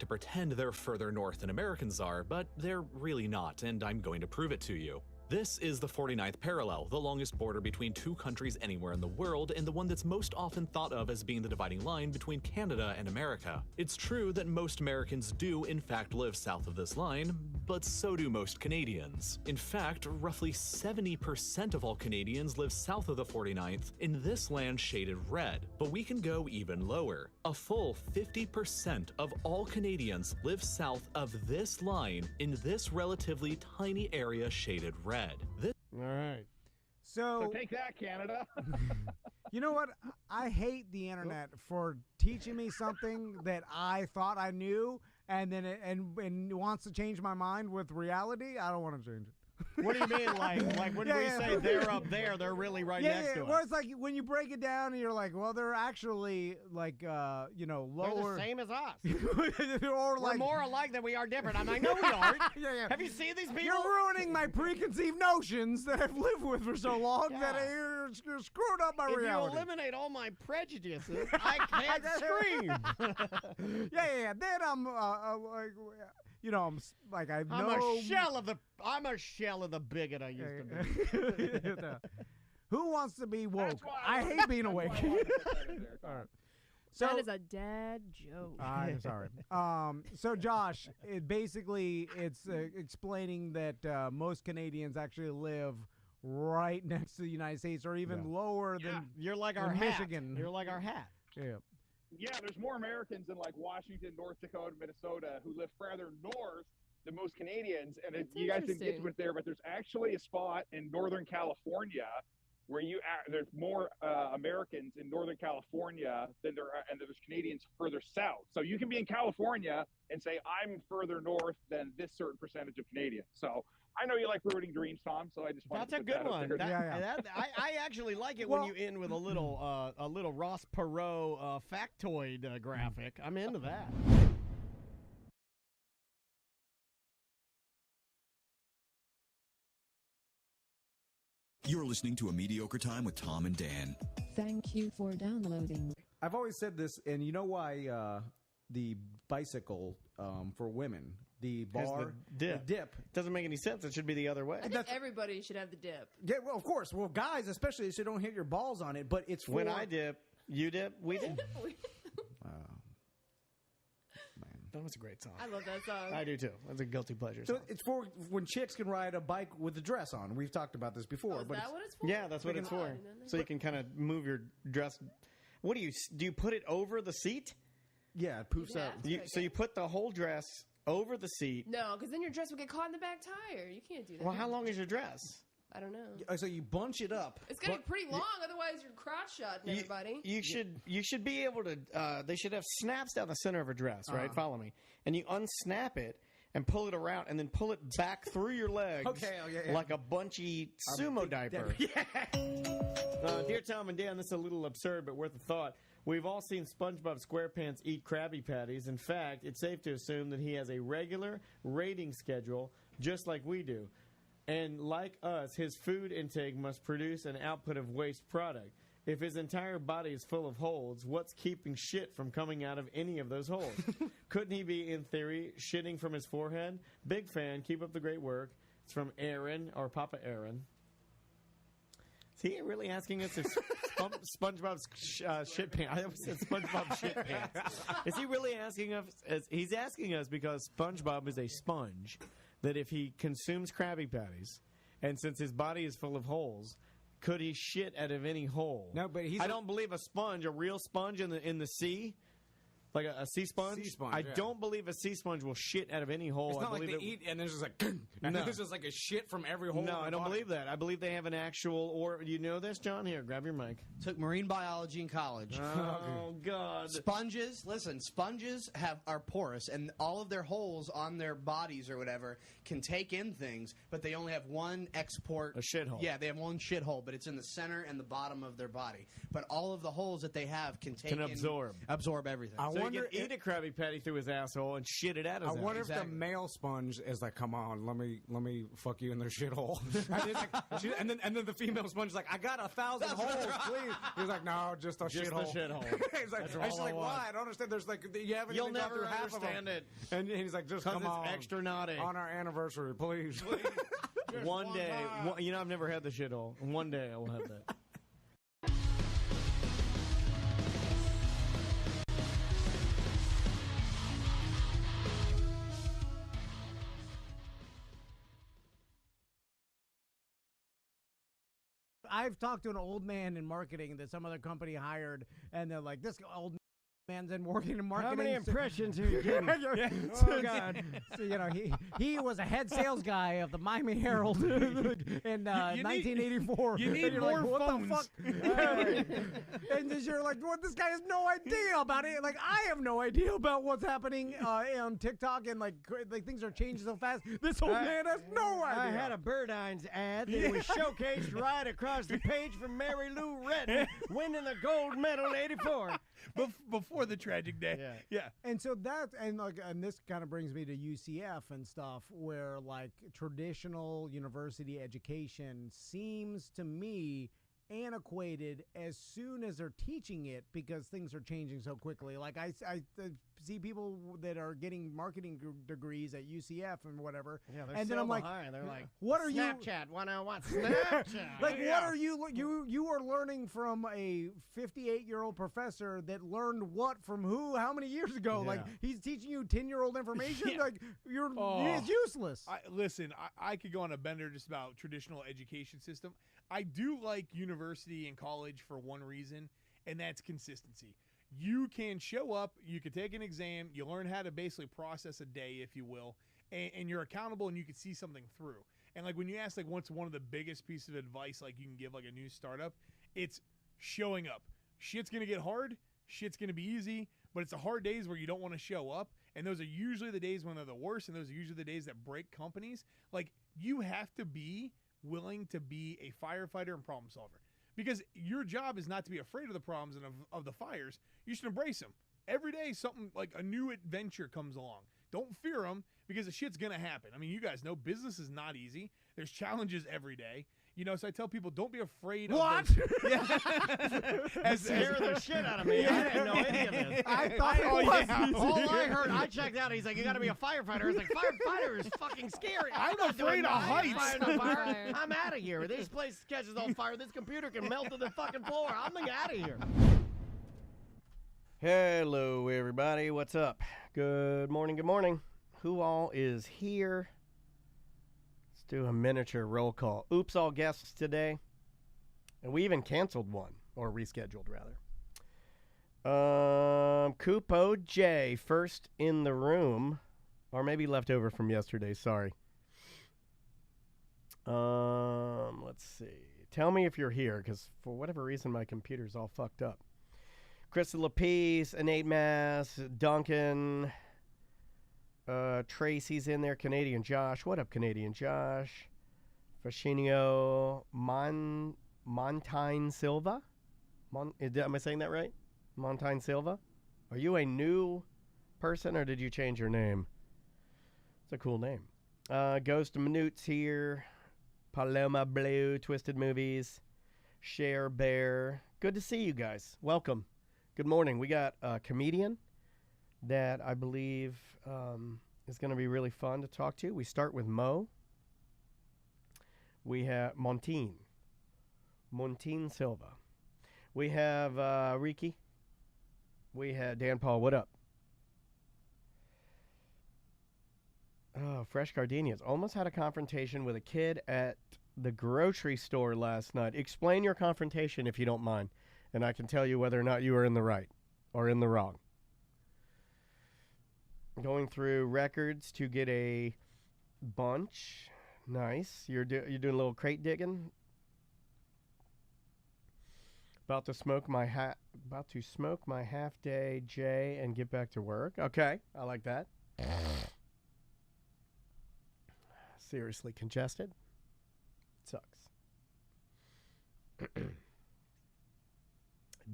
to pretend they're further north than Americans are, but they're really not, and I'm going to prove it to you. This is the 49th parallel, the longest border between two countries anywhere in the world, and the one that's most often thought of as being the dividing line between Canada and America. It's true that most Americans do in fact live south of this line, but so do most Canadians. In fact, roughly 70% of all Canadians live south of the 49th in this land shaded red, but we can go even lower. A full 50% of all Canadians live south of this line in this relatively tiny area shaded red. All right. So take that, Canada. You know what? I hate the internet for teaching me something that I thought I knew, and then and wants to change my mind with reality. I don't want to change it. What do you mean, like when we say they're up there, they're really right next to us? Well, it's like when you break it down and you're like, well, they're actually like, lower. They're the same as us. Or We're more alike than we are different. I'm like, no, we aren't. Have you seen these people? You're ruining my preconceived notions that I've lived with for so long that you're screwed up my reality. If you eliminate all my prejudices, I can't scream. Then I'm I'm a shell of the bigot I used to be. Who wants to be woke? I hate being awake. All right. So, that is a dad joke. I'm sorry. So, Josh, it's explaining that most Canadians actually live right next to the United States, or even lower than you're like our Michigan. You're like our hat. Yeah. Yeah, there's more Americans in like Washington, North Dakota, Minnesota who live further north than most Canadians. And you guys didn't get to it there, but there's actually a spot in Northern California where there's more Americans in Northern California than there are, and there's Canadians further south. So you can be in California and say, I'm further north than this certain percentage of Canadians. So I know you like rooting dreams, Tom, so I just wanted That's to put a good one. I actually like it when you end with a little Ross Perot factoid graphic. I'm into that. You're listening to A Mediocre Time with Tom and Dan. Thank you for downloading. I've always said this, and you know why the bicycle for women, the bar, the dip doesn't make any sense. It should be the other way. I think everybody should have the dip. Yeah, well, of course. Well, guys, especially, so don't hit your balls on it. But it's for when I dip, you dip, we dip. Man, that was a great song. I love that song. I do too. That's a guilty pleasure So song. it's for when chicks can ride a bike with a dress on. We've talked about this before. Is that what it's for? Yeah, that's what it's for. So you can kind of move your dress. What do you put it over the seat? Yeah, it poofs up. So you put the whole dress over the seat. No, because then your dress will get caught in the back tire. You can't do that. Well, how long is your dress? I don't know. So you bunch it up. It's gonna be pretty long, otherwise you're crotch shot, everybody. You should be able to. They should have snaps down the center of a dress, right? Follow me. And you unsnap it and pull it around, and then pull it back through your legs. Like a bunchy sumo diaper. Dear Tom and Dan, this is a little absurd, but worth a thought. We've all seen SpongeBob SquarePants eat Krabby Patties. In fact, it's safe to assume that he has a regular rating schedule, just like we do. And like us, his food intake must produce an output of waste product. If his entire body is full of holes, what's keeping shit from coming out of any of those holes? Couldn't he be, in theory, shitting from his forehead? Big fan. Keep up the great work. It's from Aaron, or Papa Aaron. Is he really asking us if SpongeBob's shit pants? I always said SpongeBob shit pants. Is he really asking us? He's asking us because SpongeBob is a sponge. That if he consumes Krabby Patties, and since his body is full of holes, could he shit out of any hole? No, but I don't believe a real sponge in the sea, like a sea sponge. I don't believe a sea sponge will shit out of any hole. It's not like they eat and there's just like, and there's just like a shit from every hole. No, I don't believe that. I believe they have an actual, or you know this, John? Here, grab your mic. Took marine biology in college. Oh, God. Sponges are porous, and all of their holes on their bodies or whatever can take in things, but they only have one export. A shithole. Yeah, they have one shithole, but it's in the center and the bottom of their body. But all of the holes that they have can absorb everything. wonder he could eat a Krabby Patty through his asshole and shit it out. I wonder if the male sponge is like, come on, let me fuck you in the shithole. and then the female sponge is like, I got 1,000 holes, please. He's like, no, just a shithole. He's like, she's like, why? I don't understand. There's like, you haven't You'll even gone never through half of understand them. it. And he's like, just come on, extra naughty on our anniversary, please. One day, I've never had the shithole. One day I will have that. I've talked to an old man in marketing that some other company hired, and they're like, this old man's in working in marketing. How many impressions are you getting? Oh, God. So, you know, he was a head sales guy of the Miami Herald in 1984. You need more like, phones. What the fuck? And then you're like, what? This guy has no idea about it. Like, I have no idea about what's happening on TikTok, and like things are changing so fast. This old man has no idea. I had a Birdine's ad that was showcased right across the page from Mary Lou Retton winning the gold medal in '84. Before the tragic day. Yeah. And so and this kind of brings me to UCF and stuff, where like traditional university education seems to me antiquated as soon as they're teaching it, because things are changing so quickly. Like I see people that are getting marketing degrees at UCF and whatever, and then I'm like, they're like, what are you? Snapchat? Wanna watch Snapchat? Like, what are you are learning from a 58-year-old professor that learned what from who? How many years ago? Yeah. Like, he's teaching you 10-year-old information. Like, it's useless. Listen, I could go on a bender just about traditional education system. I do like university and college for one reason, and that's consistency. You can show up, you can take an exam, you learn how to basically process a day, if you will, and you're accountable and you can see something through. And like when you ask like what's one of the biggest pieces of advice like you can give like a new startup, it's showing up. Shit's going to get hard, shit's going to be easy, but it's the hard days where you don't want to show up, and those are usually the days when they're the worst, and those are usually the days that break companies. Like, you have to be willing to be a firefighter and problem solver, because your job is not to be afraid of the problems and of the fires. You should embrace them. Every day something like a new adventure comes along. Don't fear them, because the shit's gonna happen. I mean, you guys know business is not easy. There's challenges every day. You know, so I tell people, don't be afraid of those. That scared the shit out of me. I didn't know any of this. I thought All I heard, I checked out. He's like, you got to be a firefighter. I was like, firefighter is fucking scary. I'm afraid of heights. I'm out of here. This place catches on fire. This computer can melt to the fucking floor. I'm out of here. Hello, everybody. What's up? Good morning. Good morning. Who all is here? Do a miniature roll call. Oops, all guests today. And we even canceled one, or rescheduled rather. Kupo J, first in the room, or maybe left over from yesterday, sorry. Let's see. Tell me if you're here, because for whatever reason my computer's all fucked up. Krista Lapice, Innate Mass, Duncan, Tracy's in there. Canadian Josh. What up, Canadian Josh? Fascinio Montaigne Silva. Am I saying that right? Montaigne Silva. Are you a new person, or did you change your name? It's a cool name. Ghost Minutes here. Paloma Blue. Twisted Movies. Share Bear. Good to see you guys. Welcome. Good morning. We got a comedian that I believe is going to be really fun to talk to. We start with Moe. We have Montaigne Silva. We have Ricky. We have Dan Paul. What up? Oh, Fresh Gardenias. Almost had a confrontation with a kid at the grocery store last night. Explain your confrontation if you don't mind, and I can tell you whether or not you are in the right or in the wrong. Going through records to get a bunch. Nice. You're doing a little crate digging. About to smoke my half day J and get back to work. Okay, I like that. Seriously congested. Sucks.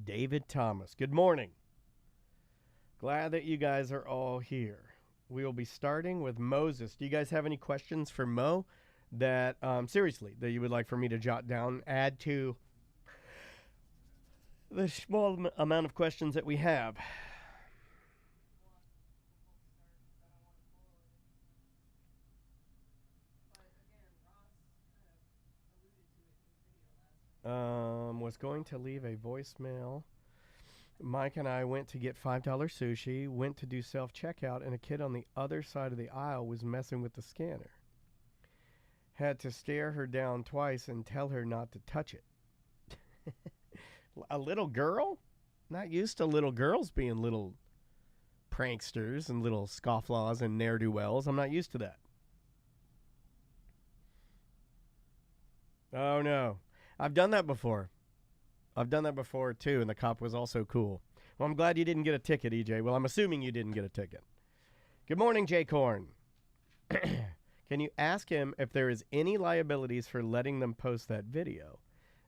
David Thomas. Good morning. Glad that you guys are all here. We will be starting with Moses. Do you guys have any questions for Mo that, seriously, that you would like for me to jot down, add to the small amount of questions that we have? Was going to leave a voicemail. Mike and I went to get $5 sushi, went to do self-checkout, and a kid on the other side of the aisle was messing with the scanner. Had to stare her down twice and tell her not to touch it. A little girl? Not used to little girls being little pranksters and little scofflaws and ne'er-do-wells. I'm not used to that. Oh, no. I've done that before. I've done that before, too, and the cop was also cool. Well, I'm glad you didn't get a ticket, EJ. Well, I'm assuming you didn't get a ticket. Good morning, Jay Korn. Can you ask him if there is any liabilities for letting them post that video?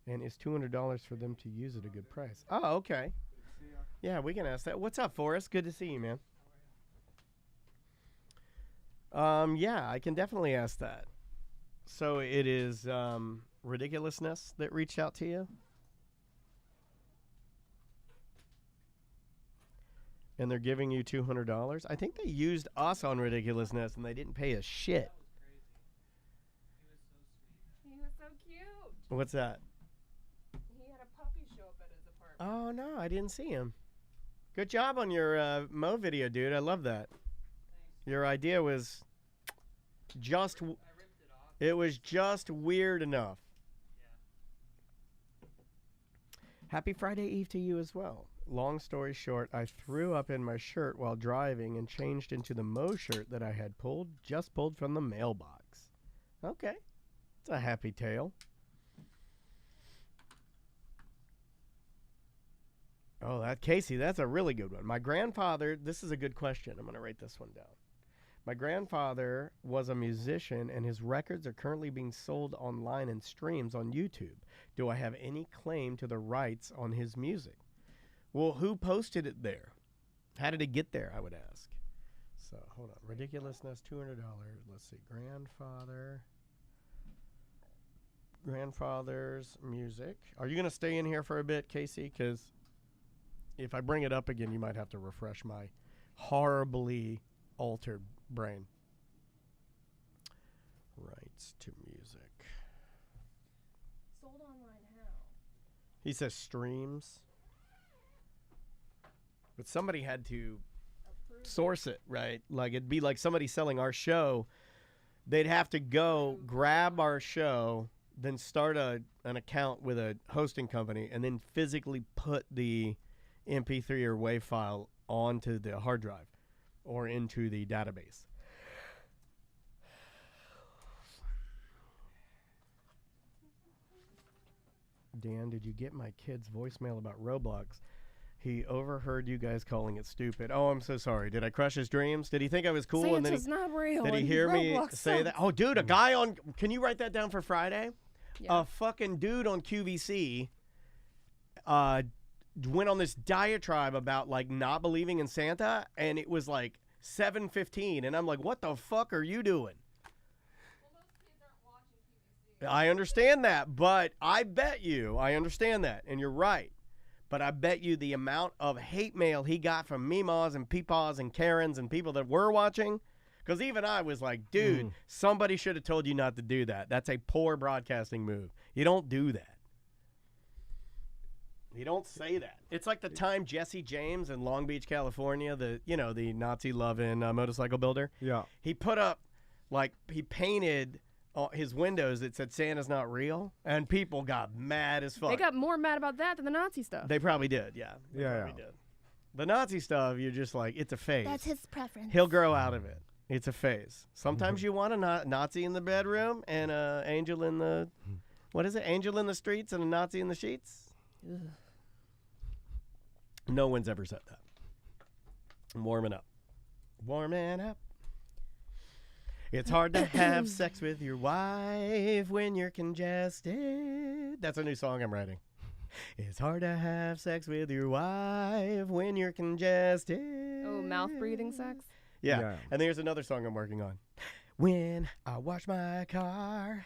And is $200 for them to use at a good price? Oh, okay. Yeah, we can ask that. What's up, Forrest? Good to see you, man. Yeah, I can definitely ask that. So it is Ridiculousness that reached out to you? And they're giving you $200? I think they used us on Ridiculousness and they didn't pay us shit. He was so cute. What's that? He had a puppy show up at his apartment. Oh, no, I didn't see him. Good job on your Mo video, dude. I love that. Your idea was just... It was just weird enough. Happy Friday Eve to you as well. Long story short, I threw up in my shirt while driving and changed into the Mo shirt that I had just pulled from the mailbox. Okay. It's a happy tale. Oh, Casey, that's a really good one. My grandfather, this is a good question. I'm going to write this one down. My grandfather was a musician, and his records are currently being sold online and streams on YouTube. Do I have any claim to the rights on his music? Well, who posted it there? How did it get there, I would ask. So, hold on. Ridiculousness, $200. Let's see. Grandfather's music. Are you going to stay in here for a bit, Casey? Because if I bring it up again, you might have to refresh my horribly altered brain. Rights to music. Sold online how? He says streams. But somebody had to source it, right? Like it'd be like somebody selling our show. They'd have to go grab our show, then start an account with a hosting company, and then physically put the MP3 or WAV file onto the hard drive or into the database. Dan, did you get my kid's voicemail about Roblox? He overheard you guys calling it stupid. Oh, I'm so sorry. Did I crush his dreams? Did he think I was cool? Santa's and then not real. Did he hear me say that? Oh, dude, a guy on... Can you write that down for Friday? Yeah. A fucking dude on QVC went on this diatribe about, like, not believing in Santa, and it was, like, 7:15, and I'm like, what the fuck are you doing? I understand that, but I bet you, I understand that, and you're right. But I bet you the amount of hate mail he got from Meemaws and Peepaws and Karens and people that were watching, because even I was like, dude, somebody should have told you not to do that. That's a poor broadcasting move. You don't do that. You don't say that. It's like the time Jesse James in Long Beach, California, the Nazi-loving motorcycle builder. Yeah. He put up, like, he painted his windows that said Santa's not real, and people got mad as fuck. They got more mad about that than the Nazi stuff. They probably did, yeah. They probably did. The Nazi stuff, you're just like, it's a phase. That's his preference. He'll grow out of it. It's a phase. Sometimes you want a Nazi in the bedroom and an angel in the, what is it? Angel in the streets and a Nazi in the sheets? Ugh. No one's ever said that. I'm warming up. Warming up. It's hard to have sex with your wife when you're congested. That's a new song I'm writing. It's hard to have sex with your wife when you're congested. Oh, mouth breathing sex? Yeah. And there's another song I'm working on. When I wash my car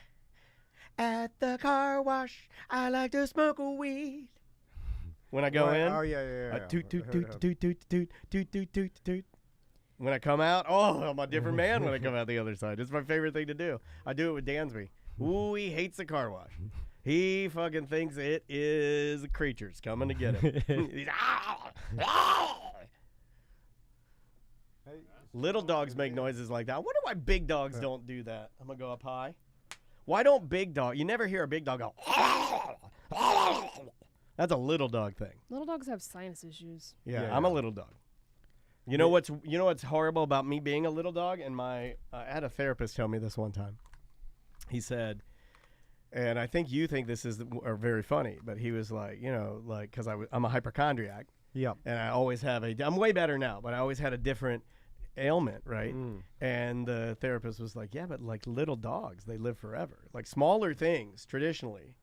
at the car wash, I like to smoke a weed. When I go in, toot, toot, toot, toot, toot, toot, toot, toot, toot, toot. When I come out, I'm a different man when I come out the other side. It's my favorite thing to do. I do it with Dansby. Ooh, he hates the car wash. He fucking thinks it is creatures coming to get him. He's, Little dogs make noises like that. I wonder why big dogs don't do that. I'm going to go up high. Why don't big dogs? You never hear a big dog go. That's a little dog thing. Little dogs have sinus issues. Yeah, I'm a little dog. You know what's horrible about me being a little dog? And I had a therapist tell me this one time. He said, and I think you think this is very funny, but he was like, because I'm a hypochondriac. Yep. And I always have I'm way better now, but I always had a different ailment, right? And the therapist was like, yeah, but like little dogs, they live forever. Like smaller things traditionally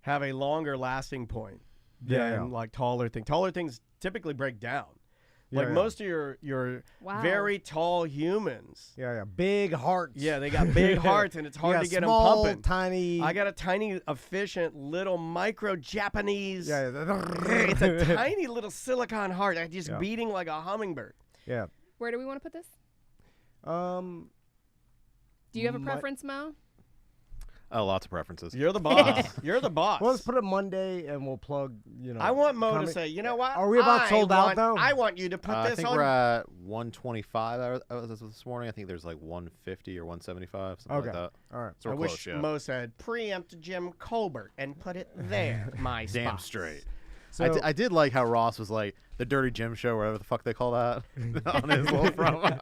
have a longer lasting point than like taller things. Taller things typically break down. Like most of your very tall humans. Big hearts. Yeah, they got big hearts, and it's hard to get them pumping. Tiny. I got a tiny, efficient, little micro Japanese. It's a tiny little silicon heart. I'm just beating like a hummingbird. Yeah. Where do we want to put this? Do you have a preference, Mo? Oh, lots of preferences. You're the boss. You're the boss. Well, let's put it Monday, and we'll plug. I want Mo to say, you know what? Are we about sold out though? I want you to put this on. I think we're at 125 this morning. I think there's like 150 or 175, something like that. All right. So I wish Mo said preempt Jim Colbert and put it there. My damn spots. straight. So, I did like how Ross was like the Dirty Jim Show, whatever the fuck they call that, on his little promo.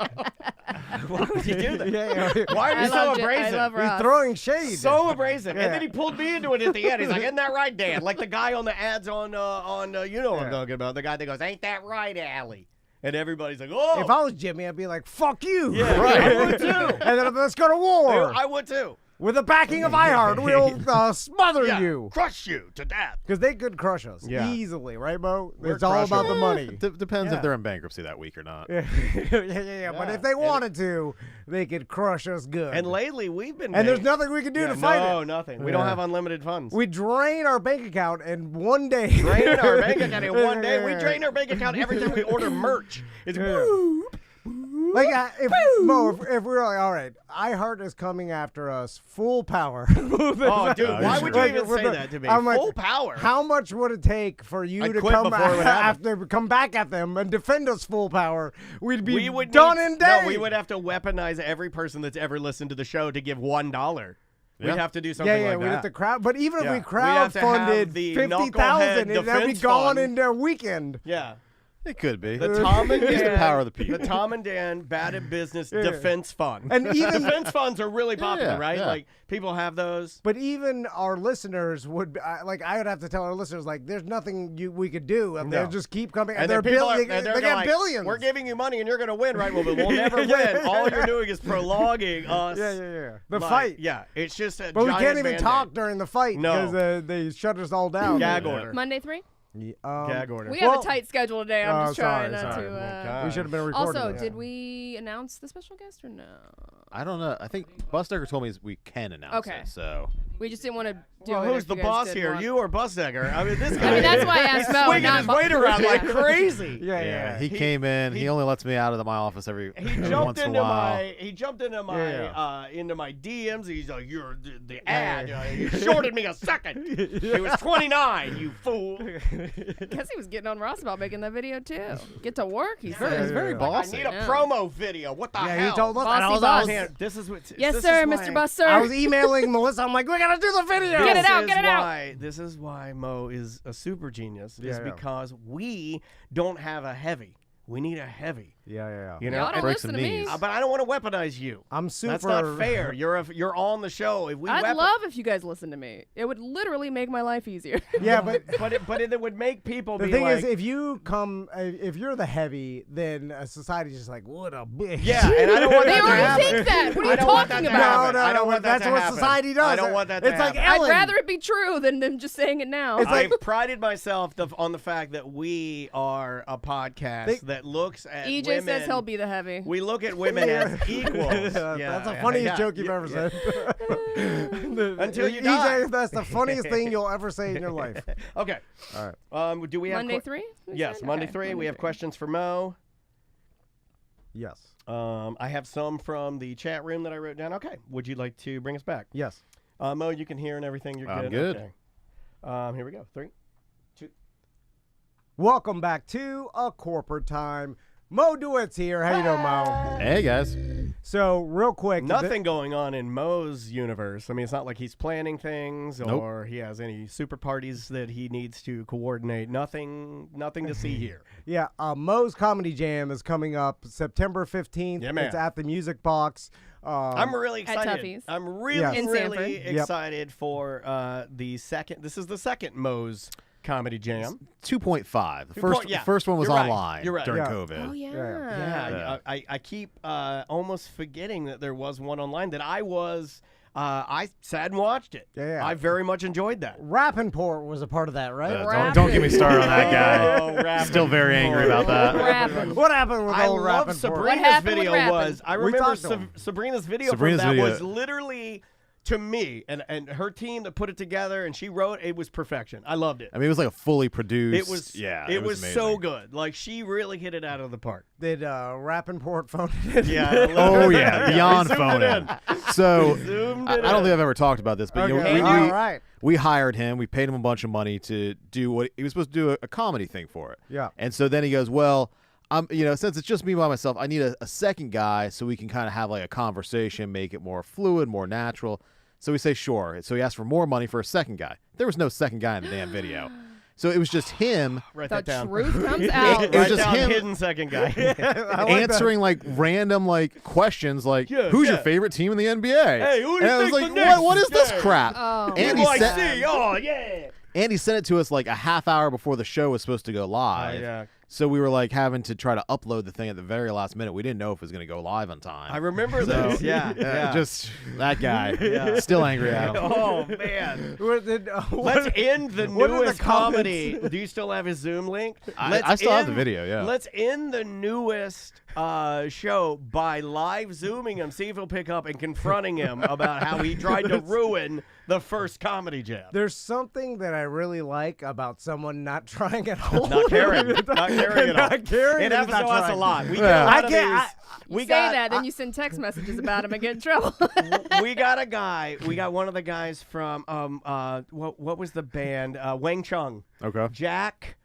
Why would you do that? Yeah. Why are you so abrasive? He's throwing shade. So abrasive. And then he pulled me into it at the end. He's like, isn't that right, Dan? Like the guy on the ads on you know what I'm talking about. The guy that goes, ain't that right, Allie? And everybody's like, oh. If I was Jimmy, I'd be like, fuck you. Yeah, right. I would too. And then let's go to war. I would too. With the backing of iHeart, we'll smother you. Crush you to death. Because they could crush us easily, right, Mo? It's all crushers. about the money. Depends if they're in bankruptcy that week or not. Yeah. But if they wanted to, they could crush us good. And lately, we've been... And there's nothing we can do to fight it. No, nothing. We don't have unlimited funds. We drain our bank account in one day. Drain our bank account in one day? We drain our bank account every time we order merch. It's like if we're like, all right, iHeart is coming after us full power. Oh, dude, why would you even say that to me? I'm like, full power. How much would it take for you to come back at them and defend us full power? We'd be done in days. No, we would have to weaponize every person that's ever listened to the show to give $1. We'd have to do something like that. We'd have to crowd. But even if we crowdfunded 50,000, that'd be gone in their weekend. Yeah. It could be. The Tom and Dan, the power of the people. The Tom and Dan Bad at Business Defense Fund. And even defense funds are really popular, right? Yeah. Like people have those. But even our listeners would I would have to tell our listeners like, there's nothing we could do. They'll just keep coming. And they're they get billions. We're giving you money and you're going to win, right? Well, but we'll never win. All you're doing is prolonging us. The fight. Yeah, it's just a. But we can't even Band-Aid. talk during the fight because they shut us all down. Gag order. Monday 3? Gag order. We have a tight schedule today. I'm just trying not to. We should have been recording. Also, did we announce the special guest or no? I don't know. I think Busdecker told me we can announce it. So we just didn't want to do it. Who's the boss here? You or Busdecker? I mean, this guy. I mean, that's why I asked Mo. Swinging his weight around like crazy. Yeah. He came in. He only lets me out of my office every once in a while. He jumped into my DMs. He's like, "You're the ad. You shorted me a second. He was 29. You fool." Guess he was getting on Ross about making that video too. Get to work. He's very bossy. I need a promo video. What the hell? He told us. This is what. Yes, sir, Mr. Buster. I was emailing Melissa. I'm like, we gotta do the video. Get it out. This is why Mo is a super genius. Is because we don't have a heavy. We need a heavy. Yeah. You know, Y'all don't Break listen some to me. knees. but I don't want to weaponize you. I'm super. That's not fair. You're on the show. If we I'd love if you guys listened to me. It would literally make my life easier. Yeah, but but it would make people the be thing like, is, if you're the heavy, then society's just like, what a bitch. yeah, and I don't want They that to already happen. think that. What are I you don't want that talking to about? happen. No, I don't want that that's to what happen. society does. I don't want that to It's like happen. Ellen. I'd rather it be true than them just saying it now. It's like- I prided myself on the fact that we are a podcast that looks at EJ women. says he'll be the heavy. We look at women as equals. That's the funniest joke you've ever said. Until you EJ, die. that's the funniest thing you'll ever say in your life. Okay. All right. Do we have Monday 3? Yes, Monday 3. We have questions for Mo. Yes. I have some from the chat room that I wrote down. Okay. Would you like to bring us back? Yes. Mo, you can hear and everything. You're good. I'm good. Okay. Here we go. 3, 2. Welcome back to A Corporate Time. Mo DeWitt's here. How you doing, Mo? Hey, guys. So, real quick. Nothing going on in Mo's universe. I mean, it's not like he's planning things Nope. or he has any super parties that he needs to coordinate. Nothing to see here. Yeah, Mo's Comedy Jam is coming up September 15th. Yeah, man. It's at the Music Box. I'm really At excited. Tuffy's. I'm really, Yes. In really Sanford. excited for the second. This is the second Mo's Comedy Jam. 2.5. The 2 first, point- yeah. first one was You're right. online You're right. during Yeah. COVID. Oh, yeah. Yeah, I keep almost forgetting that there was one online that I sat and watched it. Yeah. I very much enjoyed that. Rapaport was a part of that, right? Don't get me started on that guy. Oh, Rappin'. Still very angry about that. Rappin'. What happened with I old love Rapaport? Sabrina's What happened with video Rappin'? was. I We remember talked to him. Sabrina's video Sabrina's from that video- was literally, to me, and her team that put it together and she wrote it was perfection. I loved it. I mean, it was like a fully produced. It was it was amazing. so good. Like she really hit it out of the park. Did Rapaport phone it? Yeah. Oh yeah, beyond Zoomed phone it in. So Zoomed I it don't in. think I've ever talked about this, but you know, Okay. we, All right. we hired him. We paid him a bunch of money to do what he was supposed to do, a comedy thing for it. Yeah. And so then he goes, well, since it's just me by myself, I need a second guy so we can kind of have like a conversation, make it more fluid, more natural. So we say, sure. So he asked for more money for a second guy. There was no second guy in the damn video. So it was just him Write The that down. truth comes out. It was Write just down him hidden second guy. answering like random like questions like, Yeah, who's your yeah. favorite team in the NBA? Hey, who do you and I was think like, the next what is this guy? crap? Oh, And Like, sent, see, oh yeah. and he sent it to us like a half hour before the show was supposed to go live. yeah. So we were like having to try to upload the thing at the very last minute. We didn't know if it was going to go live on time. I remember So, this. Yeah. Just that guy. Still angry at him. Oh man. Let's Let's end the what are the newest comedy. comments? Do you still have his Zoom link? I still have the video, yeah. Let's end the newest show by live zooming him, see if he'll pick up, and confronting him about how he tried to ruin the first comedy jam. There's something that I really like about someone not trying at all. Not caring. Not caring at all. Not caring. It is happens not to us a trying. lot. We Yeah. get a lot I of can't. these. You say that, then you send text messages about him and get in trouble. We got a guy. We got one of the guys from what was the band? Wang Chung. Okay. Jack.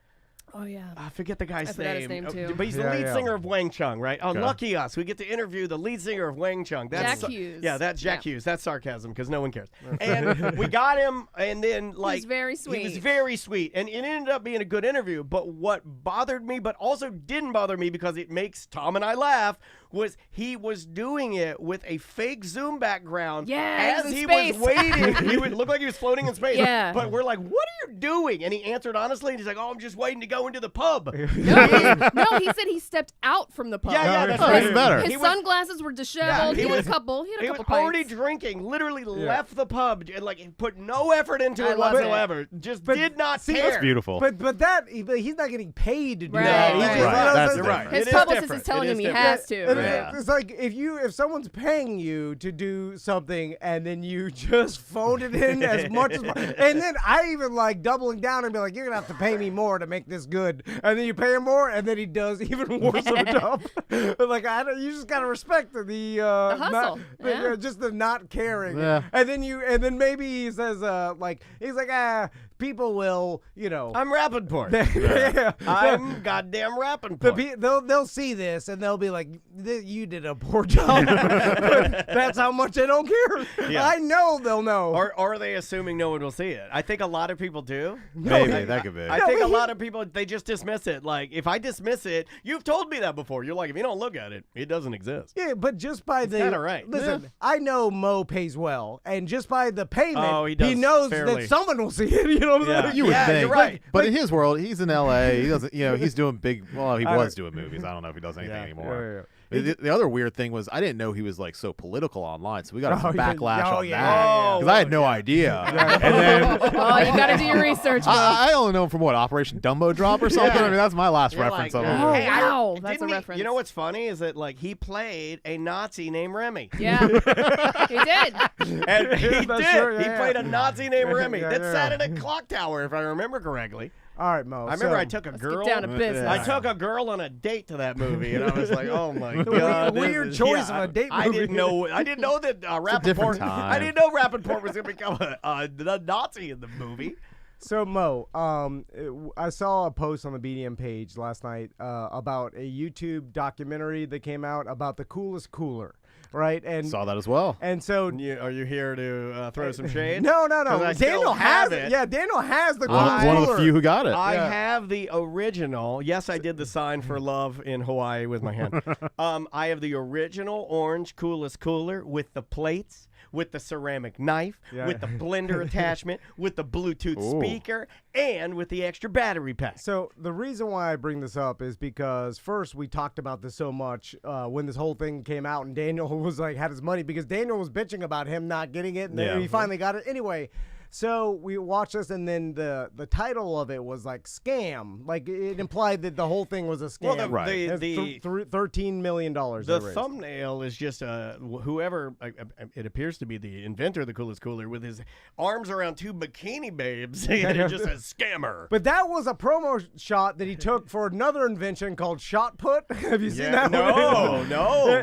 Oh, yeah. I forget the guy's I forgot his name, too. But he's the Yeah, lead yeah. singer of Wang Chung, right? Oh, Okay. lucky us. We get to interview the lead singer of Wang Chung. Jack Hughes. Yeah, that's Jack Yeah. Hughes. That's sarcasm because no one cares. And we got him, and then like was very sweet. He was very sweet, and it ended up being a good interview. But what bothered me, but also didn't bother me because it makes Tom and I laugh, was he was doing it with a fake Zoom background. Yeah, as he he was in was space. waiting. He would look like he was floating in space. Yeah. But we're like, what are you doing? And he answered honestly, and he's like, oh, I'm just waiting to go into the pub. No, he said he stepped out from the pub. Yeah, that's Oh, right. even better. His He was- sunglasses were disheveled. he he, was- had a couple. He was pints. already drinking, literally left the pub, and like put no effort into I it love it. whatsoever. Just But did not see, care. That's beautiful. But he's not getting paid to do Right, that. He's right. just- Right, that's You're different. right. His It is publicist different. is telling It him he is has different. to. Yeah. It's like if someone's paying you to do something and then you just phone it in as much as, and then I even like doubling down and be like, you're gonna have to pay me more to make this good, and then you pay him more, and then he does even worse of a job. Like you just gotta respect the hustle. just the not caring. Yeah. And then maybe he says he's like people will, I'm Rapaport. I'm goddamn Rapaport. They'll see this and they'll be like, "You did a poor job." That's how much they don't care. Yeah. I know they'll know. Or are they assuming no one will see it? I think a lot of people do. Maybe that could be. I think a lot of people, they just dismiss it. Like, if I dismiss it, you've told me that before. You're like, if you don't look at it, it doesn't exist. Yeah, but just by the kinda right. Listen, I know Mo pays well, and just by the payment, he does knows fairly. that someone will see it. You know what I'm saying? You would think, you're right. But in his world, he's in L.A. He doesn't, he's doing big. Well, he was doing movies. I don't know if he does anything anymore. The other weird thing was I didn't know he was like so political online, so we got some backlash on that because I had no idea. And then, you got to do your research. I only know him from what, Operation Dumbo Drop or something. I mean, that's my last reference of him. Oh, wow, that's a reference. You know what's funny is that he played a Nazi named Remy. Yeah, he did. And he did. True, he played a Nazi named Remy that sat in a clock tower, if I remember correctly. All right, Mo. I remember I took a girl. Get down to business. I took a girl on a date to that movie, and I was like, "Oh my god!" Weird choice of a date movie. I didn't know that Rapaport. I didn't know Rapaport was going to become a Nazi in the movie. So Mo, I saw a post on the BDM page last night about a YouTube documentary that came out about the coolest cooler. Right, and saw that as well. And so, are you here to throw some shade? No. Daniel has it. Yeah, Daniel has the coolest one of the few who got it. I have the original. Yes, I did the sign for love in Hawaii with my hand. I have the original orange coolest cooler with the plates, with the ceramic knife, with the blender attachment, with the Bluetooth speaker, and with the extra battery pack. So the reason why I bring this up is because first we talked about this so much when this whole thing came out, and Daniel was like had his money because Daniel was bitching about him not getting it, and then he finally got it anyway. So we watched this, and then the title of it was like scam. Like it implied that the whole thing was a scam. Well, the $13 million. The thumbnail is just whoever it appears to be the inventor of the coolest cooler with his arms around two bikini babes, and it just says scammer. But that was a promo shot that he took for another invention called shot put. Have you seen that? No.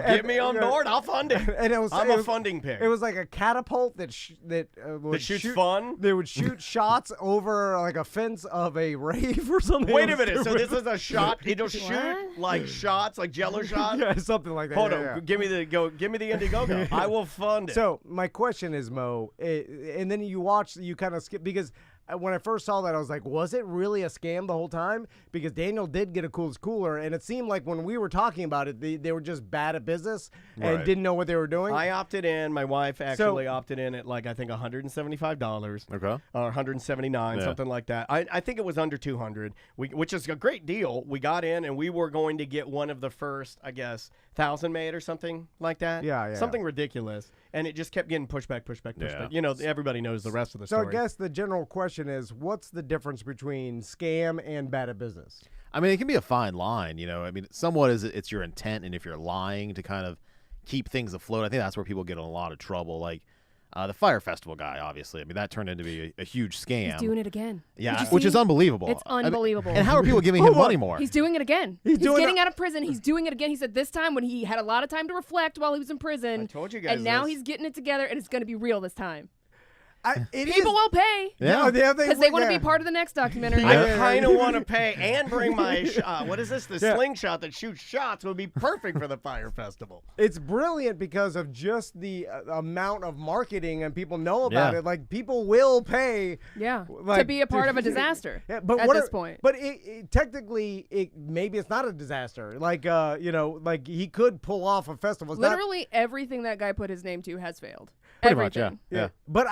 Get me on board. I'll fund it. And I'm a funding pig. It was like a catapult that shoots fun. They would shoot shots over like a fence of a rave or something. Wait a minute. So this is a shot. It'll shoot like shots, like Jello shots. Yeah, something like that. Hold on. Give me the Indiegogo. I will fund it. So my question is, Mo, and then you kind of skip because when I first saw that, I was like, was it really a scam the whole time? Because Daniel did get a coolest cooler, and it seemed like when we were talking about it, they were just bad at business and didn't know what they were doing. I opted in. My wife actually opted in at like I think $175. Okay. Or $179, something like that. I think it was under $200, which is a great deal. We got in, and we were going to get one of the first, I guess, 1,000 made or something like that. Yeah. Something ridiculous. And it just kept getting pushed back. You know, everybody knows the rest of the story. So I guess the general question is, what's the difference between scam and bad at business? I mean, it can be a fine line, I mean, somewhat it's your intent, and if you're lying to kind of keep things afloat, I think that's where people get in a lot of trouble. Like the Fire Festival guy, obviously. I mean, that turned into be a huge scam. He's doing it again. Yeah, which is unbelievable. It's unbelievable. And how are people giving him money more? He's doing it again. He's getting out of prison. He's doing it again. He said this time when he had a lot of time to reflect while he was in prison. I told you guys And now he's getting it together, and it's going to be real this time. People will pay. Yeah. Because they want to be part of the next documentary. I kind of want to pay and bring my, what is this? The slingshot that shoots shots would be perfect for the Fire Festival. It's brilliant because of just the amount of marketing and people know about it. Like, people will pay. Yeah, to be a part of a disaster at this point. But technically, maybe it's not a disaster. Like, like he could pull off a festival. It's Literally everything that guy put his name to has failed. Pretty much, yeah. But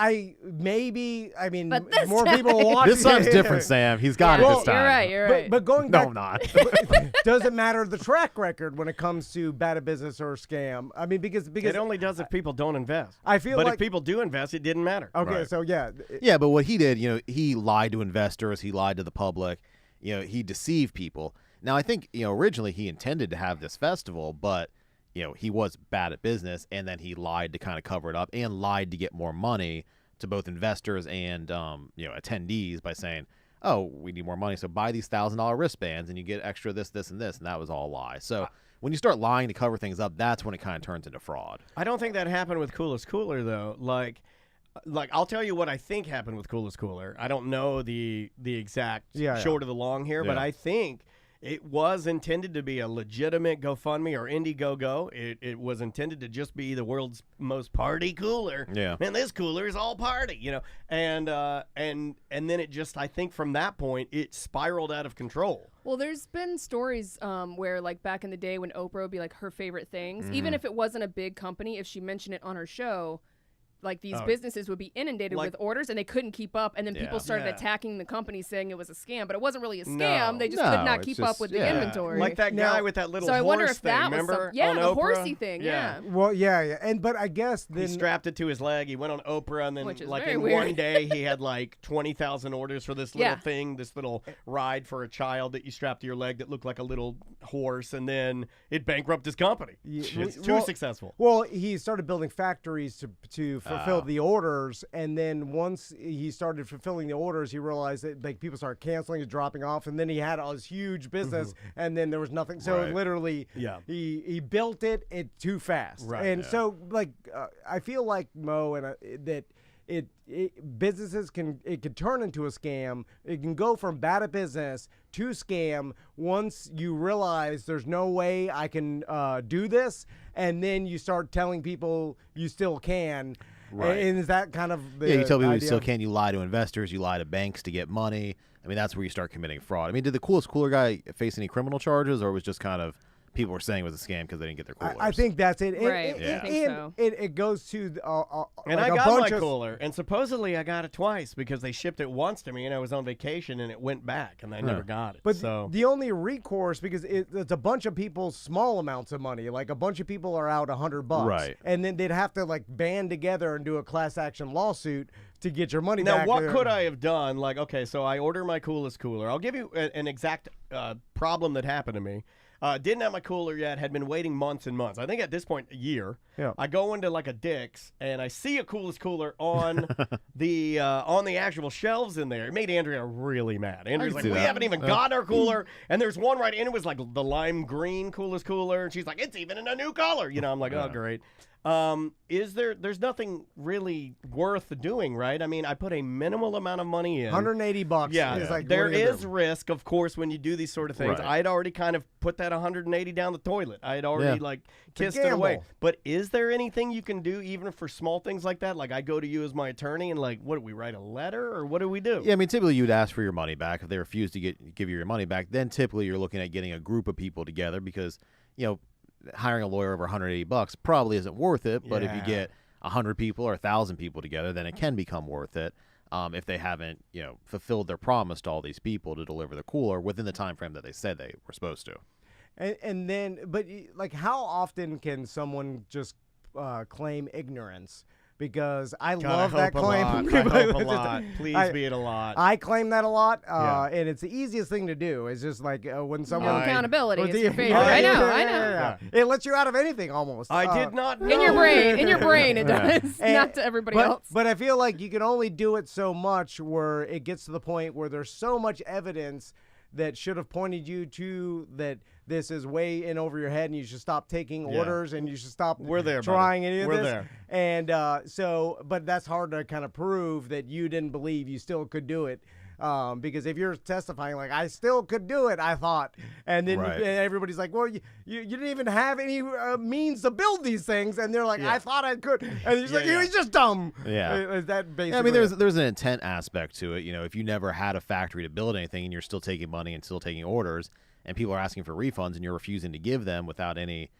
more people watch. This time's different, Sam. He's got it this time. You're right. But going back, no, I'm not. Doesn't matter the track record when it comes to bad at business or scam. I mean, because it only does if people don't invest. I feel but like if people do invest, it didn't matter. Okay, so yeah, but what he did, he lied to investors, he lied to the public, he deceived people. Now, I think originally he intended to have this festival, but he was bad at business, and then he lied to kind of cover it up and lied to get more money to both investors and attendees by saying, oh, we need more money, so buy these $1,000 wristbands and you get extra this, this, and this, and that was all a lie. So when you start lying to cover things up, that's when it kind of turns into fraud. I don't think that happened with Coolest Cooler, though. Like, like I'll tell you what I think happened with Cool is Cooler. I don't know the exact short of the long here, but I think it was intended to be a legitimate GoFundMe or Indiegogo. It was intended to just be the world's most party cooler. Yeah. Man, this cooler is all party, And then it just, I think from that point, it spiraled out of control. Well, there's been stories where, like, back in the day when Oprah would be, like, her favorite things, even if it wasn't a big company, if she mentioned it on her show, like, these businesses would be inundated with orders, and they couldn't keep up, and then people started attacking the company saying it was a scam, but it wasn't really a scam. They just could not keep up with the inventory. Like that guy with that little so horse I wonder if thing, that remember? was the on Oprah? horsey thing, Well, but I guess then he strapped it to his leg. He went on Oprah, and then like in weird. one day he had like 20,000 orders for this little thing, this little ride for a child that you strapped to your leg that looked like a little horse, and then it bankrupted his company. It's too successful. Well, he started building factories to fulfill the orders, and then once he started fulfilling the orders, he realized that like people started canceling and dropping off, and then he had this huge business, and then there was nothing. So literally, he built it too fast, so like I feel like Mo and that. Businesses can turn into a scam. It can go from bad at business to scam once you realize there's no way I can do this, and then you start telling people you still can. Right. And is that kind of the you tell people you idea? still can. You lie to investors. You lie to banks to get money. I mean, that's where you start committing fraud. I mean, did the Coolest Cooler guy face any criminal charges, or was just kind of people were saying it was a scam because they didn't get their coolers? I think that's it. Right. I think so. It goes to and like I a got bunch my of cooler, and supposedly I got it twice because they shipped it once to me, and I was on vacation, and it went back, and I never got it. But so the only recourse, because it's a bunch of people's small amounts of money, like a bunch of people are out $100, right? And then they'd have to like band together and do a class action lawsuit to get your money now, back. what could I have done? Like, okay, so I order my Coolest Cooler. I'll give you an exact problem that happened to me. Didn't have my cooler yet, had been waiting months and months. I think at this point, a year. Yeah. I go into like a Dick's, and I see a Coolest Cooler on the actual shelves in there. It made Andrea really mad. Andrea's like, we haven't even got our cooler. And there's one right in it was like the lime green Coolest Cooler. And she's like, it's even in a new color. I'm like, oh, great. There's nothing really worth doing, right? I mean, I put a minimal amount of money in. $180. Yeah. Like, there is risk, of course, when you do these sort of things. Right. I'd already kind of put that $180 down the toilet. I had already kissed it away. But is there anything you can do even for small things like that? Like I go to you as my attorney and like, what do we write a letter or what do we do? Yeah, I mean, typically you'd ask for your money back. If they refuse to give you your money back, then typically you're looking at getting a group of people together because, hiring a lawyer over $180 probably isn't worth it. But if you get 100 people or 1,000 people together, then it can become worth it. If they haven't, fulfilled their promise to all these people to deliver the cooler within the time frame that they said they were supposed to. And then, but like, how often can someone just claim ignorance? Because I love that claim. I hope a lot. Please be it a lot. I claim that a lot, and it's the easiest thing to do. It's just like when someone accountability is your favorite. I know. It lets you out of anything almost. I did not know. In your brain, it does. Not to everybody else. But I feel like you can only do it so much where it gets to the point where there's so much evidence that should have pointed you to that this is way in over your head and you should stop taking orders and you should stop trying any of this. We're there. And but that's hard to kind of prove that you didn't believe you still could do it. Because if you're testifying like I still could do it, I thought, and then everybody's like, well, you didn't even have any means to build these things, and they're like, I thought I could, and he's like, he was just dumb. Yeah, is that basically? Yeah, I mean, there's an intent aspect to it. If you never had a factory to build anything and you're still taking money and still taking orders, and people are asking for refunds and you're refusing to give them without any,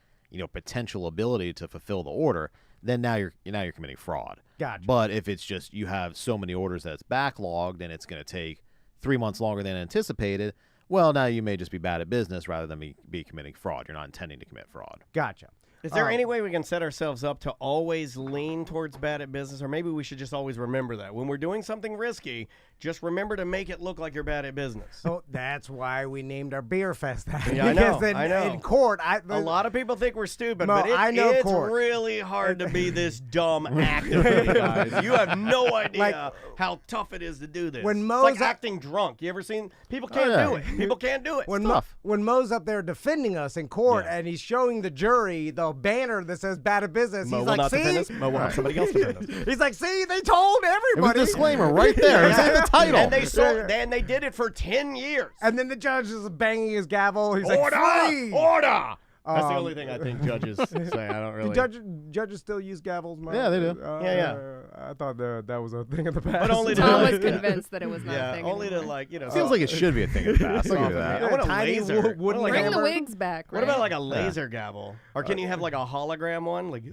potential ability to fulfill the order, then now you're committing fraud. Gotcha. But if it's just you have so many orders that it's backlogged and it's going to take 3 months longer than anticipated, well, now you may just be bad at business rather than be committing fraud. You're not intending to commit fraud. Gotcha. Is there any way we can set ourselves up to always lean towards bad at business? Or maybe we should just always remember that. When we're doing something risky, just remember to make it look like you're bad at business. So that's why we named our beer fest that. Yeah, I know. In court, a lot of people think we're stupid, Mo, but it's court. really hard to be this dumb actively, guys. You have no idea how tough it is to do this. When it's Mo's like acting drunk. You ever seen? People can't do it. People can't do it. When Mo's up there defending us in court and he's showing the jury the a banner that says "bad business." Mo He's will like, not "See," defend us. Mo will have somebody else defend us. He's like, "See, they told It was everybody." a disclaimer right there. It's in the title. And they sold, and they did it for 10 years. And then the judge is banging his gavel. He's Order! like, "Free!" Order! That's the only thing I think judges say. I don't really. Do judges still use gavels? Mo? Yeah, they do. Yeah. I thought that was a thing of the past. But only to Tom was convinced that it was not a yeah, thing only anymore. to like Feels like it should be a thing of the past. I'll give you that. I want a Tiny laser. wooden Like Bring a- the wigs back, What right? about like a laser gavel? Or can you have like a hologram one? Like,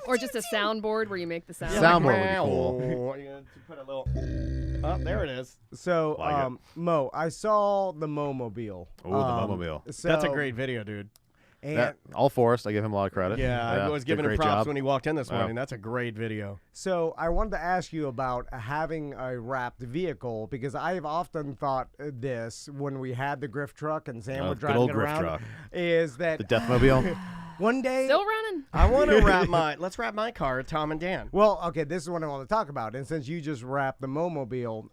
Or just a soundboard where you make the sound. Soundboard would be cool. You know, to put a little. Oh, there it is. So, Like Mo, I saw the Moe Mobile. Ooh, the Moe Mobile. So, That's a great video, dude. And All Forrest, I give him a lot of credit. Yeah, I was did a giving him great props job. when he walked in this Yeah. morning. That's a great video. so I wanted to ask you about having a wrapped vehicle because I've often thought this when we had the Grift Truck and Sam was good driving old it Grift around. Truck. Is that The Deathmobile. one day? Still running. I want to let's wrap my car, Tom and Dan. Well, okay, this is what I want to talk about. And since you just wrapped the Moe Mobile,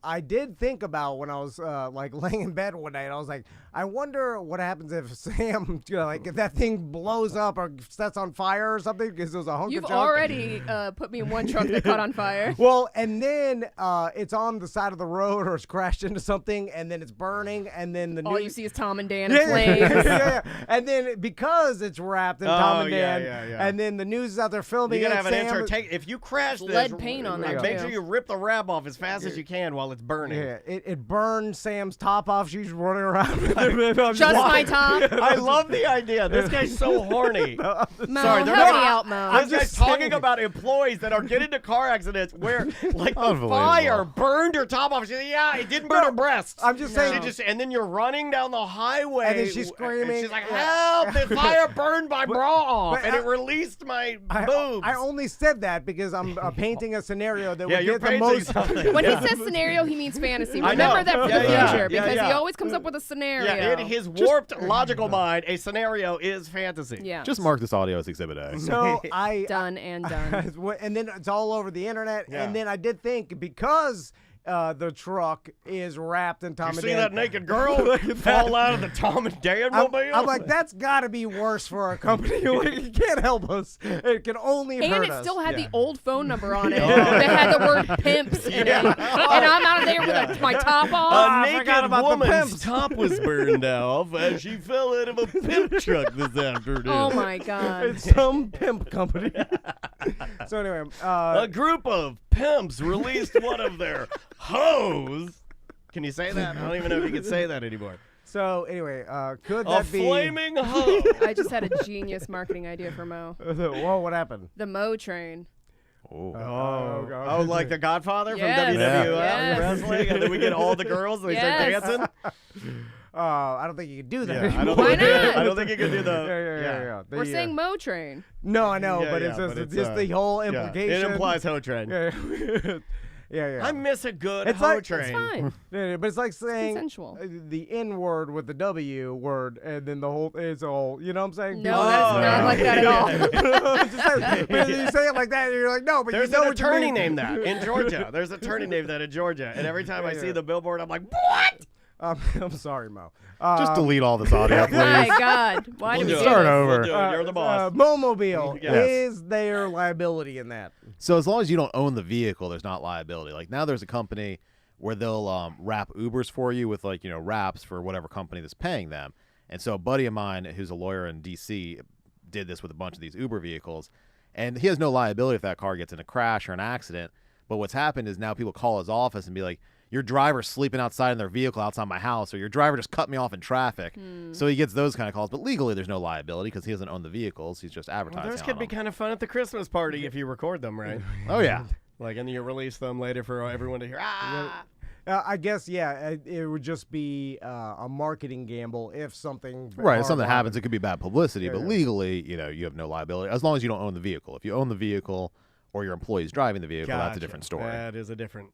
I did think about when I was like laying in bed one night, I was like, I wonder what happens if Sam, like if that thing blows up or sets on fire or something because it was a hunk You've of junk. already put me in one truck that caught on fire. Well, and then it's on the side of the road or it's crashed into something and then it's burning and then the All news. you see is Tom and Dan in flames. yeah. And then because it's wrapped in Tom and Dan, yeah. and then the news is out there filming You gotta it. have an Sam, entertain. If you crash this, Lead paint on that, make too. sure you rip the wrap off as fast as you can while it's burning. Yeah, it burned Sam's top off. She's running around. Just my top. I love the idea. This guy's so horny. Mo, Sorry, help they're me out, Mo. This guy's talking about employees that are getting into car accidents where, like, the Unbelievable. fire burned her top off. She's like, yeah, it didn't burn her breasts. I'm just saying. And then you're running down the highway. And then she's and screaming. she's like, help, the fire burned my bra off. but And I- it released my boobs. I only said that because I'm painting a scenario that Yeah, would you're get the painting most. something. When Yeah. he says scenario, he means fantasy. I know. Remember that for the Yeah, future yeah, because yeah. he always comes up with a scenario. Yeah, in his warped logical mind, a scenario is fantasy. Yeah. Just mark this audio as Exhibit A. So I Done and done. and then it's all over the internet. Yeah. And then I did think because the truck is wrapped in Tom You and see Dan. that naked girl fall out of the Tom and Dan mobile? I'm like, that's got to be worse for a company. Like, it can't help us. It can only And hurt it us. still had the old phone number on it that had the word pimps in it. And I'm out of there with my top off. A forgot naked about the woman's pimps. top was burned off as she fell out of a pimp truck this afternoon. Oh my God. It's some pimp company. So anyway, A group of pimps released one of their hoes. Can you say that? I don't even know if you can say that anymore. could A that be flaming hoe. I just had a genius marketing idea for Mo. Whoa, what happened? The Mo train. Oh, like the Godfather Yes. from WWF Yes. wrestling, and then we get all the girls and they Yes. start dancing. I don't think you can do that. Yeah, I don't Why think not? I don't think you can do the. Yeah. We're saying Mo train. No, I know, Yeah, but yeah, it's just, but it's, just the whole yeah. implication. It implies hoe train. Yeah. I miss a good It's hoe like- It's train. fine. Yeah, but it's like saying consensual. The N word with the W word, and then the whole it's all. You know what I'm saying? No, that's not like that at all. It's just like, but you say it like that, and you're like, no, but There's you know an what you attorney mean. named that in Georgia. There's an attorney named that in Georgia, and every time I see the billboard, I'm like, what? I'm sorry, Mo. Just delete all this audio, please. My God. Why We'll do we do do it. Start this? over. We'll do it. You're the boss. Moe Mobile, Yes. is there liability in that? So as long as you don't own the vehicle, there's not liability. Like now there's a company where they'll wrap Ubers for you with wraps for whatever company that's paying them. And so a buddy of mine who's a lawyer in D.C. did this with a bunch of these Uber vehicles. And he has no liability if that car gets in a crash or an accident. But what's happened is now people call his office and be like, your driver's sleeping outside in their vehicle outside my house, or your driver just cut me off in traffic. So he gets those kind of calls. But legally, there's no liability because he doesn't own the vehicles. He's just advertising Those on could be them. kind of fun at the Christmas party if you record them, right? Oh, yeah. Like, and you release them later for everyone to hear. Ah! I guess, it would just be a marketing gamble if something. Right, if horrible something happens, it could be bad publicity, but Yeah. legally, you have no liability as long as you don't own the vehicle. If you own the vehicle or your employees driving the vehicle, that's a Gotcha. different story. That is a different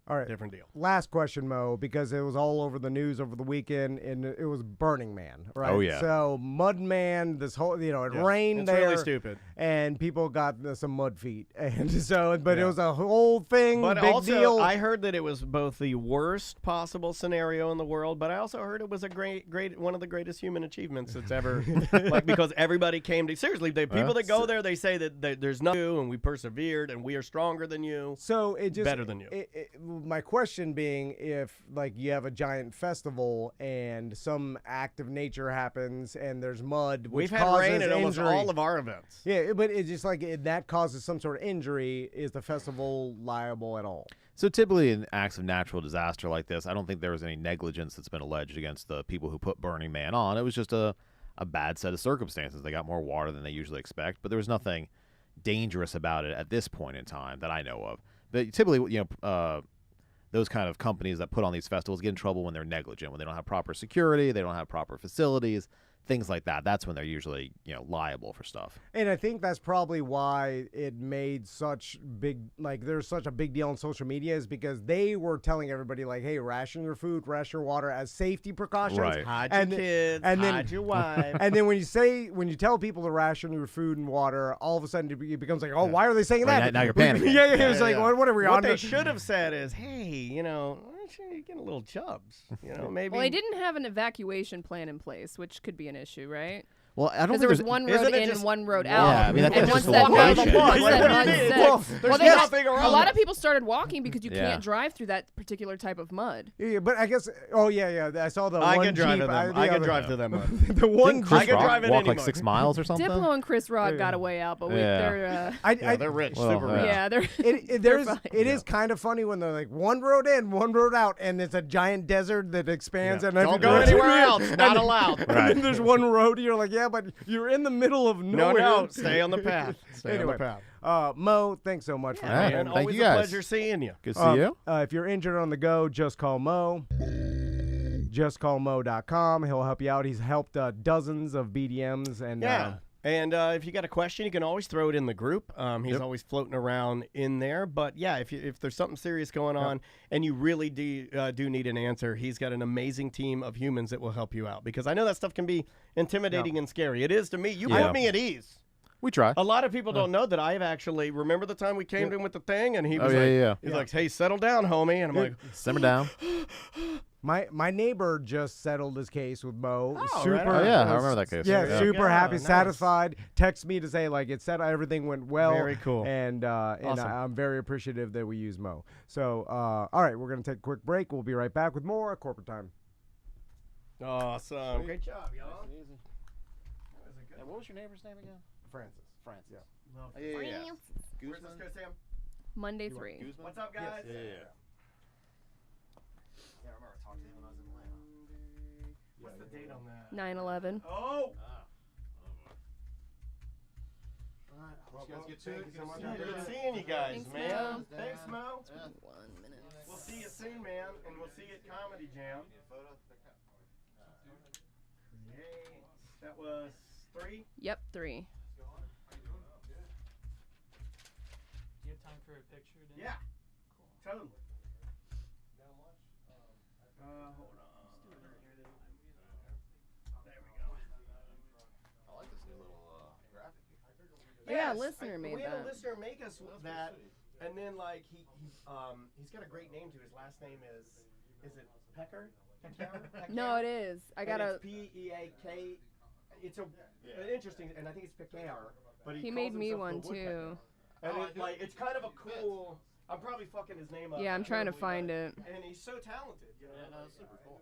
deal. Last question, Mo, because it was all over the news over the weekend, and it was Burning Man, right? Oh, yeah. So Mud Man, this whole, it rained It's there. really stupid. And people got some mud feet. And so, but it was a whole thing, But big also, deal. I heard that it was both the worst possible scenario in the world, but I also heard it was a great one of the greatest human achievements that's ever, because everybody came to, seriously, the people that go there, they say that there's nothing to do, and we persevered, and we are stronger than you. So it just better than you. My question being, if like you have a giant festival and some act of nature happens and there's mud, which We've had causes rain at almost injury. all of our events. Yeah, but it's just like that causes some sort of injury. Is the festival liable at all? So typically in acts of natural disaster like this, I don't think there was any negligence that's been alleged against the people who put Burning Man on. It was just a bad set of circumstances. They got more water than they usually expect, but there was nothing dangerous about it at this point in time that I know of. But typically, those kind of companies that put on these festivals get in trouble when they're negligent, when they don't have proper security, they don't have proper facilities, things like that. That's when they're usually, liable for stuff. And I think that's probably why it made such big, there's such a big deal on social media, is because they were telling everybody, hey, ration your food, ration your water as safety precautions. Right. Hide your kids, hide your wife. And then when you tell people to ration your food and water, all of a sudden it becomes why are they saying that? Now you're panicking. Yeah. It's what are we on? What they should have said is, hey, you're getting a little chubs. Maybe. Well, they didn't have an evacuation plan in place, which could be an issue, right? Well, I don't think there was there's one road in and one road out. Yeah, I mean, that's and just once a that location. a lot of people started walking because you can't drive through that particular type of mud. Yeah, but I guess. Oh yeah. I saw the I one can drive Jeep. I can drive through that mud. The one Chris I can Rock drive in walk any like mud. 6 miles or something. Diplo and Chris Rock got a way out, but they're they're rich, super rich. Yeah, they're. It is kind of funny when they're like one road in, one road out, and it's a giant desert that expands. And Don't go anywhere else. Not allowed. And then there's one road. You're like, yeah, but you're in the middle of nowhere. No, stay on the path. Stay on the path. Mo, thanks so much for Man, coming. thank always you a guys. pleasure seeing you. Good to see you. If you're injured on the go, just call Mo. JustCallMo.com. He'll help you out. He's helped dozens of BDMs. And And if you got a question, you can always throw it in the group. He's always floating around in there. But yeah, if there's something serious going on and you really do need an answer, he's got an amazing team of humans that will help you out. Because I know that stuff can be intimidating and scary. It is to me. You put me at ease. We try. A lot of people don't know that I have actually. Remember the time we came to him with the thing, and he was he's like, "Hey, settle down, homie," and I'm like, "Simmer down." My neighbor just settled his case with Mo. Oh, right on. Oh, yeah, I remember that case. Yeah, super happy, nice. satisfied. Text me to say it said everything went well. Very cool. And Awesome. I'm very appreciative that we use Mo. So all right, we're gonna take a quick break. We'll be right back with more Corporate Time. Awesome. Great job, y'all. What was your neighbor's name again? Francis. Yeah. Where's this go, Sam? Monday 3. What's up, guys? Yeah. Yeah, I remember talking to him when I was in Atlanta. What's the date on that? 9/11. Oh! Alright, you guys get to it. Thank you so much. Good seeing you guys, Thanks, man. Mo. Thanks, Mo. 1 minute. We'll see you soon, man, and we'll see you at Comedy Jam. Yay. That was 3? Yep, 3. Do you have time for a picture? Yeah. Totally. Hold on. There we go. I like this new little graphic. Yeah, a listener made we had that. a listener make us that, and then he's got a great name too. His last name is it Pecker? No, it is. I got a. Peak. It's an interesting, and I think it's Pecker. But He calls made me himself one the Woodpecker. too. And it's kind of a cool. I'm probably fucking his name up. Yeah, I'm trying to find it. And he's so talented. You know? Yeah, no, it's super cool.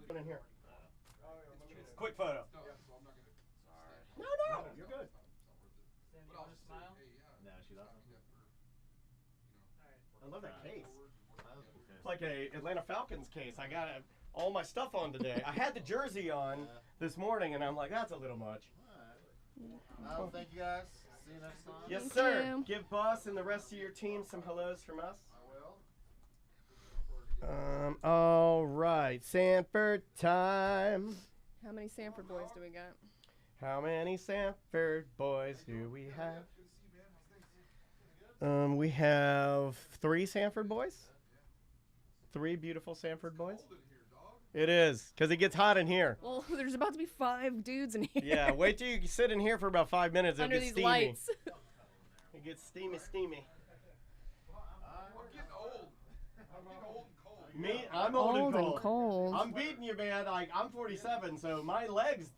Put in here. Quick photo. No, you're good. Sandy, you want to smile? No, she doesn't. I love that case. It's like a Atlanta Falcons case. I got all my stuff on today. I had the jersey on this morning, and I'm like, that's a little much. Well, thank you guys. See you next time. Yes, Thank sir. you. Give Boss and the rest of your team some hellos from us. I will. All right. right, Sanford time. How many Sanford boys do we got? How many Sanford boys do we have? We have 3 Sanford boys. 3 beautiful Sanford boys. It is, because it gets hot in here. Well, there's about to be 5 dudes in here. Yeah, wait till you sit in here for about 5 minutes. Under It gets these steamy. lights. It gets steamy. Me, I'm old and cold. I'm beating you, man. Like, I'm 47, so my legs,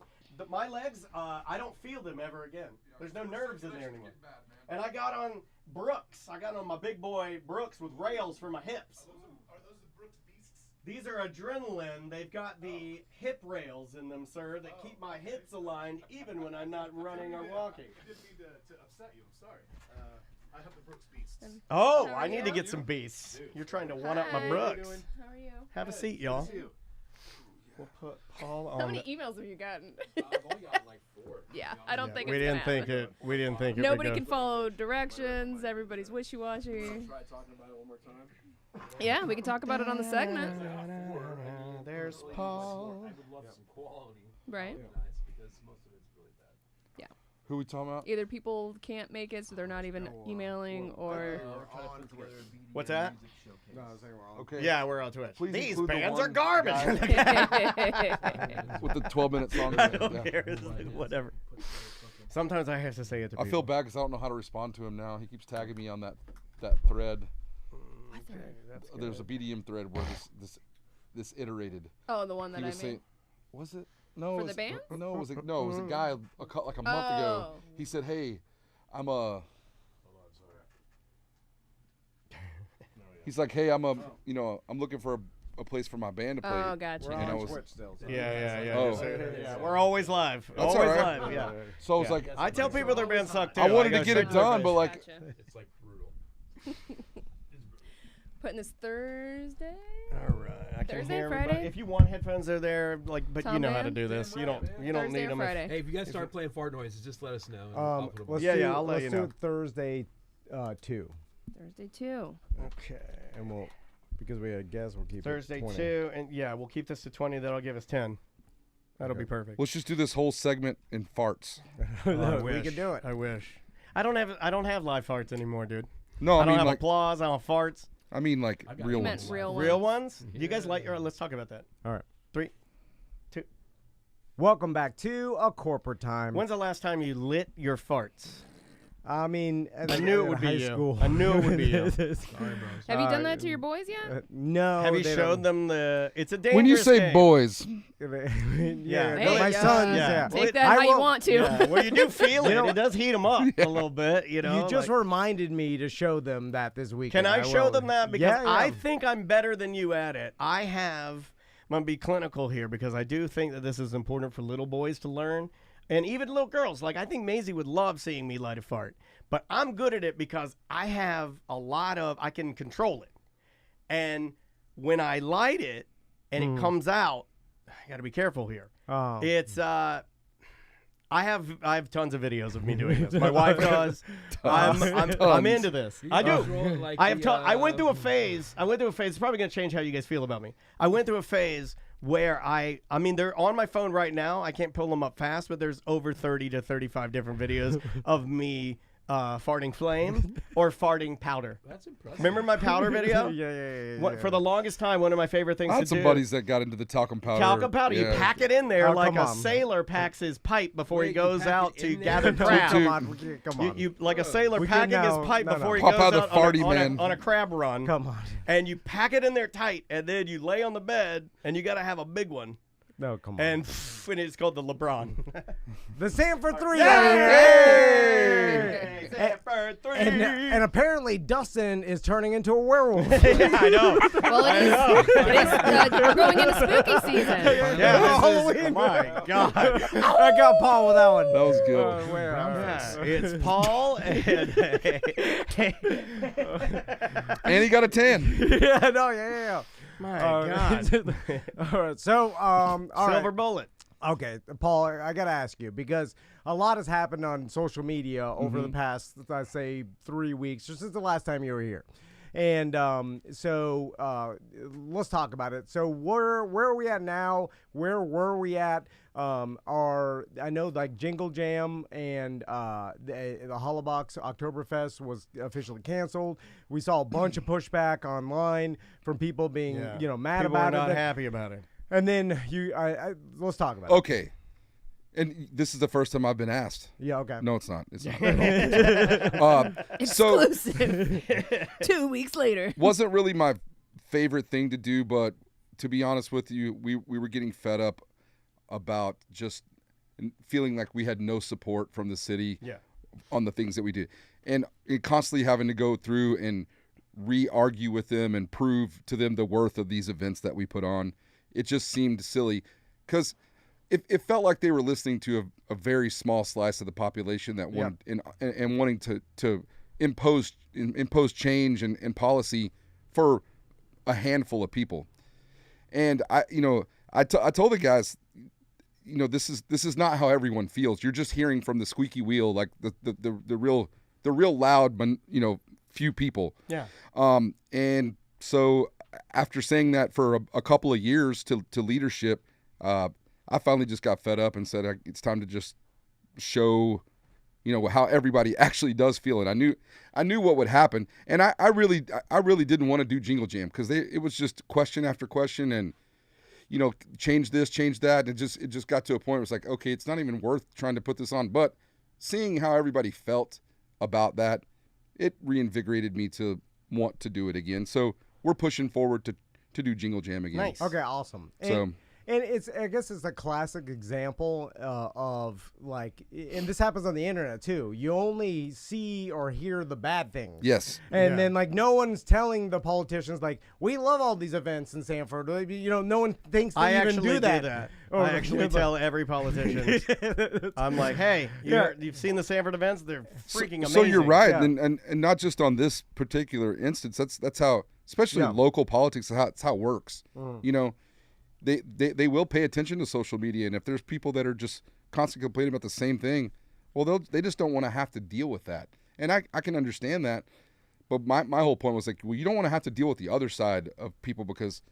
I don't feel them ever again. There's no nerves in there anymore. And I got on Brooks. I got on my big boy Brooks with rails for my hips. Are those the Brooks Beasts? These are adrenaline. They've got the hip rails in them, sir, that keep my hips aligned even when I'm not running or walking. I didn't mean to upset you. I'm sorry. I have the Brooks Beasts. Oh, I need to get some beasts. You're trying to one up my Brooks. How are you? Have a seat, y'all. We'll put Paul on. How many emails have you gotten? I've only got like 4. Yeah, I don't think we it's didn't gonna think happen. it. We didn't think it. Nobody would can follow directions. Everybody's wishy-washy. Try talking about it one more time. Yeah, we can talk about it on the segment. There's Paul. I would love some quality. Right. Because most of it's really bad. Yeah. Who we talking about? Either people can't make it, so they're not even emailing, or... What's that? No, I was saying we're on. Okay. Yeah, we're on Twitch. Please These include the bands one are garbage. guy with the 12-minute song. I don't care. Whatever. Sometimes I have to say it to people. I feel bad because I don't know how to respond to him now. He keeps tagging me on that thread. There's a BDM thread where this iterated. Oh, the one that he I was made. Saying, was it? No. For it the was, band? No, it was a guy like a month ago. He said, "Hey, I'm a." He's like, "Hey, I'm looking for a place for my band to play." Oh, gotcha. We're And I on was, Twitch still. So. Yeah. Oh. Yeah, we're always live. That's always all right. live. Yeah. So I was like, I tell people their band suck too. I wanted to get it done, but like, It's like brutal. Putting this Thursday. All right. I can Thursday, hear Friday? everybody. If you want headphones, they're there. Like, but Tom you know how to Band? do this. You don't Thursday need or them. Friday? Hey, if you guys start playing fart noises, just let us know. and I'll put 'em on. I'll let you know. Let's do Thursday 2. Thursday 2. Okay. And we'll, because we had a guess, we'll keep Thursday it 20. 2, and we'll keep this to 20. That'll give us 10. That'll be perfect. let's just do this whole segment in farts. We can do it. I wish. I don't have live farts anymore, dude. No, I don't have like applause. I don't have farts. I mean like real meant ones. real ones. You guys like? Let's talk about that. All right. 3, 2. Welcome back to A Corporate Time. When's the last time you lit your farts? I mean, I knew it would be high you. school. I knew it would be you. Sorry, Have you done that to your boys yet? No. Have you they showed don't. them the? It's a dangerous When you say game. boys, yeah, Hey, my sons. Yeah. Take that how you want to. Yeah, well, you do feel it. You know- It does heat them up a little bit. You know. You just like- reminded me to show them that this weekend. Can I show will. them that? Because Yeah, I yeah. think I'm better than you at it. I'm going to be clinical here because I do think that this is important for little boys to learn. And even little girls. Like, I think Maisie would love seeing me light a fart. But I'm good at it because I have I can control it. And when I light it and it comes out, I got to be careful here. Oh. It's, I have tons of videos of me doing this. My wife does. I'm into this. I do. I went through a phase. It's probably going to change how you guys feel about me. I went through a phase where I mean, they're on my phone right now. I can't pull them up fast, but there's over 30 to 35 different videos of me farting flame or farting powder. That's impressive. Remember my powder video? Yeah. For the longest time, one of my favorite things I to had some do. buddies that got into the talcum powder. Talcum powder, you Yeah. pack it in there Oh, like come a on. sailor packs his pipe before he Wait, you goes pack out it to in there? gather No, crab. come on. Come on. You like a sailor We can packing his now- pipe no, no. before he Pop goes out the out farty on man. a crab run. Come on. And you pack it in there tight, and then you lay on the bed, and you got to have a big one. No, come on. And it's called the LeBron. The Sanford 3. Yay! Sanford 3. And apparently Dustin is turning into a werewolf. I know. Well, it is. We're going into spooky season. Yeah, Halloween. my God. I got Paul with that one. That was good. Yeah, it's Paul And he got a 10. Yeah. My God. All right. So, all Silver right. bullet. Okay, Paul, I got to ask you because a lot has happened on social media over the past, I'd say, 3 weeks, just since the last time you were here. And so let's talk about it. So where are we at now? Where were we at? I know like Jingle Jam and the Hollabox Oktoberfest was officially canceled. We saw a bunch of pushback online from people being mad people about it. Not happy about it. And then let's talk about it. Okay. And this is the first time I've been asked. Yeah, okay. No, it's not. It's not. Exclusive. 2 weeks later. Wasn't really my favorite thing to do, but to be honest with you, we were getting fed up about just feeling like we had no support from the city on the things that we did. And constantly having to go through and re-argue with them and prove to them the worth of these events that we put on. It just seemed silly because it felt like they were listening to a very small slice of the population that wanted and wanting to impose change and policy for a handful of people. And I told the guys, this is not how everyone feels. You're just hearing from the squeaky wheel, like the real loud, few people. Yeah. And so after saying that for a couple of years to leadership, I finally just got fed up and said it's time to just show, how everybody actually does feel it. I knew what would happen, and I really didn't want to do Jingle Jam because it was just question after question and. Change this, change that. It just got to a point where it's like, okay, it's not even worth trying to put this on. But seeing how everybody felt about that, it reinvigorated me to want to do it again. So we're pushing forward to do Jingle Jam again. Nice. Okay, awesome. And I guess it's a classic example of like, and this happens on the internet too. You only see or hear the bad things. Yes. And then like no one's telling the politicians like, we love all these events in Sanford. No one thinks they even do that. I actually tell every politician. I'm like, hey, you've seen the Sanford events? They're freaking amazing. So you're right, and not just on this particular instance. That's how, especially local politics, that's how it works. They will pay attention to social media, and if there's people that are just constantly complaining about the same thing, well, they just don't want to have to deal with that. And I can understand that, but my whole point was like, well, you don't want to have to deal with the other side of people because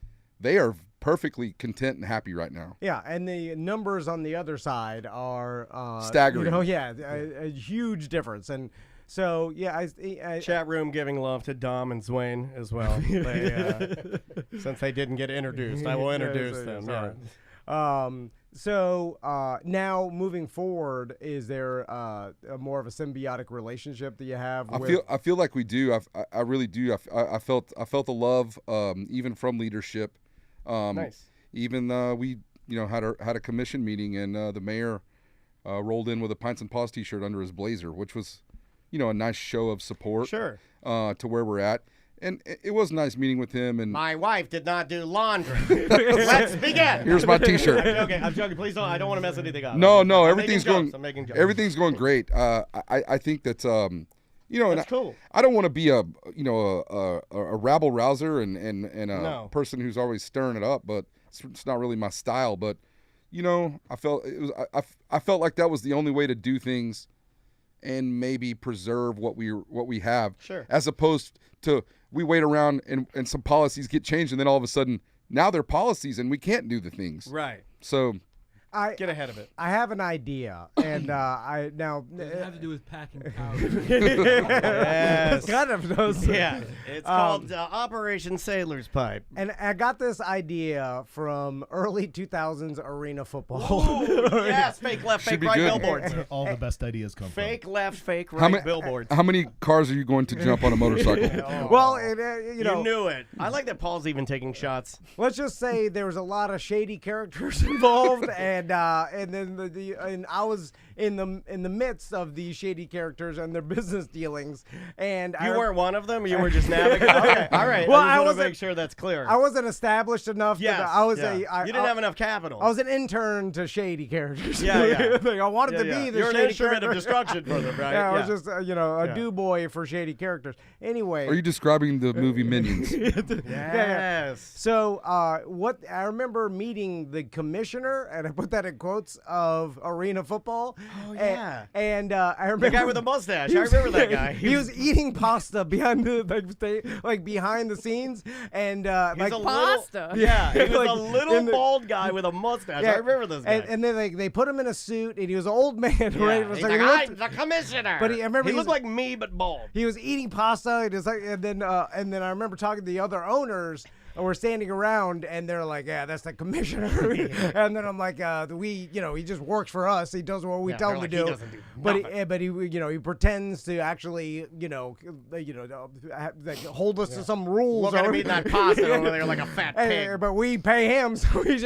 they are perfectly content and happy right now. Yeah, and the numbers on the other side are staggering. A huge difference. And so, I chat room giving love to Dom and Zwuain as well. Since they didn't get introduced, I will introduce them. So now moving forward, is there a more of a symbiotic relationship that you have? I feel like we do. I really do. I felt the love even from leadership. Nice. Even we had a commission meeting and the mayor rolled in with a Pints and Paws T-shirt under his blazer, which was. A nice show of support to where we're at. And it was a nice meeting with him. And my wife did not do laundry. Let's begin. Here's my T-shirt. I'm joking. Please don't. I don't want to mess anything up. No. Everything's going great. I think that, that's cool. I don't want to be a rabble rouser and a person who's always stirring it up, but it's not really my style. But, I felt like that was the only way to do things and maybe preserve what we have. Sure. As opposed to we wait around and some policies get changed and then all of a sudden now they're policies and we can't do the things. Right. So get ahead of it. I have an idea, and Does it have to do with packing powder? Yes. Kind of those. Yeah. It's called Operation Sailor's Pipe. And I got this idea from early 2000s arena football. Ooh, yes, fake left, fake right billboards. Where all the best ideas come from. Fake left, fake right billboards. How many cars are you going to jump on a motorcycle? Well, you knew it. I like that Paul's even taking shots. Let's just say there was a lot of shady characters involved, and then I was in the midst of these shady characters and their business dealings, and you weren't one of them. You were just navigating. Okay, all right. Well, I want to make sure that's clear. I wasn't established enough. Yes, you didn't have enough capital. I was an intern to shady characters. Yeah. I wanted to be the You're shady an instrument character. of destruction for them, right? Yeah, I was just a do boy for shady characters. Anyway, are you describing the movie Minions? Yes. So what I remember meeting the commissioner, and I put that in quotes of arena football. Oh yeah. And I remember the guy with the mustache. I remember that guy. He was eating pasta behind behind the scenes, and like pasta. Yeah, he was a little bald guy with a mustache. I remember this guy. And then they put him in a suit, and he was an old man. Yeah, Right? he's So like, he looked- I'm the commissioner. But I remember he looked like me, but bald. He was eating pasta, and then I remember talking to the other owners. And we're standing around, and they're like, "Yeah, that's the commissioner." And then I'm like, "We, he just works for us. He does what we tell him to do." He doesn't do but he, he pretends to actually, like hold us to some rules. Look at him eating that pasta over there like a fat pig. But we pay him, so he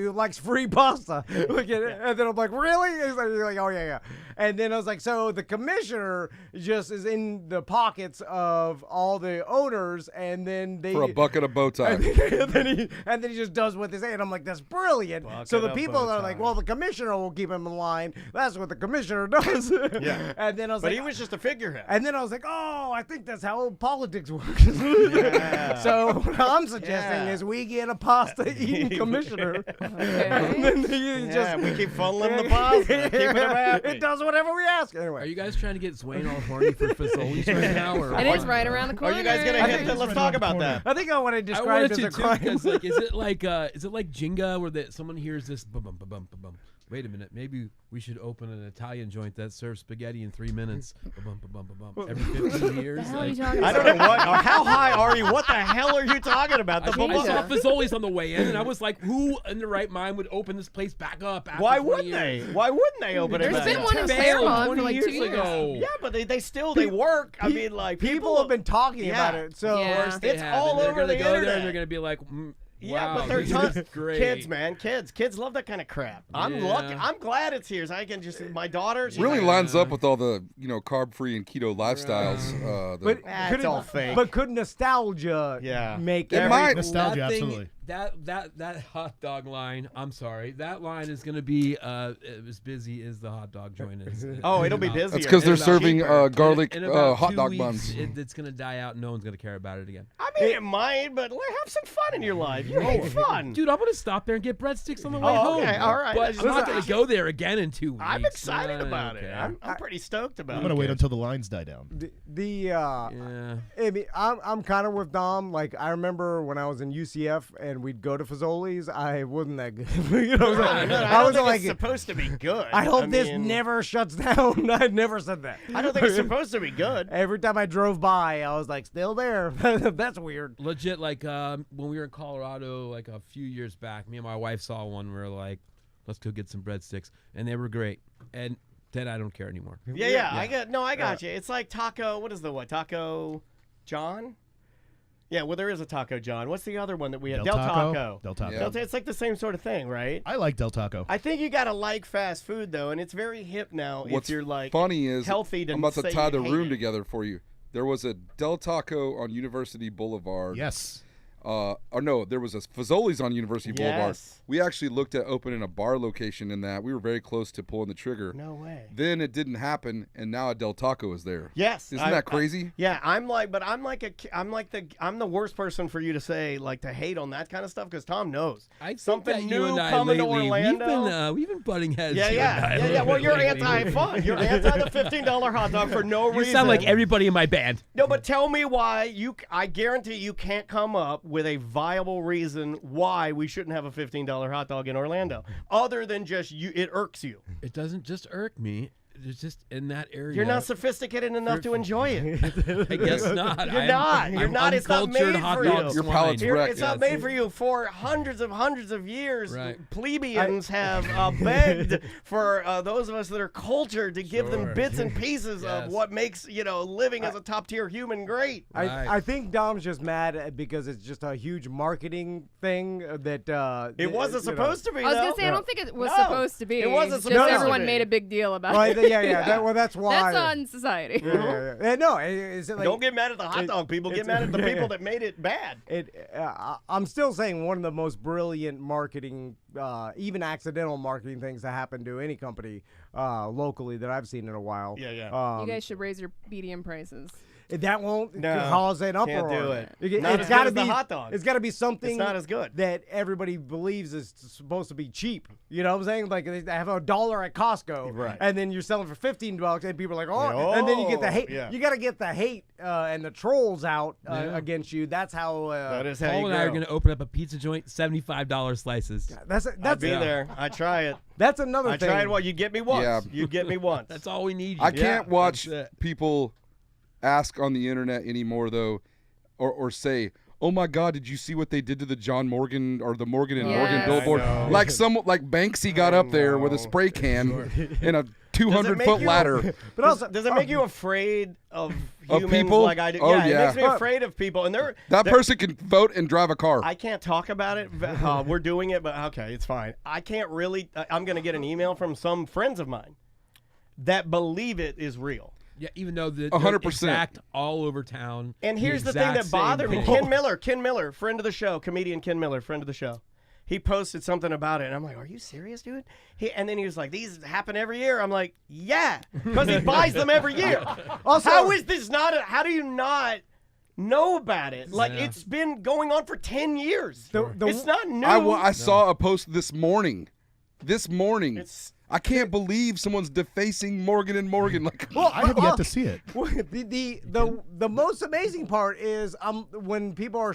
likes free pasta. And then I'm like, "Really?" He's like, "Oh yeah." And then I was like, "So the commissioner just is in the pockets of all the owners, and then they for a bucket of bow tie." And then he just does what they say, and I'm like, that's brilliant. So the people are like, well, the commissioner will keep him in line. That's what the commissioner does. Yeah. And then I was but like, he was just a figurehead. And then I was like, oh, I think that's how politics works. So what I'm suggesting is we get a pasta eating commissioner. And then we keep funneling the pasta, keeping him happy. It does whatever we ask. Anyway, are you guys trying to get Zwuain all horny for Fazoli's right now? Or it is right around the corner. Are you guys gonna hit? Let's talk about that. I think I want to describe it as a crime. Because, like, is it like Jenga where someone hears this bum bum bum bum bum? Wait a minute, maybe we should open an Italian joint that serves spaghetti in 3 minutes. Bum, bum, bum, bum, bum. Every 15 years. What the hell are you talking I don't know what. How high are you? What the hell are you talking about? I saw Fazzoli's on the way in, and I was like, who in their right mind would open this place back up after Why 20 wouldn't years? they? Why wouldn't they open it There's back been up? one in Fairmont for like 2 years ago. Yeah, but they work. I mean, like people have been talking about it. So it's all over the internet. There and they're gonna be like, yeah, wow, but they're this is great. kids, man. Kids love that kind of crap. I'm lucky. I'm glad it's here. So I can just my daughter. Really lines up with all the carb-free and keto lifestyles. But all fake. But could nostalgia make it might nostalgia absolutely. That hot dog line, I'm sorry, that line is going to be as busy as the hot dog joint is. Oh, it'll be busier. That's because they're serving garlic in about hot 2 dog weeks, buns. It's going to die out and no one's going to care about it again. I mean, it might, but have some fun in your life. You hate fun. Dude, I'm going to stop there and get breadsticks on the way home. Okay, all right. But I'm not going to go there again in 2 weeks. I'm excited about it. I'm pretty stoked about it. I'm going to wait until the lines die down. I mean, I'm kind of with Dom. Like, I remember when I was in UCF and we'd go to Fazzoli's, I wasn't that good. I was like, it's supposed to be good. I hope this never shuts down. I never said that. I don't think it's supposed to be good. Every time I drove by, I was like, still there. That's weird. Legit, like when we were in Colorado, like a few years back, me and my wife saw one. We were like, let's go get some breadsticks, and they were great. And then I don't care anymore. Yeah. I got you. It's like Taco. What is Taco John? Yeah, well, there is a Taco John. What's the other one that we have? Del Taco. Del Taco. Yeah. It's like the same sort of thing, right? I like Del Taco. I think you got to like fast food, though, and it's very hip now What's if you're like funny is healthy to I'm about to say tie you the hate room it. together for you. There was a Del Taco on University Boulevard. Yes. Or no, there was a Fazzoli's on University Boulevard. Yes. We actually looked at opening a bar location in that. We were very close to pulling the trigger. No way. Then it didn't happen, and now a Del Taco is there. Yes. Isn't that crazy? I'm the worst person for you to say, like, to hate on that kind of stuff, because Tom knows. Something that you new and I coming lately, to Orlando. we've been butting heads. Yeah. Well, you're anti-fun. You're anti the $15 hot dog for no reason. You sound like everybody in my band. No, but tell me why I guarantee you can't come up with a viable reason why we shouldn't have a $15 hot dog in Orlando, other than just it irks you. It doesn't just irk me. It's just in that area. You're not sophisticated enough to enjoy it. I guess not. You're not. You're not. It's not made for you. Your palate's wrecked. It's not made for you. For hundreds of years, right. plebeians have begged for those of us that are cultured to give them bits and pieces of what makes living as a top tier human great. I think Dom's just mad because it's just a huge marketing thing that it wasn't supposed to be. I was gonna say I don't think it was supposed to be. It wasn't just supposed to everyone be. made a big deal about it. Yeah. That's why. That's on society. No, is it like, don't get mad at the hot dog people. Get mad at the people that made it bad. I'm still saying one of the most brilliant marketing, even accidental marketing things that happen to any company locally that I've seen in a while. Yeah. You guys should raise your BDM prices. that won't cause an uproar. Can't do it. It's got to be the hot dog. It's got to be something It's not as good. that everybody believes is supposed to be cheap. You know what I'm saying? Like they have $1 at Costco, Right. and then you're selling for $15, and people are like, oh, and then you get the hate. Yeah. You got to get the hate and the trolls out against you. That's how. That is how Paul you and I are grow. going to open up a pizza joint, $75 slices. I'd be there. I try it. That's another thing. I tried. Well, you get me once. Yeah. You get me once. That's all we need. I can't watch people ask on the internet anymore, though, or say, "Oh my God, did you see what they did to the John Morgan or the Morgan and Morgan billboard?" Like Banksy got up there with a spray can and a 200-foot ladder. But also, does it make you afraid of humans people? like I do? Oh, It yeah. makes me afraid of people. And that person can vote and drive a car. I can't talk about it. We're doing it, but okay, it's fine. I can't really. I'm going to get an email from some friends of mine that believe it is real. Yeah, even though the 100% exact all over town. And here's the thing that bothered me. Ken Miller, friend of the show, comedian Ken Miller, friend of the show. He posted something about it, and I'm like, are you serious, dude? And then he was like, these happen every year. I'm like, yeah, because he buys them every year. Also, how is this not, how do you not know about it? Like, it's been going on for 10 years. It's not new. I saw a post this morning. I can't believe someone's defacing Morgan and Morgan. Like, I have yet to see it. The most amazing part is when people are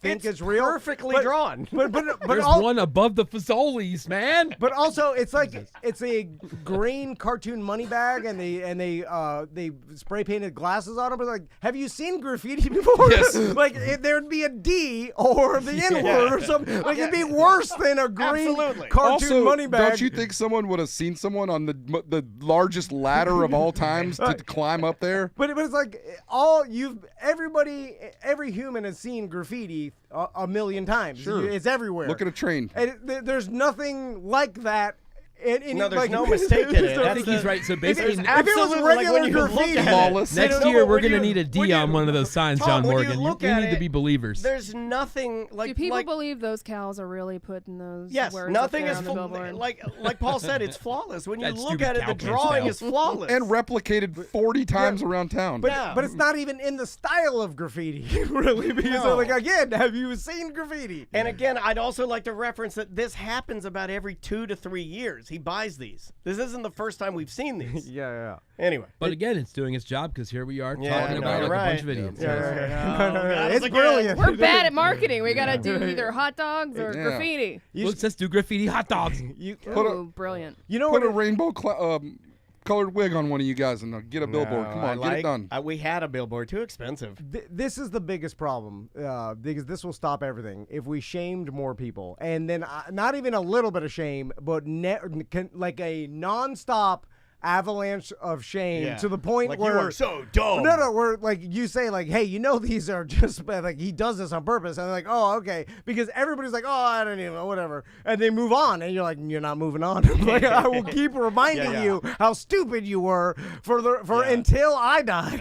think it's real, perfectly drawn. But there's one above the Fazzolis, man. But also, it's like it's a green cartoon money bag, and they spray painted glasses on them. But like, have you seen graffiti before? Yes. Like there'd be a D or the N word or something. Like it'd be worse than a green cartoon also, money bag. Don't you think someone would have seen someone on the largest ladder of all times to climb up there? But it's like every human has seen graffiti a million times. Sure. It's everywhere. Look at a train. And there's nothing like that. No, there's no mistake in it. I think he's right. So basically, if it was regular graffiti, flawless. Next year we're going to need a D on one of those signs, John Morgan. You need to be believers. There's nothing like. Do people believe those cows are really putting those? Yes, words nothing up is there on the billboard? like Paul said. It's flawless. When you That look stupid at it, the cowpants drawing now. is flawless And replicated 40 times around town. But it's not even in the style of graffiti, really. Because like again, have you seen graffiti? And again, I'd also like to reference that this happens about every 2 to 3 years. He buys these. This isn't the first time we've seen these. Yeah. Anyway. But again, it's doing its job because here we are talking no, about you're like a right. bunch of idiots. No, it's brilliant. We're bad at marketing. We gotta do either hot dogs or Yeah. graffiti. Let's do graffiti hot dogs. Ooh, brilliant. You know Put what? a rainbow colored wig on one of you guys and get a billboard. Come on, get it done. We had a billboard. Too expensive. This is the biggest problem because this will stop everything if we shamed more people, and then not even a little bit of shame, but like a nonstop avalanche of shame to the point like where you are so dumb. No, where like you say like, hey, these are just like he does this on purpose, and they're like, oh, okay, because everybody's like, oh, I don't even know, whatever, and they move on, and you're like, you're not moving on. Like I will keep reminding you how stupid you were until I die.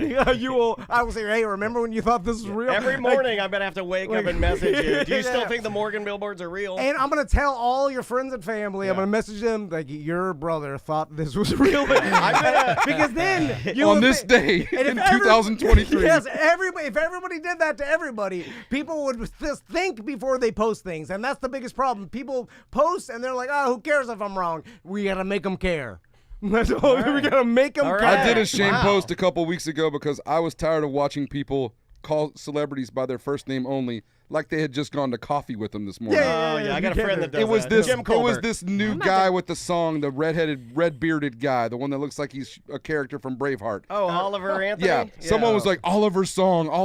I will say, hey, remember when you thought this was real? Every morning I'm gonna have to wake up and message you. Do you still think the Morgan billboards are real? And I'm gonna tell all your friends and family. I'm gonna message them like your brother thought this was real. Because then on this day in 2023. Yes, if everybody did that to everybody, people would just think before they post things, and that's the biggest problem. People post and they're like, "Oh, who cares if I'm wrong?" We gotta make them care. That's all. We gotta make them care. I did a shame post a couple weeks ago because I was tired of watching people call celebrities by their first name only, like they had just gone to coffee with them this morning. Yeah. I got a friend that does it was that. this. Jim It Colbert. was this new guy with the song, the red-bearded guy, the one that looks like he's a character from Braveheart. Oh, Oliver Anthony. Yeah. Someone was like Oliver's song. I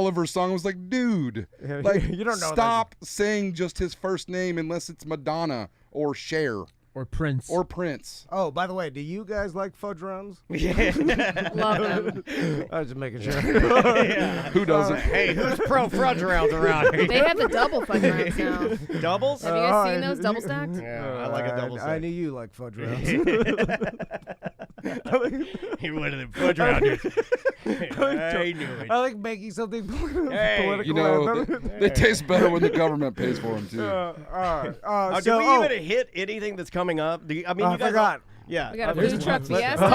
was like, dude, like you don't know. Stop saying just his first name unless it's Madonna or Cher. Or Prince. Oh, by the way, do you guys like fudge rounds? Love them. I was just making sure. Who doesn't? Hey, who's pro fudge rounds around here? They have the double fudge rounds now. Doubles? Have you guys seen those double stacked? Yeah, I like a double stack. I knew you like fudge rounds. He wanted them fudge rounders. I knew it. I like making something political. You know, they taste better when the government pays for them too. Do we even hit anything that's coming up? You guys forgot. Yeah. We got a There's food truck one. fiesta.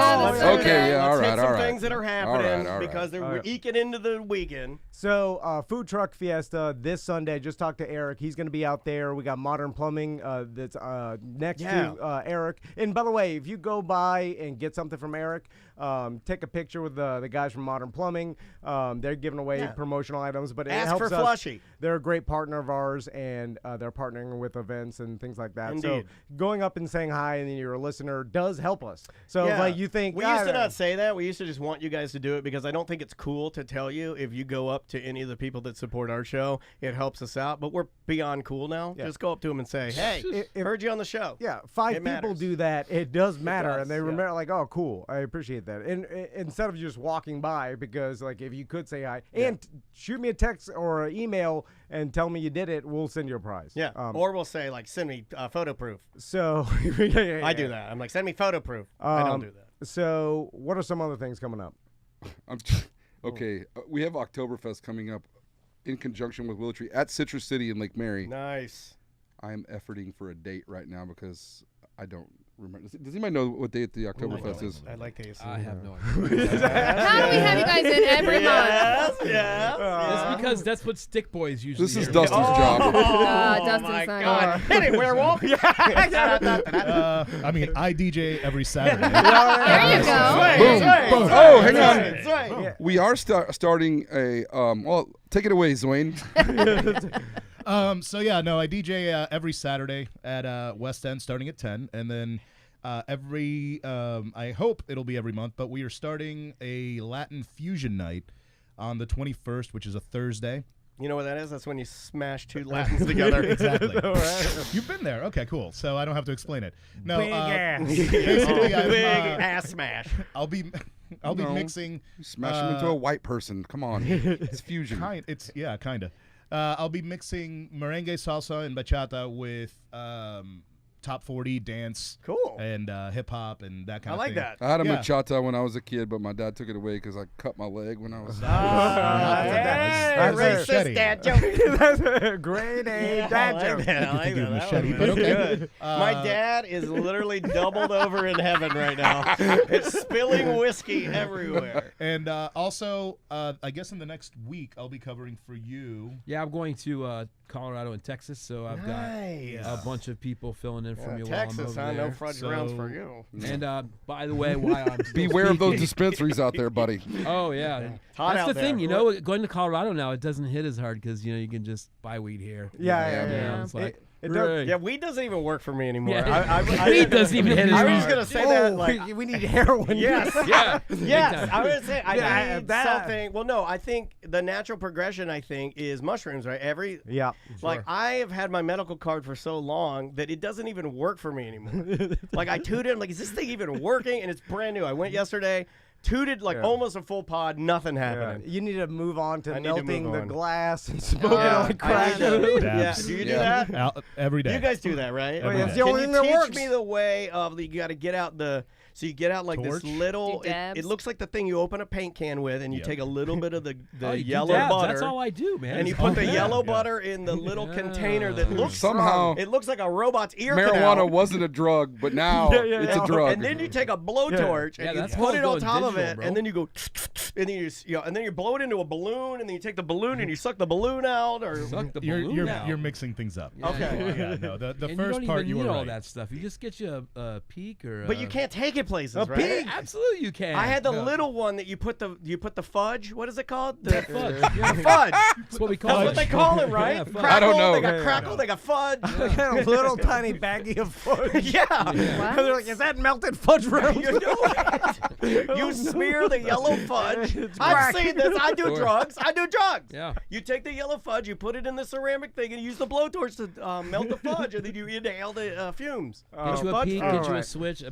Okay, yeah, all Let's hit right, some all right. things that are happening All right. because they're All right. eking into the weekend. So, Food Truck Fiesta this Sunday. Just talked to Eric. He's going to be out there. We got Modern Plumbing that's next to Eric. And by the way, if you go by and get something from Eric, take a picture with the guys from Modern Plumbing. They're giving away promotional items, but it Ask helps for us. Flushy. They're a great partner of ours, and they're partnering with events and things like that. So Indeed. going up and saying hi and you're a listener does help us. So Yeah. like you think we used to not say that. We used to just want you guys to do it because I don't think it's cool to tell you if you go up to any of the people that support our show, it helps us out. But we're beyond cool now. Yeah. Just go up to them and say, "Hey, heard you on the show." Yeah, 5 It people matters. do that. It does matter, does, and they yeah. remember like, oh, cool. I appreciate that. And instead of just walking by, because like if you could say hi and shoot me a text or an email and tell me you did it, we'll send you a prize. Yeah. Or we'll say like, "Send me photo proof." So I do that. I'm like, "Send me photo proof." I don't do that. So what are some other things coming up? Okay, we have Oktoberfest coming up in conjunction with Willow Tree at Citrus City in Lake Mary. Nice. I am efforting for a date right now because I don't remember. Does anybody know what date the Oktoberfest is? I'd like to. I have no idea. How do we have you guys in every month? It's because that's what stick boys usually This is do. Dustin's job. Dustin's my not God. Hit it, werewolf. I mean, I DJ every Saturday. There you go. Boom, boom. Oh, hang on. That's right. Yeah. We are starting a. Well, take it away, Zwuain. So yeah, no, I DJ every Saturday at West End, starting at 10, and then every. I hope it'll be every month, but we are starting a Latin fusion night on the 21st, which is a Thursday. You know what that is? That's when you smash two Latins together. Exactly. You've been there. Okay, cool. So I don't have to explain it. No, Big ass. basically, I'm, Big ass smash. I'll be mixing. Smash him into a white person. Come on, it's fusion. Kind of. I'll be mixing merengue, salsa, and bachata with top 40 dance, cool, and hip hop and that kind of thing. I like that. I had a bachata when I was a kid, but my dad took it away because I cut my leg when I was. Hey, racist dad joke. That's a grade A dad joke. I like that. Machete, That but was okay. good. My dad is literally doubled over in heaven right now. It's spilling whiskey everywhere. And also, I guess in the next week, I'll be covering for you. Yeah, I'm going to Colorado and Texas, so I've got a bunch of people filling in for me Texas, while I'm over huh? there. No fudge rounds for you. And by the way, while I'm still Beware of those speaking- dispensaries out there, buddy. Oh yeah, hot that's out the there. thing. You know, going to Colorado now, it doesn't hit as hard because you can just buy weed here. Yeah. It's like, It does- right. Yeah, weed doesn't even work for me anymore. Yeah. I Weed doesn't even hit as I was hard. just gonna say that. Like, we need heroin. yes, Yeah. yes. I was gonna say I Yeah, need that- something. Well, no, I think the natural progression. I think is mushrooms. Right. Yeah. Like I have had my medical card for so long that it doesn't even work for me anymore. Like I tooted. I'm like, is this thing even working? And it's brand new. I went yesterday. Tooted like almost a full pod, nothing happening. You need to move on to I need to melting move the on. glass and smoking Yeah, like crack. I know. Yeah, Dabs. do you do that? Every day. You guys do that, right? Every It's day. the only Can thing you that teach works. me the way of you got to get out the. So you get out like Torch? this little. Do dabs? It looks like the thing you open a paint can with, and you Yep. take a little bit of the Oh, you do yellow dabs. butter. That's all I do, man. And you It's put all the that. yellow butter in the little container that looks Somehow- It looks like a robot's ear Marijuana canal. wasn't a drug, but now it's a drug. And then you take a blowtorch Yeah, and you that's put how it on it's top going of digital, it, bro. and then you go, and then and then you blow it into a balloon, and then you take the balloon and you suck the balloon out, or Suck the You're balloon you're, out. you're mixing things up. Okay. Yeah, no. The And first you don't part even you need were all right. that stuff. You just get you a peak or. but you can't take it places, right? Peak? Absolutely, you can. I had the No. little one that you put the fudge. What is it called? The fudge. Yeah, the fudge. That's what we call That's it. what they call it, right? Yeah, fudge. Crackle, I don't know. They got crackle. They got fudge. A little tiny baggie of fudge. Yeah. And they're like, is that melted fudge round? You know it. You smear the yellow fudge. I've seen this. I do drugs. Yeah. You take the yellow fudge, you put it in the ceramic thing, and use the blowtorch to melt the fudge, and then you inhale the fumes. Get you a Fudge peak, fumes. get you a switch.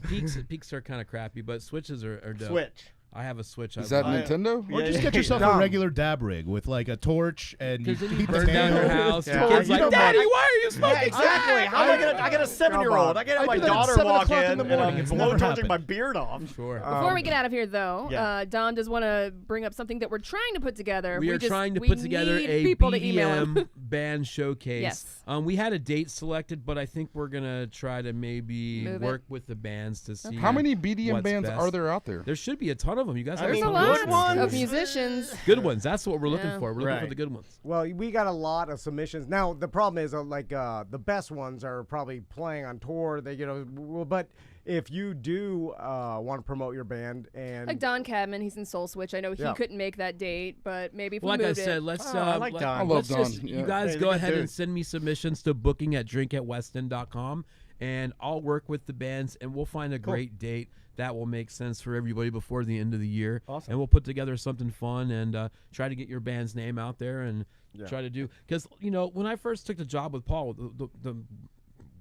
Peaks are kind of crappy, but switches are dope. Switch. I have a Switch. Is that Nintendo? Or just get yourself a regular dab rig with like a torch and you heat the burn down your house. Yeah. Kids like, Daddy, why are you smoking? Yeah, exactly. How am I gonna? I got a 7-year-old. I got my daughter walk in and I'm blowtorching my beard off. Sure. Before we get out of here, though, Dom does want to bring up something that we're trying to put together. We are trying to put together a people to email BDM band showcase. Yes. We had a date selected, but I think we're gonna try to maybe Move work with the bands to see. How many BDM what's bands best. are there out there? There should be a ton of them. You guys have There's a some lot good ones. of musicians. Good ones. That's what we're looking for. We're looking for Right. the good ones. Well, we got a lot of submissions. Now the problem is, the best ones are probably playing on tour. They, but if you do want to promote your band and Like Don Cadman, he's in Soul Switch. I know he couldn't make that date, but maybe if we Like I moved said, it. let's. I like Don. I love let's Don. just, Yeah. You guys Hey, go good ahead dude. and send me submissions to booking@drinkatweston.com, and I'll work with the bands, and we'll find a great date that will make sense for everybody before the end of the year. Awesome. And we'll put together something fun and try to get your band's name out there and try to do. Because when I first took the job with Paul, the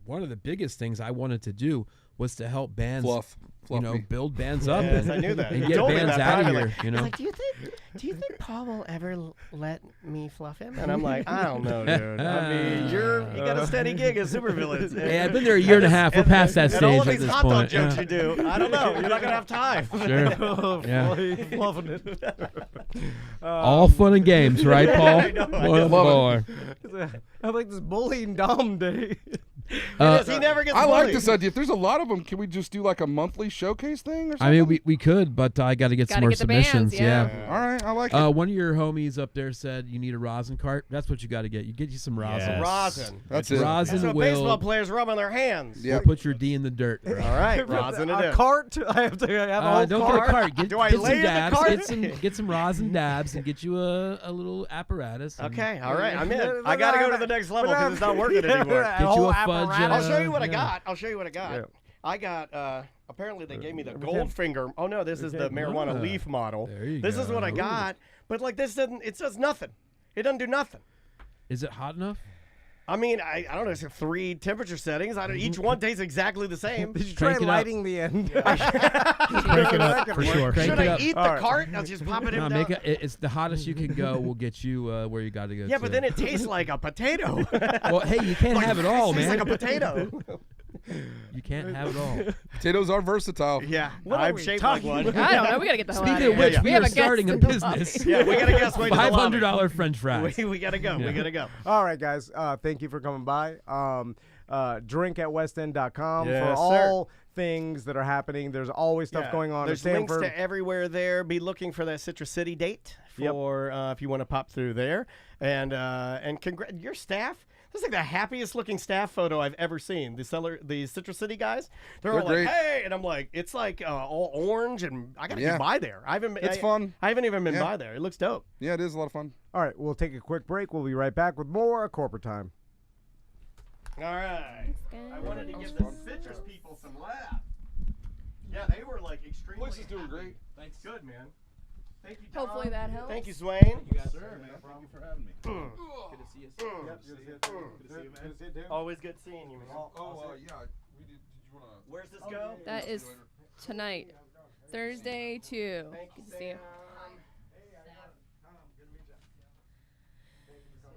one of the biggest things I wanted to do was to help bands, Fluff me. build bands up Yes, and, I knew that. and You get told me bands that out of privately. here. He's like, do you think Paul will ever let me fluff him? And I'm like, I don't know, dude. I mean, you got a steady gig at Supervillains. Hey, I've been there a year and a half. We're past that and all stage of at these this hot point. dog jokes Yeah. you do, I don't know. You're not gonna have time. Sure. Yeah. Fluffing it. All fun and games, right, Paul? I know, I What a boy. I like this bullying Dom day. He never gets I like bullied. this idea. If there's a lot of them, can we just do like a monthly showcase thing or something? I mean, we could, but I got to get some more get the bands, submissions. yeah. All right, I like it. One of your homies up there said you need a rosin cart. That's what you got to get. You get you some rosin. Yes. Rosin. That's it. Rosin That's what will baseball players rub on their hands. Yeah. put your D in the dirt. Bro. All right, rosin it A in. cart? I have to have a whole Don't cart? get a cart. Get, Do I get lay some in the dabs. cart? Get some rosin dabs and get you a little apparatus. and Okay, all right, I'm in. I got to go to the next level because it's not working anymore. Get you a fudge. I'll show you what I yeah. got. I'll show you what I got. Yeah. I got. Apparently, they gave me the Goldfinger. Oh no, this is the marijuana leaf model. There you This is go. what I got. But like this doesn't. It does nothing. It doesn't do nothing. Is it hot enough? I mean, I don't know. It's 3 temperature settings. Each one tastes exactly the same. Did you try Crank it up. lighting the end? Crank it up for sure. Crank Should it I up. eat the cart? I'll just pop it in. No, make it's the hottest you can go. We'll get you where you got to go. Yeah, to. but then it tastes like a potato. Well, hey, you can't have it all, tastes man. like a potato. You can't have it all. Potatoes are versatile. Yeah, What are I'm we shaped like talking one. about? I don't know. We gotta get the hell out Speaking of of here. which, we have are a guest starting a in the business. Yeah, we gotta guess way to the lobby. $500 French fries. We gotta go. We gotta go. All right, guys. Thank you for coming by. Drinkatwestend.com Yes, for sir. all things that are happening. There's always stuff Yeah, going on There's at links Sanford. to everywhere there. Be looking for that Citrus City date for if you want to pop through there. And your staff. This is like the happiest looking staff photo I've ever seen. The Citrus City guys. They're all They're like, great. hey, and I'm like, it's like all orange, and I gotta get by there. It's fun. I haven't even been Yeah. by there. It looks dope. Yeah, it is a lot of fun. All right, we'll take a quick break. We'll be right back with more corporate time. All right. I wanted to give the citrus people some laugh. Yeah, they were like extremely. Place is doing great. Thanks. Good, man. Thank you, Tom. Hopefully that helps. Thank you, Zwuain. Sir, man. Thank you for having me. Mm. Good to see you. Yep, good to see you, man. Always good seeing you, man. Yeah. Did you want to? Where's this go? That is tonight, Thursday too. Thank you, Good to see you.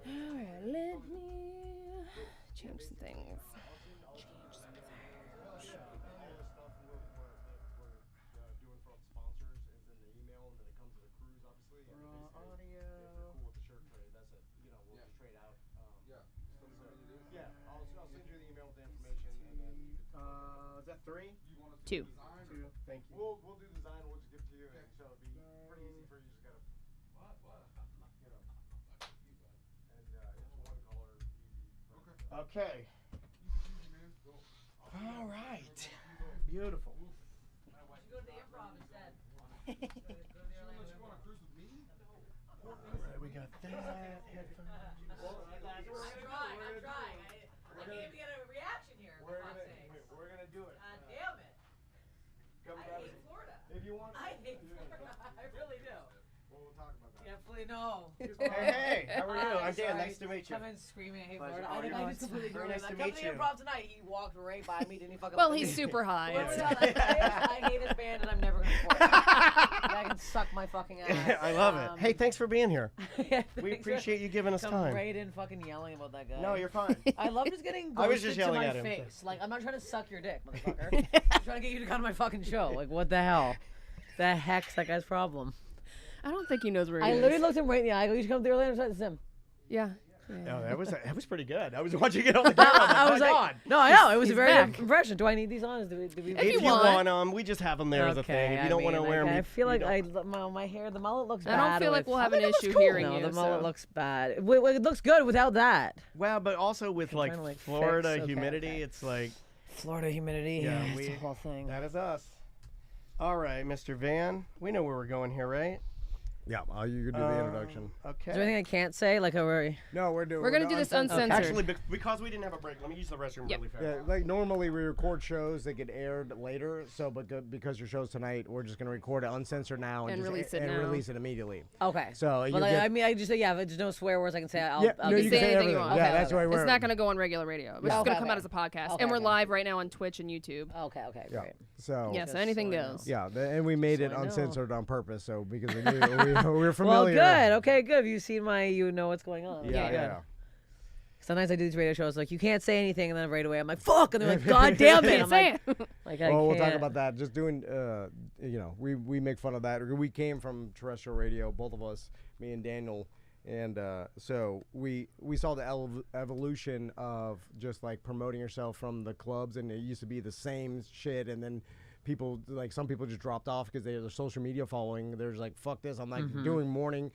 All right, let me change some things. Is that 3? 2. 2. Thank you. We'll do design. We'll just give it to you, and so it'll be pretty easy for you. Just gotta, and it's one color, easy. Okay. All right. Beautiful. All right, we got that. Headphones. I'm trying. I can't get a reaction here. We're gonna do it. God damn it. Come I grab hate it. Florida. If you want. I hate Florida. I really do. Well, we'll talk about that. Definitely no. Hey, how are you? I'm Dan. Nice to meet you. Come in screaming, hey, Pleasure. Florida. I just completely Very nice to Come meet to you. the improv tonight. He walked right by me. Didn't he fucking Well, look at he's me? super high. Well, I hate his band, and I'm never going to support it. I can suck my fucking ass. I love it. Hey, thanks for being here. Yeah, We appreciate you giving us Come time. right in fucking yelling about that guy. No, you're fine. I love just getting I was ghosted just yelling to my at him, face. Like, I'm not trying to suck your dick, motherfucker. I'm trying to get you to come to my fucking show. Like, what the hell? The heck's that guy's problem? I don't think he knows where he I is. literally looked him right in the eye. I go, you should come to Orlando. It's him. Yeah. No, that was pretty good. I was watching it on the camera. I was like, God. no, I know. It was a He's very back. good impression. Do I need these on? Do we If you want them, we just have them there as a thing. If you don't want to wear them, I feel like my hair, the mullet looks I bad. don't feel like with- we'll have I an think it issue looks hearing No, you. the mullet so. looks bad. It looks good without that. Well, but also with like, trying to, like, Florida fix- okay, humidity, okay. it's like Florida humidity. Yeah, it's the whole thing. That is us. All right, Mr. Van, we know where we're going here, right? Yeah, you can do the introduction. Okay. Is there anything I can't say? Like, No, we're doing. We're gonna do this uncensored. Actually, because we didn't have a break, let me use the restroom really fast. Yeah, like normally we record shows that get aired later. So, but because your show's tonight, we're just gonna record it uncensored now and, And just release it now. release it immediately. Okay. So you But like, get, I mean, I just say there's no swear words I can say. I'll Yeah, I'll no, just you Say can say anything you everything. want. Yeah, that's why we're. It's not going to go on regular radio. It's just Okay, going to come okay. out as a podcast. Okay, And we're okay. live right now on Twitch and YouTube. Okay, Yeah. great. So Yeah, so anything goes. Yeah, and we made it I know. uncensored on purpose, so because we knew we were Well, familiar. good. Okay, good. You see you know what's going on. Yeah, Okay, yeah. good. Sometimes I do these radio shows like you can't say anything, and then right away I'm like fuck, and they're like God damn it. I'm like, I well, we'll talk can't. about that. Just doing, we make fun of that. We came from terrestrial radio, both of us, me and Daniel, and so we saw the evolution of just like promoting yourself from the clubs, and it used to be the same shit, and then some people just dropped off because they have their social media following. They're just like, fuck this. I'm like doing morning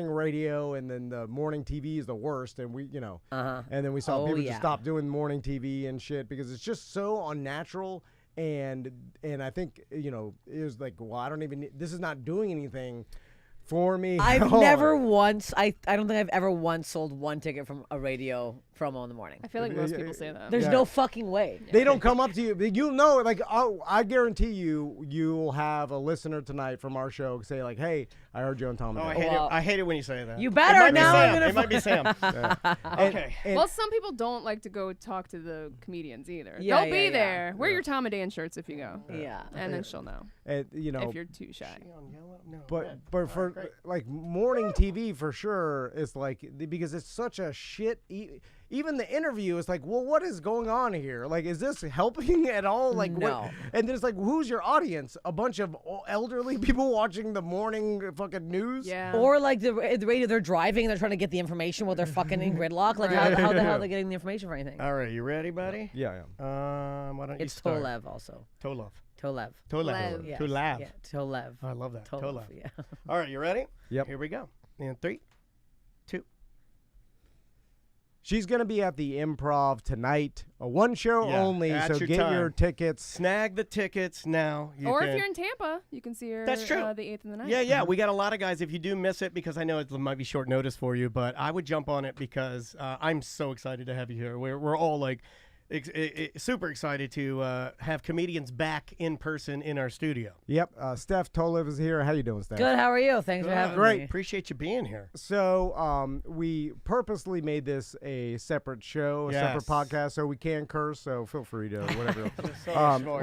radio, and then the morning TV is the worst, and and then we saw people just stop doing morning TV and shit because it's just so unnatural, and I think it was like, well, I don't even this is not doing anything for me. I've never once. I don't think I've ever once sold one ticket from a radio promo in the morning. I feel like most people say that. There's no fucking way. They don't come up to you. You'll know, like, I guarantee you'll have a listener tonight from our show say, like, hey, I heard you on Tom and Dan. I hate it when you say that. You better it might now. Be I'm Sam. gonna It might be Sam. Okay. Well, some people don't like to go talk to the comedians either. Yeah, They'll be yeah. there. Wear your Tom and Dan shirts if you go. Yeah. And then she'll know. And, if you're too shy. But for like morning TV for sure, it's like because it's such a shit. Even the interview is like, well, what is going on here? Like, is this helping at all? Like, No. what? And there's like, who's your audience? A bunch of elderly people watching the morning fucking news. Yeah. Or like the radio, they're driving and they're trying to get the information while they're fucking in gridlock. Like how the hell are they getting the information for anything? All right, you ready, buddy? Yeah. Why don't you It's start? Tolev also. Tolev. Tolev. Tolev. Yes. Tolev. Yeah, Tolev. I love that. Tolev. Tolev. Yeah. All right, you ready? Yep. Here we go. In 3, 2. She's gonna be at the Improv tonight. A one show Yeah, only. at So your get time. your tickets. Snag the tickets now. Or if you're in Tampa, you can see her That's true. the 8th and the 9th. Yeah, we got a lot of guys. If you do miss it, because I know it might be short notice for you, but I would jump on it because I'm so excited to have you here. We're all like super excited to have comedians back in person in our studio. Yep. Steph Tolev is here. How you doing, Steph? Good. How are you? Thanks for having Great. me. Appreciate you being here. So we purposely made this a separate show, a separate Yes. podcast, so we can curse. So feel free to whatever.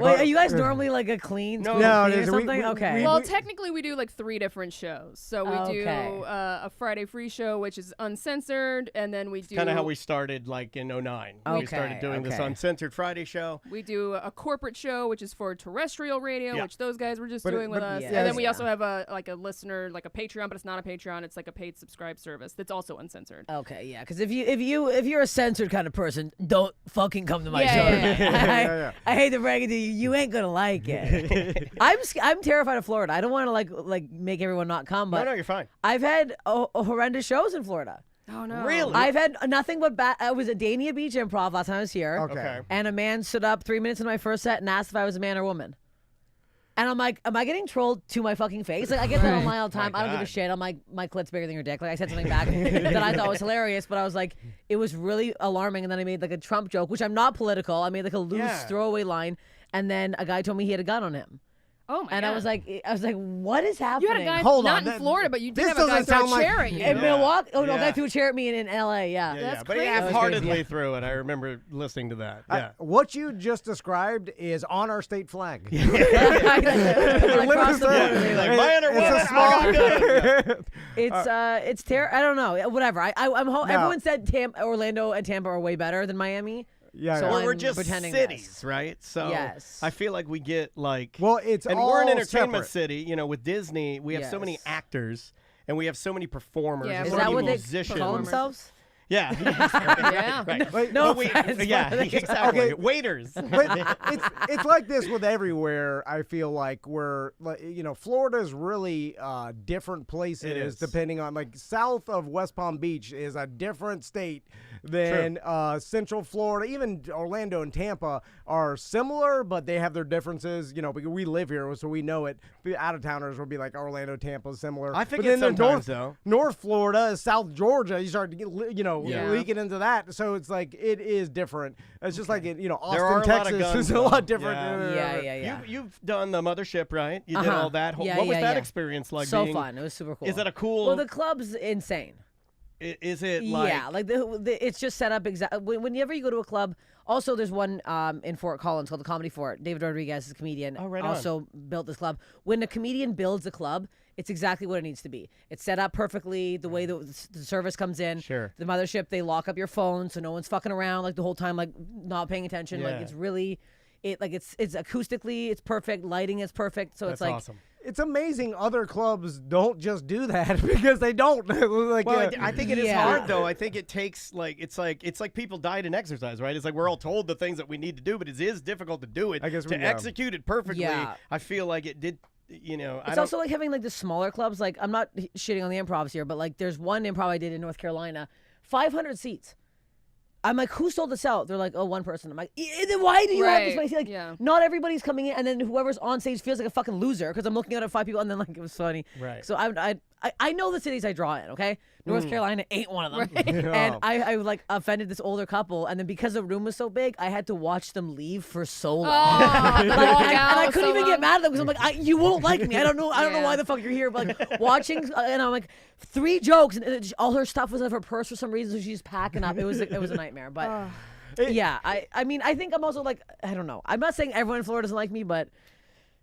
Wait, are you guys normally like a clean No, spoken no, or there's- we- something? we- Okay. Well, technically, we do like 3 different shows. So we Okay. do a Friday free show, which is uncensored, and then we do Kind of how we started like in 09. We started doing this uncensored Friday show. We do a corporate show, which is for terrestrial radio, Yeah. which those guys were just But doing with us. yes, And then we yeah. also have a listener, like a Patreon, but it's not a Patreon. It's like a paid subscribe service that's also uncensored. Okay, yeah, because if you're a censored kind of person, don't fucking come to my Yeah, show. yeah, yeah. I hate to brag it to you, you ain't gonna like it. I'm terrified of Florida. I don't want to like make everyone not come, but No, you're fine. I've had horrendous shows in Florida. Oh no! Really? I've had nothing but bad. I was at Dania Beach Improv last time I was here. Okay. And a man stood up 3 minutes into my first set and asked if I was a man or woman. And I'm like, am I getting trolled to my fucking face? Like, I get that online all the time. I don't give a shit. I'm like, my clit's bigger than your dick. Like, I said something back that I thought was hilarious, but I was like, it was really alarming. And then I made like a Trump joke, which I'm not political. I made like a loose throwaway line. And then a guy told me he had a gun on him. Oh my and God. I was like, what is happening? You had a guy Hold not on, in Florida, but you did this have a guy doesn't sound throw a like- chair at you. In Milwaukee? Oh, no, a Yeah. guy threw a chair at me in L.A., yeah. That's but he crazy. half-heartedly threw it. I remember listening to that. Yeah. What you just described is on our state flag. Across the border. Like, man or woman, It's a small. I got guns. It's terrible. I don't know. Whatever. Everyone said Orlando and Tampa are way better than Miami. Yeah, So yeah. Well, we're I'm just pretending cities, this. right? So Yes. I feel like we get like Well, it's and all we're an entertainment separate. city. You know, with Disney, we have so many Yes. actors and we have so many performers. Yeah, and Is so that many what they musicians. call themselves? Yeah. Yeah. Right. No But we- offense, yeah, but- exactly. Okay. Waiters. But it's like this with everywhere. I feel like Florida's really different places It is. depending on like south of West Palm Beach is a different state than Central Florida. Even Orlando and Tampa are similar, but they have their differences. You know, because we live here, so we know it. Out of towners will be like Orlando, Tampa is similar. I think but then it's the sometimes though. North Florida is South Georgia. You start to get, Yeah. leaking into that. So it's like it is different. It's just like There are Austin, a lot of Texas guns, is a though. lot different. Yeah. You've done the mothership, right? You did Uh-huh. all that. Yeah, what was yeah, that yeah. experience like? So being, fun. It was super cool. Is that a cool? Well, the club's insane. Is it like? Yeah, like it's just set up exactly. Whenever you go to a club, also there's one in Fort Collins called the Comedy Fort. David Rodriguez is a comedian. Oh, right on. Also built this club. When a comedian builds a club, it's exactly what it needs to be. It's set up perfectly. The way the service comes in. Sure. The mothership, they lock up your phone so no one's fucking around like the whole time, like not paying attention. Like Yeah. it's really, it's acoustically, it's perfect. Lighting is perfect. So That's it's like. awesome. It's amazing other clubs don't just do that because they don't. Like, Well, I think it is Yeah. hard though. I think it takes it's like people diet in exercise, right? It's like we're all told the things that we need to do, but it is difficult to do it. I guess to execute it perfectly. Yeah. I feel like it did. It's also like having like the smaller clubs. Like I'm not shitting on the improvs here, but like there's one improv I did in North Carolina, 500 seats. I'm like, who sold this out? They're like, oh, one person. I'm like, then why do you have this place? Like, not everybody's coming in, and then whoever's on stage feels like a fucking loser because I'm looking at 5 people, and then like it was funny. Right. So I know the cities I draw in. Okay, North Carolina ain't one of them. Right. And I like offended this older couple, and then because the room was so big, I had to watch them leave for so long. And I couldn't even get mad at them because I'm like, you won't like me. I don't know why the fuck you're here. But like watching, and I'm like 3 jokes, and all her stuff was in her purse for some reason, so she's packing up. It was a nightmare. But yeah, I mean, I think I'm also like, I don't know. I'm not saying everyone in Florida doesn't like me, but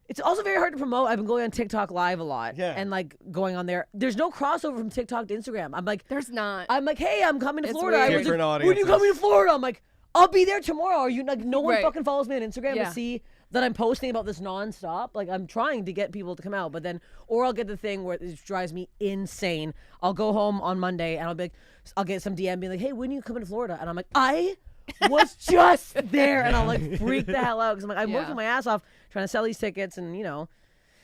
it's also very hard to promote. I've been going on TikTok live a lot, and like going on there. There's no crossover from TikTok to Instagram. I'm like, there's not. I'm like, hey, I'm coming to It's Florida. weird. I was Different like, when are you audiences. coming to Florida? I'm like, I'll be there tomorrow. Are you like, no one Right. fucking follows me on Instagram Yeah. to see that I'm posting about this nonstop. Like I'm trying to get people to come out, but then, or I'll get the thing where it drives me insane. I'll go home on Monday and I'll be like, I'll get some DM being like, hey, when are you coming to Florida? And I'm like, I was just there, and I'll like freak the hell out because I'm like, I'm working my ass off trying to sell these tickets, and you know.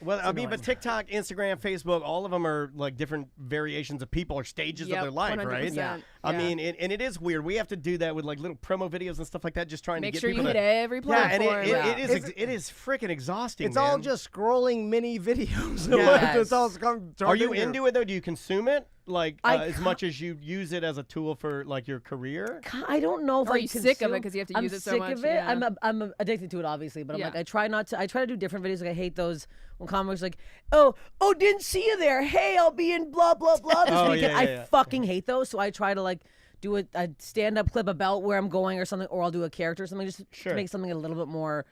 Well, I mean, but TikTok, Instagram, Facebook, all of them are like different variations of people or stages of their life, right? 100%. Yeah. I mean, and it is weird. We have to do that with like little promo videos and stuff like that, just trying Make to get sure you people hit to, every Yeah, and platform. it is freaking exhausting. It's all man. just scrolling mini videos. Yes. It's all come. Are you in there. into it though? Do you consume it like I as much as you use it as a tool for like your career? I don't know if Or are I you sick of it consume- 'cause you have to I'm use it so sick much? of it. Yeah. I'm addicted to it, obviously, but I'm Yeah. like, I try to do different videos. Like I hate those when comics like, oh, didn't see you there. Hey, I'll be in blah blah blah this Oh, weekend. yeah, yeah. I fucking hate those. So I try to like do a stand-up clip about where I'm going or something, or I'll do a character or something just to make something a little bit more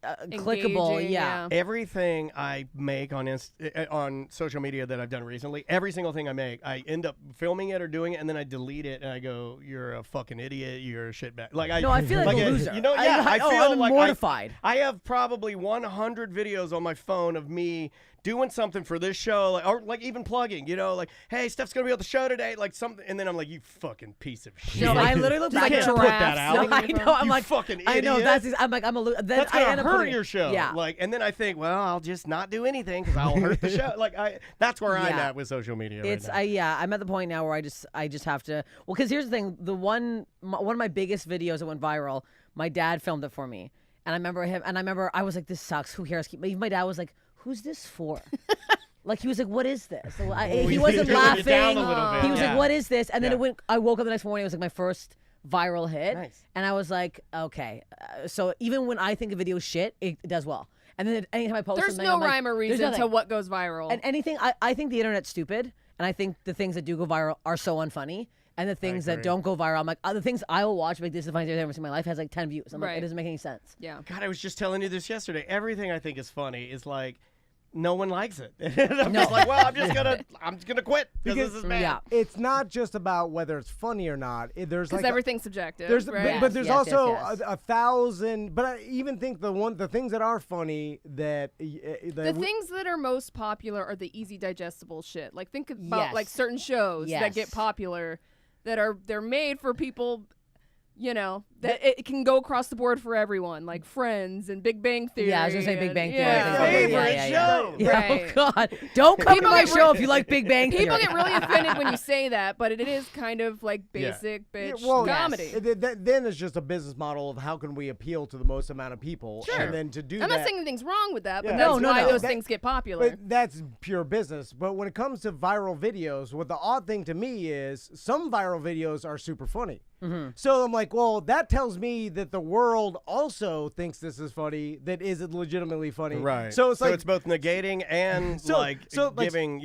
clickable. Engaging, Yeah. Everything I make on social media that I've done recently, every single thing I make, I end up filming it or doing it, and then I delete it, and I go, "You're a fucking idiot. You're a shitbag." Like No, I feel like a loser. You know, yeah, I feel I'm like mortified. I have probably 100 videos on my phone of me doing something for this show, or like even plugging, you know, like, hey, Steph's gonna be on the show today, like something, and then I'm like, you fucking piece of shit. No, I literally look You back can't at put that out. No, I know. I'm You like, fucking I know. idiot. I'm like, I'm a loser. That's gonna I end up hurt putting- your show. Yeah. Like, and then I think, well, I'll just not do anything because I'll hurt the show. Like, that's where I'm Yeah. at with social media. It's right now. I'm at the point now where I just have to. Well, because here's the thing: one of my biggest videos that went viral, my dad filmed it for me, and I remember him, and I remember I was like, "This sucks. Who cares?" But even my dad was like, "Who's this for?" Like he was like, "What is this?" So he wasn't laughing. Down a little bit. He was Yeah. like, "What is this?" And then Yeah. it went. I woke up the next morning. It was like my first viral hit, Nice. and I was like, "Okay." So even when I think a video is shit, it does well. And then anytime I post There's something, no I'm like, rhyme or "There's reason to nothing." what goes viral. And anything, I think the internet's stupid, and I think the things that do go viral are so unfunny. And the things that don't go viral, I'm like, the things I will watch, like, this is the funniest thing I've ever seen in my life, has like 10 views. I'm like, it doesn't make any sense. Yeah. God, I was just telling you this yesterday. Everything I think is funny is like, no one likes it. I'm just like, well, I'm just gonna quit because this is bad. Yeah. It's not just about whether it's funny or not. There's Because like everything's subjective. There's, right? but there's also a thousand. But I even think the things that are funny that the things that are most popular are the easy digestible shit. Like think about like certain shows that get popular, they're made for people. You know, that it can go across the board for everyone, like Friends and Big Bang Theory. Yeah, I was going to say Big Bang Theory. Favorite show. Yeah. Oh, God. Don't come to my show if you like Big Bang Theory. People get really offended when you say that, but it is kind of like basic bitch comedy. Then it's just a business model of how can we appeal to the most amount of people. Sure. And then to do I'm that. not saying anything's wrong with that, but Yeah. that's why those things get popular. But that's pure business. But when it comes to viral videos, what the odd thing to me is some viral videos are super funny. Mm-hmm. So I'm like, well, that tells me that the world also thinks this is funny, that is it legitimately funny. Right. So it's like it's both negating and giving,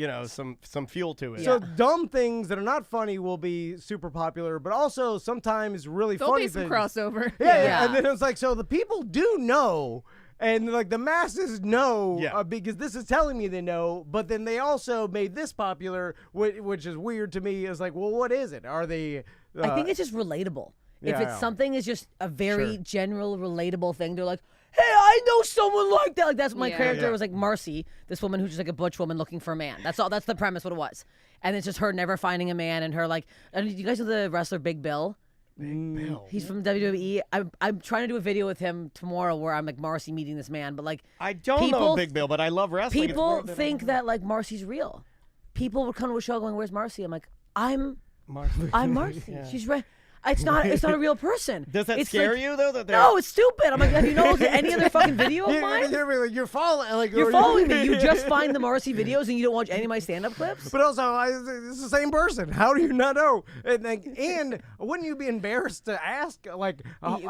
some fuel to it. So dumb things that are not funny will be super popular, but also sometimes really There'll funny be some things. crossover. Yeah. And then it's like, so the people do know. And like the masses know because this is telling me they know, but then they also made this popular, which is weird to me. Is like, well, what is it? Are they? I think it's just relatable. If it's something is just a very general, relatable thing, they're like, hey, I know someone like that. Like that's my character was like Marcy, this woman who's just like a butch woman looking for a man. That's all. That's the premise. What it was, and it's just her never finding a man, and her like. And you guys know the wrestler Big Bill? Bill. He's from WWE. I'm trying to do a video with him tomorrow where I'm like Marcy meeting this man, but like I don't know Big Bill, but I love wrestling. People think that like Marcy's real. People would come to a show going, "Where's Marcy?" I'm like, I'm Marcy. She's right. It's not a real person. Does that it's scare like, you though? No, it's stupid. I'm like, have you noticed any other fucking video of mine? You're following. You're following me. You just find the Marcy videos and you don't watch any of my stand-up clips. But also, it's the same person. How do you not know? And wouldn't you be embarrassed to ask? Like,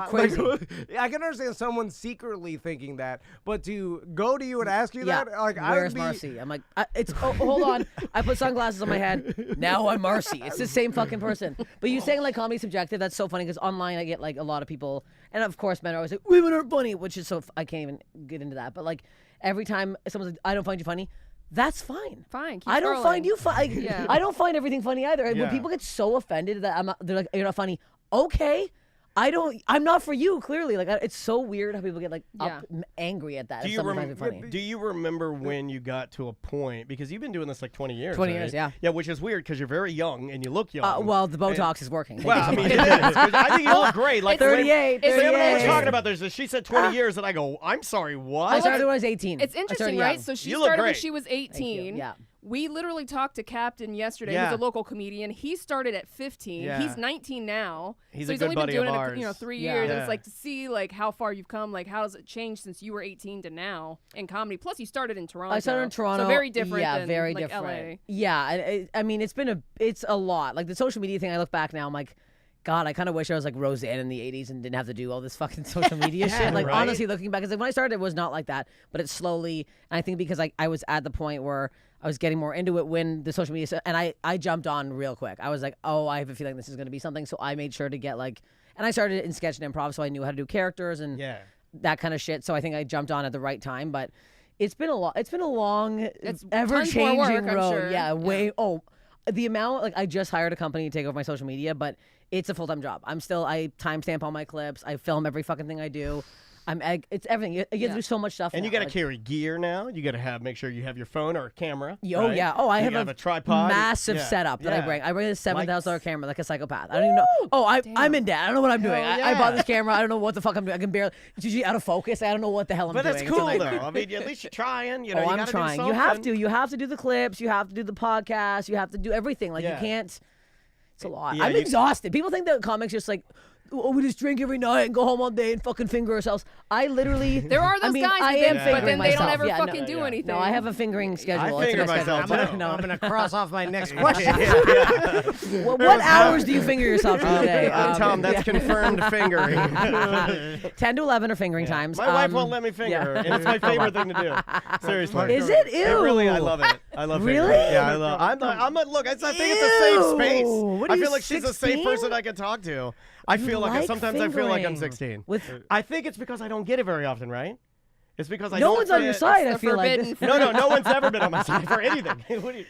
crazy. I can understand someone secretly thinking that, but to go to you and ask you that, like, where's Marcy? I'm like, hold on. I put sunglasses on my head. Now I'm Marcy. It's the same fucking person. But you saying like comedy subjective? That's so funny because online I get like a lot of people, and of course men are always like women aren't funny, which is so I can't even get into that. But like every time someone's like, I don't find you funny, that's fine. Fine. I don't find you funny. I don't find everything funny either. And Yeah. when people get so offended that they're like, you're not funny. Okay. I'm not for you, clearly. Like, it's so weird how people get, like, angry at that. Do if you, someone finds it funny. do you remember when you got to a point, because you've been doing this like 20 years, 20 right? years, yeah. Yeah, which is weird because you're very young and you look young. Well, the Botox is working. Well, I mean, it is. I think you look great. Like 38. When we're talking about this, she said 20 years, and I go, I'm sorry, what? I started when I was 18. It's interesting, right? So she You look started when great. she was 18. Yeah. We literally talked to Captain yesterday, Yeah. who's a local comedian. He started at 15. Yeah. He's 19 now. He's so a he's good only buddy been doing of it, ours. 3 Yeah. years. And Yeah. it's like to see like how far you've come, like how has it changed since you were 18 to now in comedy. Plus, you started in Toronto. I started in Toronto. So very different Yeah, than very like, different. LA. Yeah, I mean, it's a lot. Like the social media thing, I look back now, I'm like, God, I kind of wish I was like Roseanne in the 80s and didn't have to do all this fucking social media shit. Like, right? honestly, looking back, because like, when I started, it was not like that. But it's slowly, and I think because I was at the point where I was getting more into it when the social media, and I jumped on real quick. I was like, oh, I have a feeling this is going to be something. So I made sure to get like, and I started in sketch and improv, so I knew how to do characters and that kind of shit. So I think I jumped on at the right time. But it's been a long, It's ever-changing tons more work, I'm road. sure. Yeah, the amount, like I just hired a company to take over my social media, but it's a full-time job. I timestamp all my clips. I film every fucking thing I do. It's everything. You get to do so much stuff. And now. you got to carry gear now. You got to make sure you have your phone or a camera. Oh right? yeah. Oh, I You have a tripod. massive setup that I bring. I bring a $7,000 camera like a psychopath. I don't even know. Oh, I'm in debt. I don't know what I'm doing. I bought this camera. I don't know what the fuck I'm doing. I can barely. It's usually out of focus. I don't know what the hell I'm But doing. that's It's a cool though. nightmare. I mean, at least you're trying. You know, Oh, you I'm gotta trying. Do You have something. to. You have to do the clips. You have to do the podcast. You have to do everything. Like you can't. It's a lot. I'm exhausted. People think that comics just like we just drink every night and go home all day and fucking finger ourselves. I literally. There are those guys, I am but fingering then they don't myself. ever Yeah, fucking do anything. No, I have a fingering schedule. I finger It's my myself. schedule. I'm gonna cross off my next question. What hours do you finger yourself through the day? Tom, that's confirmed fingering. 10 to 11 are fingering times. My wife won't let me finger her, and it's my favorite thing to do. Seriously. Is it? Ew. Really, I love it. I love Really? fingering. Yeah, I love. Look. I think it's a safe space. What I are you, feel like she's a safe 16? person I can talk to. I feel like sometimes I feel like I'm 16. I think it's because I don't get it very often, right? It's because I no don't one's on your side. I the feel like this. no one's ever been on my side for anything.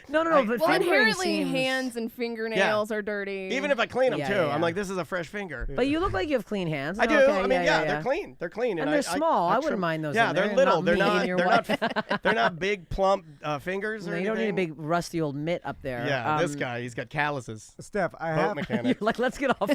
No. But well, fingering inherently, seems... hands and fingernails are dirty. Even if I clean them Yeah, too, yeah. I'm like, this is a fresh finger. But you look like you have clean hands. I do. Okay, I mean, they're clean. They're clean, And they're small. I wouldn't mind those. Yeah, in they're there. little. They're me not. and your They're wife. not. They're not big, plump fingers or No, you anything. don't need a big rusty old mitt up there. Yeah, this guy, he's got calluses. Steph, I Boat have. mechanic. Like, let's get off.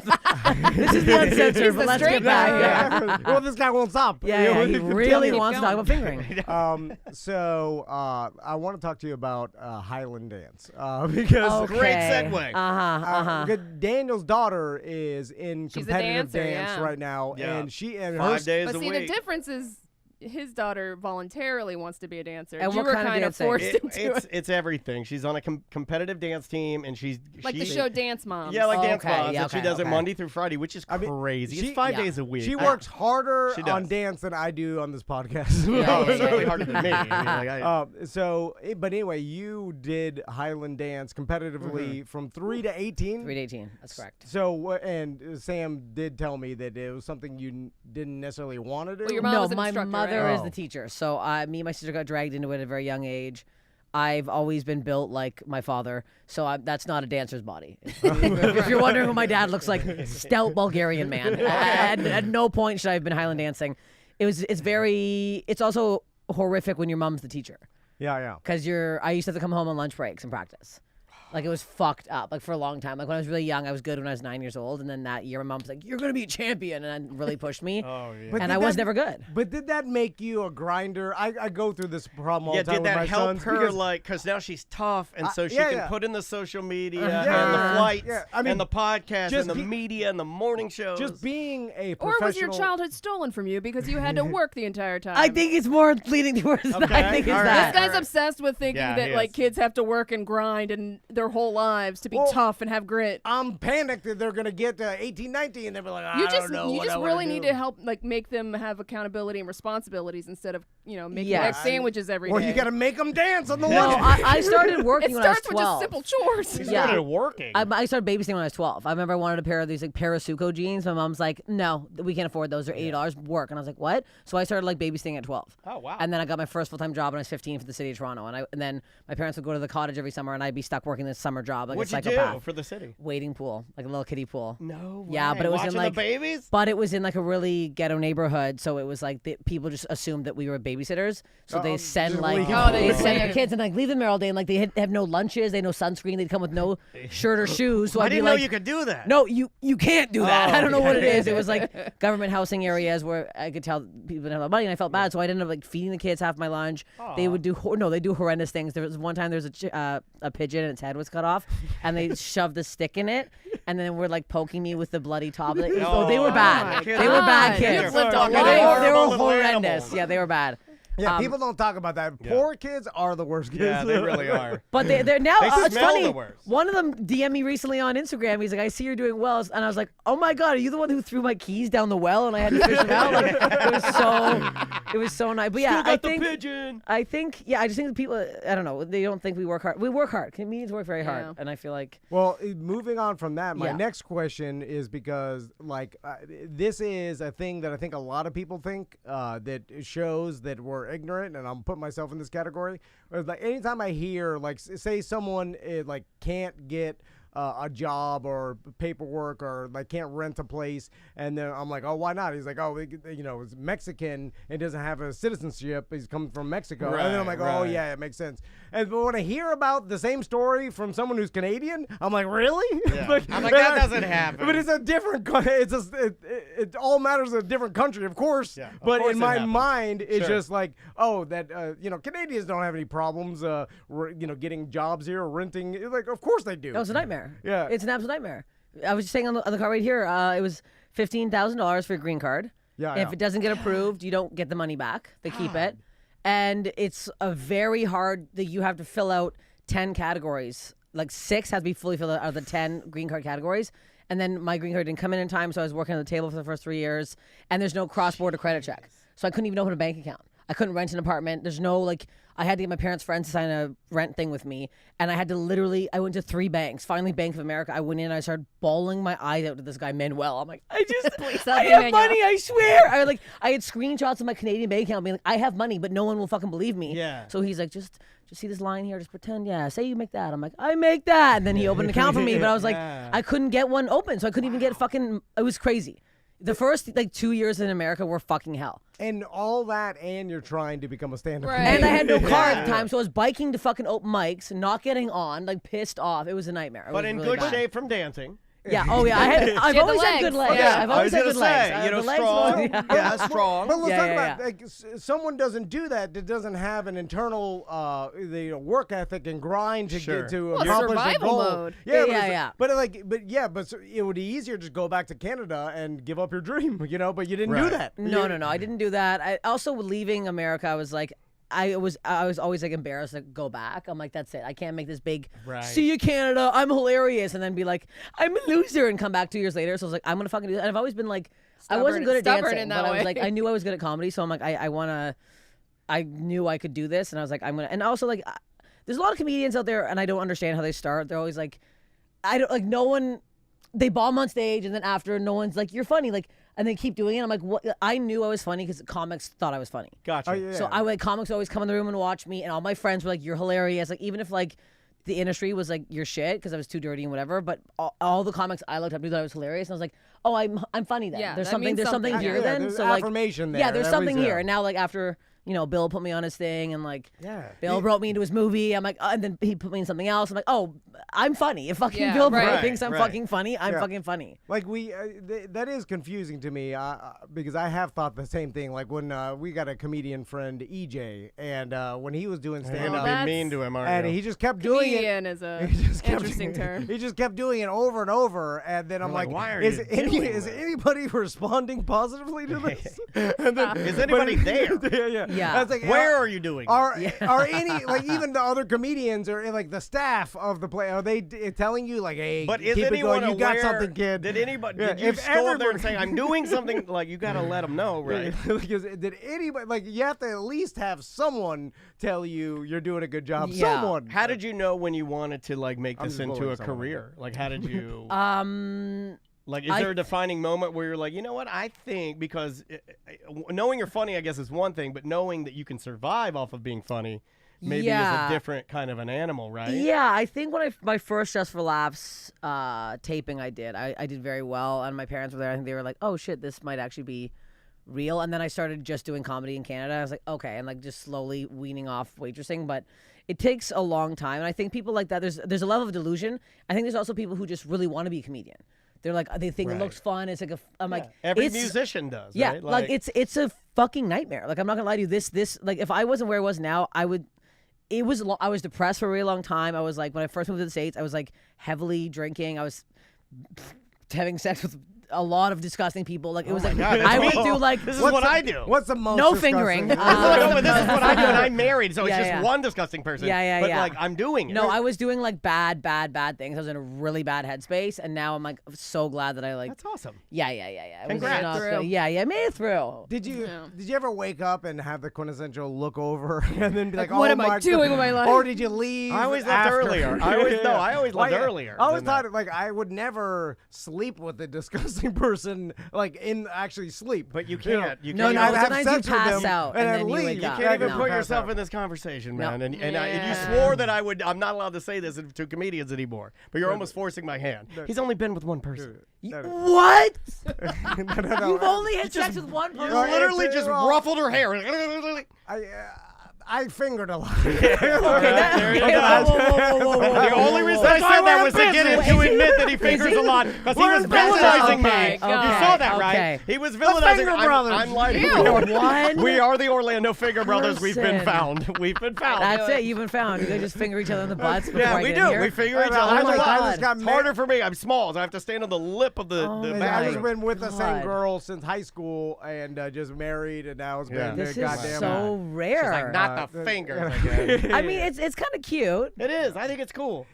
This is the uncensored, but let's get back. Yeah. Well, this guy won't stop. Yeah, he really wants to talk about fingering. So I want to talk to you about Highland Dance because Great segue. Good- Daniel's daughter is in She's a competitive dancer, dance yeah. right now, Yeah. and she and 5 her days But a see, week. the difference is his daughter voluntarily wants to be a dancer. And you what were kind of kind of dancing? forced into it. It's everything. She's on a competitive dance team, and she's Like the show Dance Moms. Yeah, like Dance Okay, Moms. yeah, and she okay, does it okay. Monday through Friday, which is crazy. It's 5 days a week. She works harder She on does. dance than I do on this podcast. Yeah, It's yeah, really yeah. harder than me. I mean, but anyway, you did Highland Dance competitively from 3 to 18. 3 to 18. That's correct. So, and Sam did tell me that it was something you didn't necessarily want to do. Well, your mom No, was an my instructor, mother right? is the teacher. So me and my sister got dragged into it at a very young age. I've always been built like my father, so that's not a dancer's body. If you're wondering what my dad looks like, stout Bulgarian man. At no point should I have been Highland dancing. It's also horrific when your mom's the teacher. Yeah. Because I used to have to come home on lunch breaks and practice. Like, it was fucked up, like, for a long time. Like, when I was really young, I was good when I was 9 years old. And then that year, my mom was like, you're going to be a champion. And that really pushed me. Oh, yeah. And I was never good. But did that make you a grinder? I go through this problem all Yeah, the time did with that my help sons her, because because now she's tough, and so she yeah, can yeah. put in the social media Yeah. and the flights Yeah, I mean, and the podcast just and the be- media and the morning shows. just being a Or professional. was your childhood stolen from you because you had to work the entire time? I think it's more leading towards that. I think it's all right. that. This guy's obsessed with thinking Yeah, that he like is. kids have to work and grind and their whole lives to be Well, tough and have grit. I'm panicked that they're gonna get to 18, 19, and they'll be like, I don't know You what just I wanna really need do. to help like make them have accountability and responsibilities instead of making Yeah. egg sandwiches every day. Or you got to make them dance on the No, lunch. I started working It when I was starts with just 12. simple chores. You Yeah. started working. I started babysitting when I was 12. I remember I wanted a pair of these like Parasuco jeans. My mom's like, no, we can't afford those. They're $80. Work. And I was like, what? So I started like babysitting at 12. Oh, wow. And then I got my first full-time job when I was 15 for the city of Toronto. And then my parents would go to the cottage every summer and I'd be stuck working this summer job like What'd a you psychopath. do for the city? Wading pool, like a little kiddie pool. No Yeah, way. but it was Watching in like the babies? But it was in like a really ghetto neighborhood, so it was like people just assumed that we were babysitters. So they send like they send their kids and like leave them there all day, and like they have no lunches, they had no sunscreen, they'd come with no shirt or shoes. So I I'd be didn't like, know you could do that. No, you can't do that. Oh, I don't know what it okay. is. It was like government housing areas where I could tell people didn't have the money, and I felt bad, so I'd end up like feeding the kids half my lunch. They would do they do horrendous things. There was one time there was a pigeon and its head was cut off, and they shoved the stick in it, and then were like poking me with the bloody tablet. So they were bad. my They were bad God. kids. You've lived a Fucking life. They horrible were little horrendous. animals. Yeah, they were bad. Yeah, people don't talk about that. Poor kids are the worst kids. Yeah, they really are. But they're now. They It's smell funny. the worst. One of them DM'd me recently on Instagram. He's like, "I see you're doing well," and I was like, "Oh my god, are you the one who threw my keys down the well and I had to fish them out?" Like, it was so nice. But yeah, Still got I think the pigeon. I just think that people. I don't know. They don't think we work hard. We work hard. Comedians work very hard, Yeah. and I feel like. Well, moving on from that, my Yeah. next question is because, like, this is a thing that I think a lot of people think that shows that we're ignorant, and I'm putting myself in this category. Like, anytime I hear, like, say someone like can't get a job or paperwork or like can't rent a place, and then I'm like, oh, why not? He's like, oh, it's Mexican and doesn't have a citizenship. He's coming from Mexico, and then I'm like, oh yeah, it makes sense. And but when I hear about the same story from someone who's Canadian, I'm like, really? Yeah. I'm like, that doesn't happen. But it's a different. It all matters in a different country, of course. Yeah, of but course in it my happens. mind, it's Sure. just like, oh, that Canadians don't have any problems. Getting jobs here, or renting. Like, of course they do. That was a nightmare. Yeah. It's an absolute nightmare. I was just saying on the car right here, it was $15,000 for a green card. Yeah, If it doesn't get approved, you don't get the money back. They keep it. And it's a very hard that you have to fill out 10 categories. Like 6 has to be fully filled out of the 10 green card categories. And then my green card didn't come in time, so I was working on the table for the first 3 years. And there's no cross-border credit check. So I couldn't even open a bank account. I couldn't rent an apartment. There's no, like, I had to get my parents' friends to sign a rent thing with me. And I had to literally, I went to 3 banks. Finally, Bank of America. I went in and I started bawling my eyes out to this guy, Manuel. I'm like, I have money, I swear. I had screenshots of my Canadian bank account being like, I have money, but no one will fucking believe me. Yeah. So he's like, just see this line here, just pretend, say you make that. I'm like, I make that. And then he opened an account for me, but I was like, I couldn't get one open. So I couldn't even get it was crazy. The first 2 years in America were fucking hell. And all that, and you're trying to become a stand-up And I had no car at the time, so I was biking to fucking open mics, not getting on, pissed off. It was a nightmare. But in good shape from dancing. Yeah. Oh yeah. I've always had good legs. Yeah, I've always had good legs. Strong. Yeah, strong. But let's talk about like someone doesn't do that doesn't have an internal work ethic and grind to get to accomplish a goal. Mode. Yeah. But it would be easier to just go back to Canada and give up your dream, But you didn't do that. No. I didn't do that. I also leaving America. I was like. I was always like embarrassed to go back. I'm like, that's it. I can't make this big see you Canada, I'm hilarious, and then be like, I'm a loser and come back 2 years later. So I was like, I'm gonna fucking do that. And I've always been like I wasn't good at dancing, but I was like, I knew I was good at comedy, so I'm like, I knew I could do this, and I was like, I'm gonna. And also like, there's a lot of comedians out there, and I don't understand how they start. They're always like, no one. They bomb on stage, and then after, no one's like, you're funny, and they keep doing it. I'm like, what? I knew I was funny because comics thought I was funny. Gotcha. Oh, yeah. So comics always come in the room and watch me, and all my friends were like, you're hilarious. Like, even if the industry was like, you're shit because I was too dirty and whatever, but all the comics I looked up knew that I was hilarious, and I was like, oh, I'm funny then. Yeah, there's something here then. There's so affirmation there. Yeah, there's something here. Yeah. And now after. Bill put me on his thing, and Bill wrote me into his movie. I'm like, and then he put me in something else. I'm like, oh, I'm funny. If fucking Bill thinks I'm fucking funny, I'm fucking funny. Like that is confusing to me because I have thought the same thing. Like when we got a comedian friend, EJ, and when he was doing stand-up, be mean to him, and he just kept doing it. Comedian is a interesting term. He just kept doing it over and over, and then I'm like, why are is you anybody responding positively to this? Is anybody there? Yeah. Like, where are you doing? Are any even the other comedians or the staff of the play? Are they telling you hey? But is keep anyone it going. You got something, kid? Did anybody? Did you go up there and say I'm doing something? You got to let them know, right? Because did anybody you have to at least have someone tell you you're doing a good job. Yeah. Someone. How did you know when you wanted to make this into a career? How did you? Is there a defining moment where you're like, you know what, I think, because knowing you're funny, I guess, is one thing, but knowing that you can survive off of being funny maybe is a different kind of an animal, right? Yeah, I think when my first Just for Laughs taping I did very well, and my parents were there. I think they were like, oh, shit, this might actually be real. And then I started just doing comedy in Canada. I was like, okay, and just slowly weaning off waitressing, but it takes a long time. And I think people like that, there's a level of delusion. I think there's also people who just really want to be a comedian. They're like, they think it looks fun. It's I'm like, every musician does. Yeah, right? it's a fucking nightmare. I'm not gonna lie to you. This if I wasn't where I was now, I would. I was depressed for a really long time. I was when I first moved to the States, I was heavily drinking. I was having sex with a lot of disgusting people. It was I would do this is what I do. What's the most no disgusting? fingering? But this is what I do, and I'm married, so it's just one disgusting person. But I'm doing it. No, I was doing bad things. I was in a really bad headspace, and now I'm so glad that I That's awesome. Yeah. Congrats. I made it through. Did you ever wake up and have the quintessential look over and then be like, what oh am I doing with my life? Or did you leave? I always left earlier. I always left earlier. I always thought I would never sleep with a disgusting person in actually sleep. But you can't. You no, can't. no. Sometimes you pass out and then you wake up. You can't even put yourself in this conversation, man. And you swore that I'm not allowed to say this to comedians anymore. But you're almost forcing my hand. He's only been with one person. What? You've only had sex with one person? You literally just ruffled her hair. I fingered a lot. The only reason I said that was to get him to admit that he fingers a lot because he was villainizing me. You saw that, right? He was villainizing. I'm lying. We are the Orlando Finger Brothers. We've been found. We've been found. That's it. You've been found. You guys just finger each other in the butts. Yeah, we do. We finger each other. God. It's harder for me. I'm small, so I have to stand on the lip of the I've bathroom. just been with the same girl since high school and just married, and now it's been This goddamn. is so rare. She's like, not the fingers. I mean, it's kind of cute. It is. I think it's cool.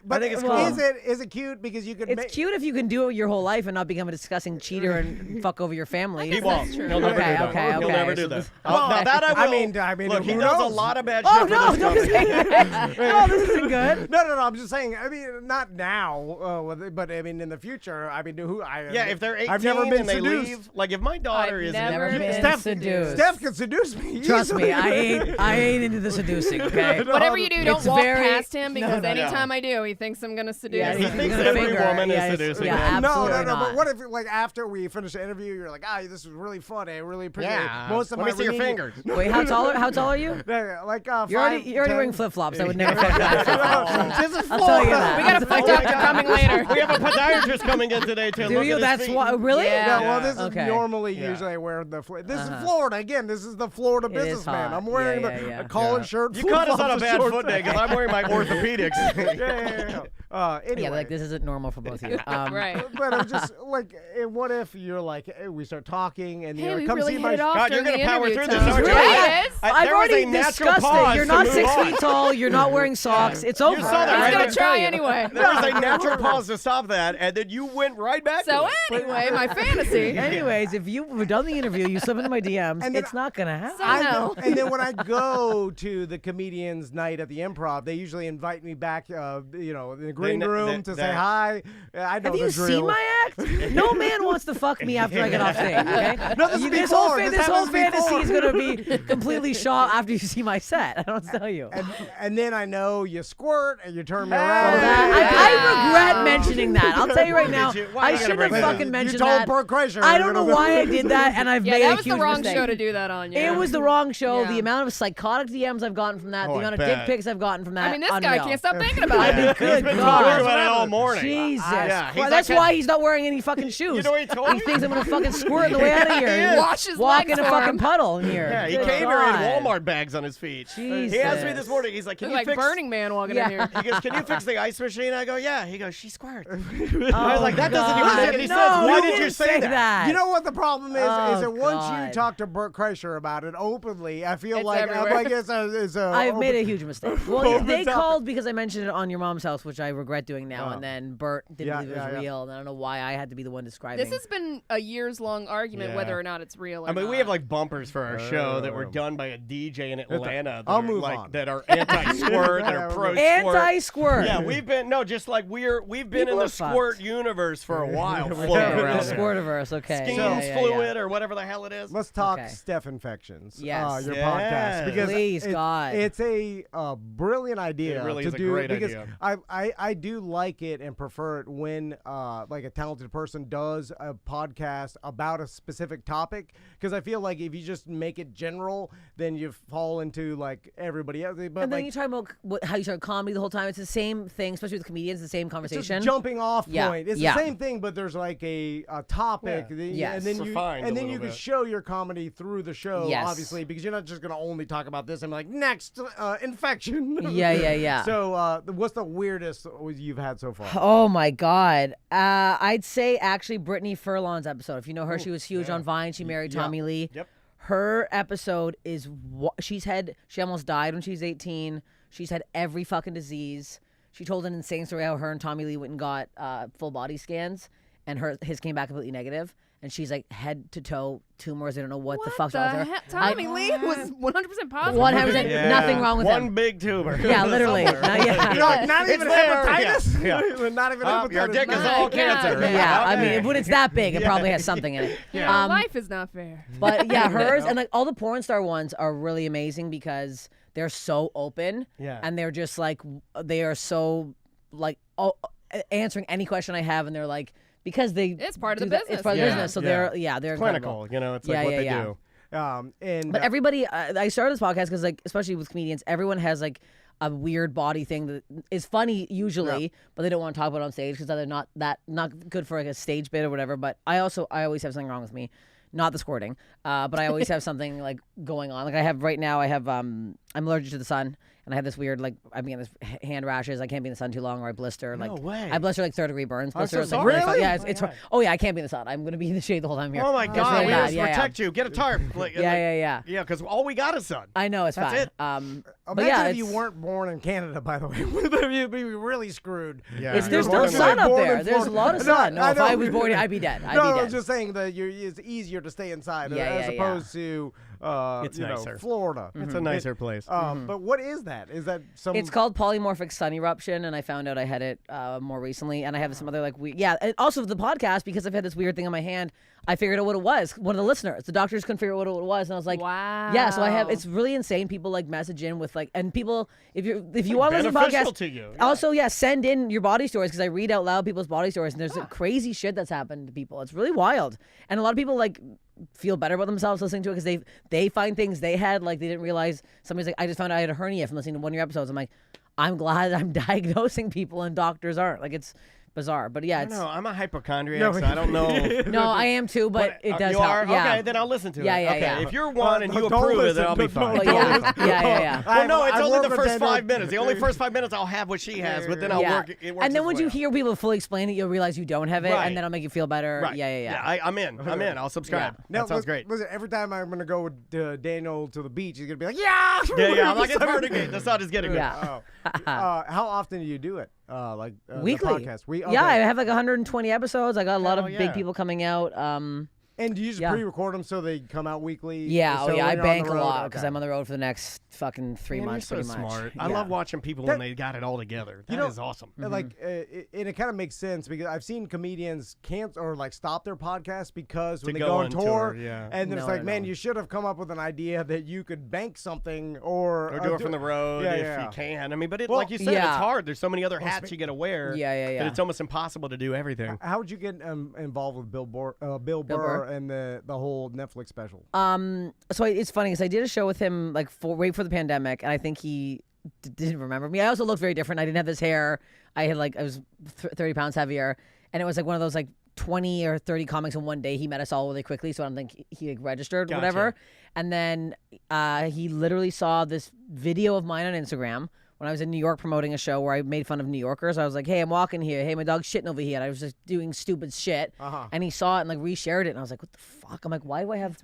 But I think it's cool. Is it cute because you could? It's cute if you can do it your whole life and not become a disgusting cheater and fuck over your family. He won't. He'll never do that. He'll never do that. Well, now that I will. I mean, look, he who does knows? a lot of bad shit. Oh no! Don't say that. No, this isn't good. No. I'm just saying. I mean, not now, but I mean, in the future. I mean, If they're 18 I've never been and they seduced. leave, like if my daughter is never been seduced. Steph can seduce me. Trust me, I ain't into the seducing. Okay. Whatever you do, don't walk past him because No. anytime I do, he thinks I'm gonna seduce. Yeah, he thinks every woman is seducing. Yeah, No. absolutely But what if, like, after we finish the interview, you're like, this was really fun. I really appreciate it. Most of Let my me see your reunion- fingers. Wait, how tall are you? Like You're already wearing flip flops. I would never fuck that. This is I'll tell you that. We got a foot doctor coming later. We have a podiatrist coming in today to Do look you? at his That's feet. why. Really? Yeah. No, well, this is Okay. normally usually I wear the. This is Florida again. This is the Florida It is businessman. hot. I'm wearing Yeah. a collared shirt. You caught us on a flip-flops, bad short foot day because I'm wearing my orthopedics. Anyway. Yeah, like this isn't normal for both of you. Right. But I'm just like, what if you're like, we start talking and Hey, you're we like, come really see hit my. it off God, you're during gonna the power interview, through this, Tom. aren't you? Yeah, it is. I've there was already a natural discussed pause it. You're to not move 6 on. feet tall. You're not wearing socks. It's over. You saw that, I'm right? He's gonna gonna try tell you. anyway. There was a natural pause to stop that, and then you went right back So to it. anyway, my fantasy. Anyways, if you've done the interview, you slip into my DMs, And then it's not gonna happen. I know. And then when I go to the comedians' night at the Improv, they usually invite me back, in the green room to say hi. I know Have you the drill. seen my act? No man wants to fuck me after I get off stage. Okay? No, this is this whole, before. this whole happens fantasy is before. gonna be completely shot after you see my set. I don't tell you. And then I know you squirt and you turn me Well, around. I regret mentioning that. I'll tell you right now. Why I you gotta shouldn't have bring that fucking up? mentioned You told that. Bert Kreischer I you don't were know gonna- why I did that, and I've Yeah, made that a was huge the wrong mistake. show to do that on. Yeah. It was the wrong show. Yeah. The amount of psychotic DMs I've gotten from that, Oh, the I amount of bet. dick pics I've gotten from that. I mean, this unreal. guy can't stop thinking about I it. mean, He's good been God. talking about it all morning. Jesus. Yeah, he's Christ. That's like a- why he's not wearing any fucking shoes. You know what he told He me? thinks I'm gonna fucking squirt the way out of here. he He is. Wash his walk legs in a for fucking him. puddle in here. Yeah, he Good came here in God. Walmart bags on his feet. He asked me this morning. He's like, "Can you like fix?" Burning Man walking in here. He goes, "Can you fix the ice machine?" I go, "Yeah." He goes, "She squirts." I Oh, was like, "That doesn't even God. make any No, sense. Why you did you didn't say that?" You know what the problem is? Oh, is that once God. you talk to Bert Kreischer about it openly, I feel It's like everywhere. it's a. I've made a huge mistake. Well, open they topic. called because I mentioned it on your mom's house, which I regret doing now. Oh. And then Bert didn't Yeah, believe it was yeah. real, and I don't know why I had to be the one describing. This has been a years-long argument Yeah. whether or not it's real. Or I mean, we not. have like bumpers for our show that were done by a DJ in Atlanta. I'll that are, move like, on. That are anti-squirt, that are pro-squirt. Anti-squirt. Yeah, we've been we've been People in are the squirt universe for a while. Okay, floating around the there. Squirtaverse. Okay. Skeins Yeah, yeah, fluid yeah. or whatever the hell it is. Let's talk Okay. Steph infections. Yes. Your Yes. podcast because Please, God. it's a brilliant idea It really to is a do great because idea. I do like it and prefer it when like a talented person does a podcast about a specific topic because I feel like if you just make it general, then you fall into like everybody else. But And then like, you talk about how you start comedy the whole time. It's the same thing, especially with comedians. The same it's conversation. just jumping off Yeah. point. It's Yeah. the same thing, but there's like a topic, Yeah. Yes. and then Refined a you little can bit. show your comedy through the show, Yes. obviously, because you're not just gonna only talk about this and be like next infection. Yeah. So, what's the weirdest you've had so far? Oh my God. I'd say actually Brittany Furlon's episode. If you know her, she was huge on Vine. She married Tommy Lee. Yep. Her episode is she almost died when she was 18. She's had every fucking disease. She told an insane story how her and Tommy Lee went and got full body scans, and his came back completely negative. And she's like head to toe tumors. I don't know what the fuck's wrong with her. Tommy Lee was 100% positive. 100%, nothing wrong with One him. big tumor. Yeah, literally. Not even there. hepatitis. Yeah. Not even Your hepatitis. dick is My all God. cancer. Yeah, I Okay. mean, when it's that big, it probably has something in it. Yeah. Life is not fair. But yeah, hers and like all the porn star ones are really amazing because they're so open. Yeah. And they're just like they are so like answering any question I have, and they're like because they It's part of do the that- business. It's part of the Yeah. business. So Yeah. they're Clinical. incredible. You know, it's Yeah, like what yeah, they yeah. do. But everybody, I started this podcast because, like, especially with comedians, everyone has like a weird body thing that is funny usually, but they don't want to talk about it on stage because they're not good for like a stage bit or whatever. But I always have something wrong with me. Not the squirting, but I always have something like going on. Like I have right now, I'm allergic to the sun, and I have this weird like I'm getting this hand rashes. I can't be in the sun too long, or I blister. No way. I blister like 3rd-degree burns. I'm so Blister, sorry. like, Really? yeah, it's oh yeah, I can't be in the sun. I'm gonna be in the shade the whole time here. Oh my It's God, really we bad. just protect you. Get a tarp. Like, Yeah. Yeah, because all we got is sun. I know it's That's fine. it. But Imagine yeah, if you weren't born in Canada, by the way. You'd be really screwed. Yeah. There's no sun up there. There's a lot of sun. No, if I was born here, I'd be dead. I'd be I dead. was just saying that it's easier to stay inside as yeah. opposed to It's nicer. Florida. It's a nicer place. But what is that? Is that some? It's called polymorphic sun eruption, and I found out I had it more recently, and I have some other like and also the podcast because I've had this weird thing on my hand. I figured out what it was. One of the listeners, the doctors couldn't figure out what it was, and I was like, wow. Yeah, so I have. It's really insane. People like message in with like, and people, if you want to listen to beneficial podcasts, to you. also send in your body stories because I read out loud people's body stories, and there's crazy shit that's happened to people. It's really wild, and a lot of people like feel better about themselves listening to it because they find things they had like they didn't realize. Somebody's like, I just found out I had a hernia from listening to one of your episodes. I'm like, I'm glad I'm diagnosing people and doctors aren't. Like it's bizarre, but yeah, No, I'm a hypochondriac, so I don't know. No, I am too, but it does you help. are? Yeah. Okay, then I'll listen to it. Yeah. Okay, if you're one and you don't approve it, listen, then I'll be fine. Well, yeah. Well, no, it's I only work the with first Daniel. 5 minutes. The only first 5 minutes I'll have what she has, but then I'll work it. Works And then its once way you out. hear people fully explain it, you'll realize you don't have it, Right. and then it'll make you feel better. Right. Yeah. I'm in. I'll subscribe. That sounds great. Listen, every time I'm gonna go with Daniel to the beach, he's gonna be like, Yeah. I'm like, it's Vertigate. The sun is getting me. Yeah. How often do you do it? Weekly. The podcast. Yeah, I have like 120 episodes. I got a lot of Hell big yeah. people coming out. And do you just pre-record them so they come out weekly? Yeah, So when I you're on bank the a road? lot because Okay. I'm on the road for the next fucking 3 Man, months, you're pretty so much. smart. Yeah. I love watching people when they got it all together. That is awesome. Like, and it kind of makes sense because I've seen comedians cancel or like stop their podcast because when they go on tour, and then it's like, man, you should have come up with an idea that you could bank something or do it from the road if you can. I mean, but like you said, it's hard. There's so many other hats you got to wear. Yeah. That it's almost impossible to do everything. How would you get involved with Bill Burr and the whole Netflix special? So it's funny because I did a show with him like right before the pandemic, and I think he didn't remember me. I also looked very different. I didn't have this hair. I was 30 pounds heavier, and it was like one of those like 20 or 30 comics in one day. He met us all really quickly, so I don't think he like registered or whatever. And then he literally saw this video of mine on Instagram when I was in New York promoting a show where I made fun of New Yorkers. I was like, hey, I'm walking here. Hey, my dog's shitting over here. And I was just doing stupid shit. And he saw it and like reshared it. And I was like, what the fuck? I'm like, why do I have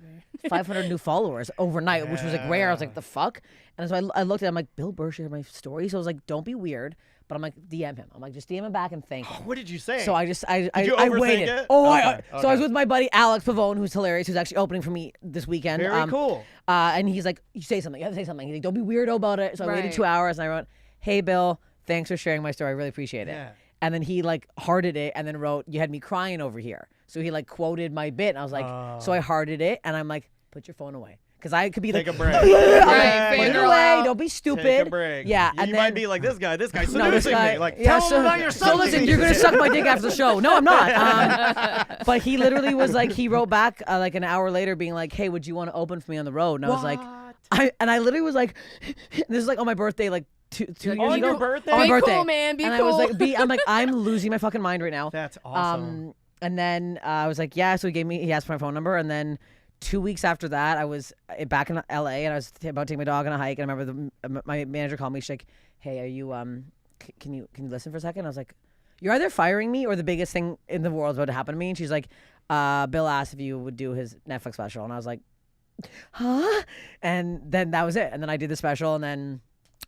500 new followers overnight, which was like rare. I was like, the fuck? And so I looked at him like, Bill Burr shared my story. So I was like, don't be weird. But I'm like, DM him. I'm like, just DM him back and thank him. What did you say? So I Did you I overthink waited. it? Oh, Okay. So I was with my buddy Alex Pavone, who's hilarious, who's actually opening for me this weekend. Very cool. And he's like, you say something. You have to say something. He's like, don't be weirdo about it. So I waited Right. 2 hours and I wrote, hey, Bill, thanks for sharing my story. I really appreciate it. Yeah. And then he like hearted it and then wrote, you had me crying over here. So he like quoted my bit. And I was like, so I hearted it. And I'm like, put your phone away. Because I could be Take like, a break. I'm like, Right, put it fangirl away. out. Don't be stupid. Take a break. Yeah. You And might then, be like, this guy's no, this seducing guy, me. Like, yeah, tell him about your so listen, you're going to suck my dick after the show. No, I'm not. But he literally was like, he wrote back like an hour later being like, hey, would you want to open for me on the road? And I was like, I literally was like, this is like on my birthday, like two years on ago. your birthday? On my Be birthday. cool, man. Be and cool. I was like, I'm like, I'm losing my fucking mind right now. That's awesome. And then I was like, yeah. So he asked for my phone number. And then 2 weeks after that, I was back in LA and I was about to take my dog on a hike. And I remember my manager called me. She's like, hey, are you, can you listen for a second? I was like, you're either firing me or the biggest thing in the world is about to happen to me. And she's like, Bill asked if you would do his Netflix special. And I was like, huh? And then that was it. And then I did the special and then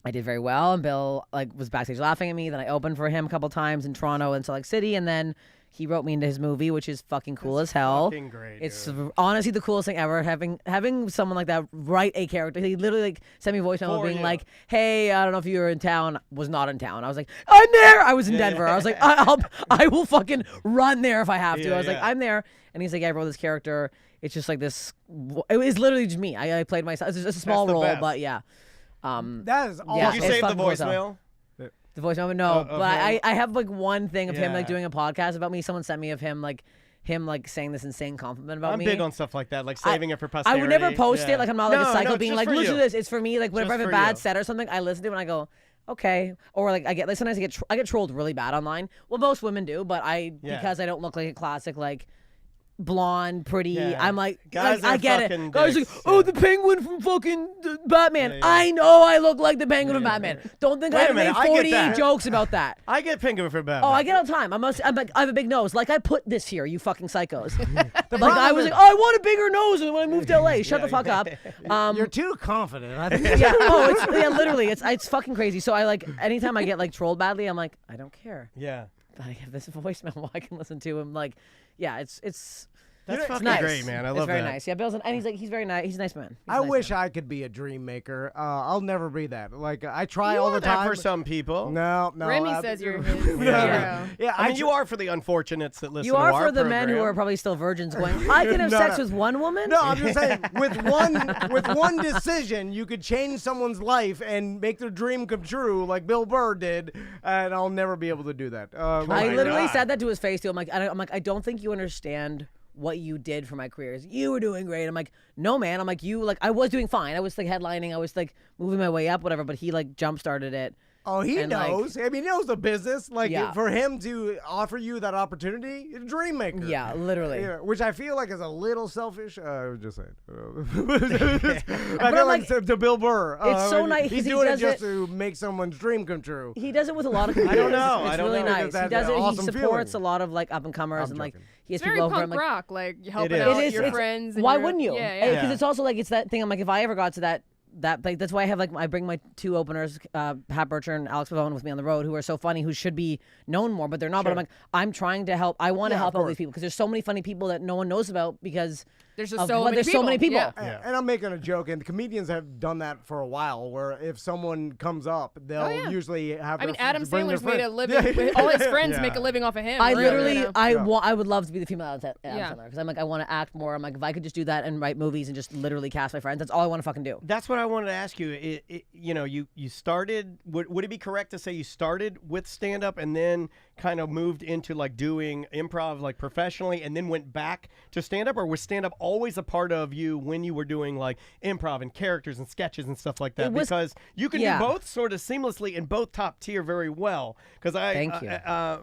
I did very well. And Bill like was backstage laughing at me. Then I opened for him a couple times in Toronto and Salt Lake City. And then he wrote me into his movie, which is fucking cool as hell. Fucking great. It's honestly the coolest thing ever. Having someone like that write a character. He literally like sent me a voice memo being like, "Hey, I don't know if you were in town." Was not in town. I was like, "I'm there." I was in Denver. I was like, I will fucking run there if I have to. I was like, "I'm there." And he's like, "Yeah, I wrote this character. It's just like this. It was literally just me. I played myself. It's just a small role, best. but yeah." That is awesome. Yeah, Did you it's save the fucking cool as hell. voicemail? The voice moment, no. Of But him? I have like one thing of him Yeah. like doing a podcast about me. Someone sent me of him like him like saying this insane compliment about I'm me. big on stuff like that, like saving it for posterity. I would never post it. Like I'm not like a psycho no, being just like, for listen you. to this. It's for me. Like whenever I Just have a for bad you. set or something, I listen to it and I go, okay. Or like sometimes I get trolled really bad online. Well, most women do, but because I don't look like a classic like blonde, pretty. Yeah. I'm like, Guys I are get it. fucking Guys are like, dicks, oh, the penguin from fucking Batman. Yeah. I know I look like the penguin from Batman. Don't think Wait I a minute, made I get 48 that. jokes about that. I get penguin for Batman. Oh, I get it all the time. I have a big nose. Like I put this here, you fucking psychos. The like I problem was is- like, oh, I want a bigger nose when I moved to LA. Shut the fuck up. You're too confident. I think. Yeah. Oh, literally, it's fucking crazy. So I like anytime I get like trolled badly, I'm like, I don't care. Yeah. I have this voicemail I can listen to him. Like, yeah, it's That's fucking nice. great, man. I love It's very that. nice. Yeah, Bill's and he's very nice. He's a nice man. He's a I nice wish man. I could be a dream maker. I'll never be that. Like I try You all are the that time. for some people. No. Remy says you're his hero. Yeah, I mean, you are for the unfortunates that listen You to are our for the men who program. are probably still virgins going, I can have sex with one woman? No, I'm just saying with one decision you could change someone's life and make their dream come true like Bill Burr did, and I'll never be able to do that. I literally said that to his face too. I'm like, I don't think you understand what you did for my career. You were doing great. I'm like, no, man. I'm like, I was doing fine. I was like headlining. I was like moving my way up, whatever. But he like jump started it. Oh, he And, like, knows. I mean, he knows the business. Like, Yeah. for him to offer you that opportunity, a dream maker. Yeah, literally. Yeah, which I feel like is a little selfish. Just saying. I feel like to Bill Burr. It's so nice 'cause He's he doing it does just it- to make someone's dream come true. He does it with a lot of I don't comedians. know. It's I don't really know. nice. That's He does an it. awesome He supports feeling. a lot of like up and comers and like he has It's very people over. punk I'm like, rock, like helping is. out It is. your It's- friends. And Why your- wouldn't you? Yeah, Because it's also like it's that thing. I'm like, if I ever got to that like that's why I have like I bring my two openers, Pat Bircher and Alex Pavone, with me on the road, who are so funny, who should be known more, but they're not. But I'm like, I'm trying to help. I want to help all these people because there's so many funny people that no one knows about because There's just of so what- many there's people. so many people. Yeah. And I'm making a joke, and the comedians have done that for a while, where if someone comes up, they'll usually have I mean, their- Adam bring their Sandler's made a friends. living. All his friends make a living off of him. I really, literally, you know? I would love to be the female Adam Yeah. Sandler because I'm like, I want to act more. I'm like, if I could just do that and write movies and just literally cast my friends, that's all I want to fucking do. That's what I wanted to ask you. You know, you started. Would it be correct to say you started with stand up and then kind of moved into like doing improv like professionally and then went back to stand up, or was stand up always a part of you when you were doing like improv and characters and sketches and stuff like that? It was- Because you can yeah. do both sort of seamlessly and both top tier very well. Because Thank you.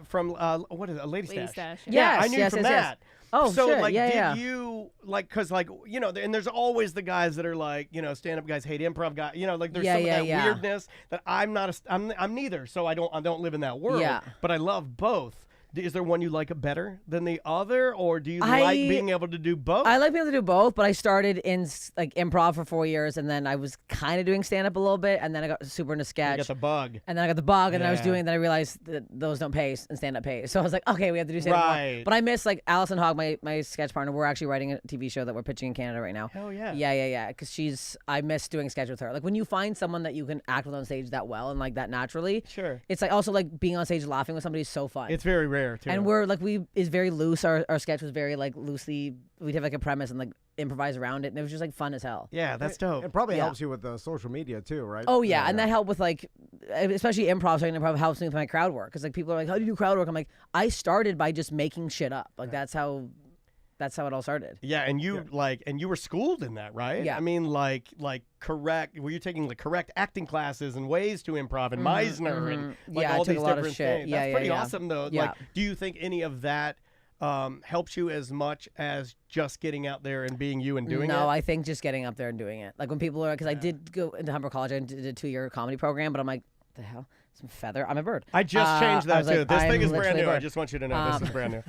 From what is it, a Lady Lady Stash? Stash, Yeah, Yes, I knew yes, from yes, yes. that. Oh, so shit. like, Yeah, did yeah. you like, because like, you know, and there's always the guys that are like, you know, stand-up guys hate improv guys, you know, like there's Yeah, some yeah, of that yeah. weirdness that I'm not I'm neither, so I don't live in that world. Yeah. But I love both. Is there one you like better than the other, or do you I- like being able to do both? I like being able to do both, but I started in like improv for 4 years, and then I was kind of doing stand up a little bit, and then I got super into sketch. You got the bug. And then I got the bug, and then I was Yeah. doing. Then I realized that those don't pay, and stand up pays. So I was like, okay, we have to do stand up. Right. But I miss like Allison Hogg, my sketch partner. We're actually writing a TV show that we're pitching in Canada right now. Hell yeah. Yeah. Because I miss doing sketch with her. Like when you find someone that you can act with on stage that well and like that naturally. Sure. It's like also like being on stage laughing with somebody is so fun. It's very rare too. And we're like is very loose. Our sketch was very like loosely. We'd have like a premise and like improvise around it, and it was just like fun as hell. Yeah, that's dope. It probably Yeah. helps you with the social media too, right? Oh yeah, and that helped with like, especially improv. Starting improv helps me with my crowd work because like people are like, "How do you do crowd work?" I'm like, I started by just making shit up. Like that's how it all started. Yeah, and you and you were schooled in that, right? Yeah. I mean, like correct. Were you taking like correct acting classes and ways to improv and Meisner and like Yeah, I all took these a lot of different shit. things? Yeah, That's yeah, pretty yeah. awesome, though. Yeah. Like, do you think any of that helps you as much as just getting out there and being you and doing it? No, I think just getting up there and doing it. Like when people are, because I did go into Humber College and did a 2-year comedy program, but I'm like, the hell, some feather. I'm a bird. I just changed that was too. like, This thing I'm is brand literally a new. I bird. just want you to know this is brand new.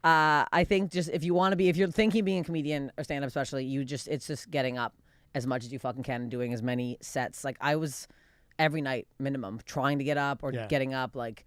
I think just if you want to be, if you're thinking being a comedian or stand up, especially, it's just getting up as much as you fucking can and doing as many sets. Like I was every night minimum trying to get up or getting up. Like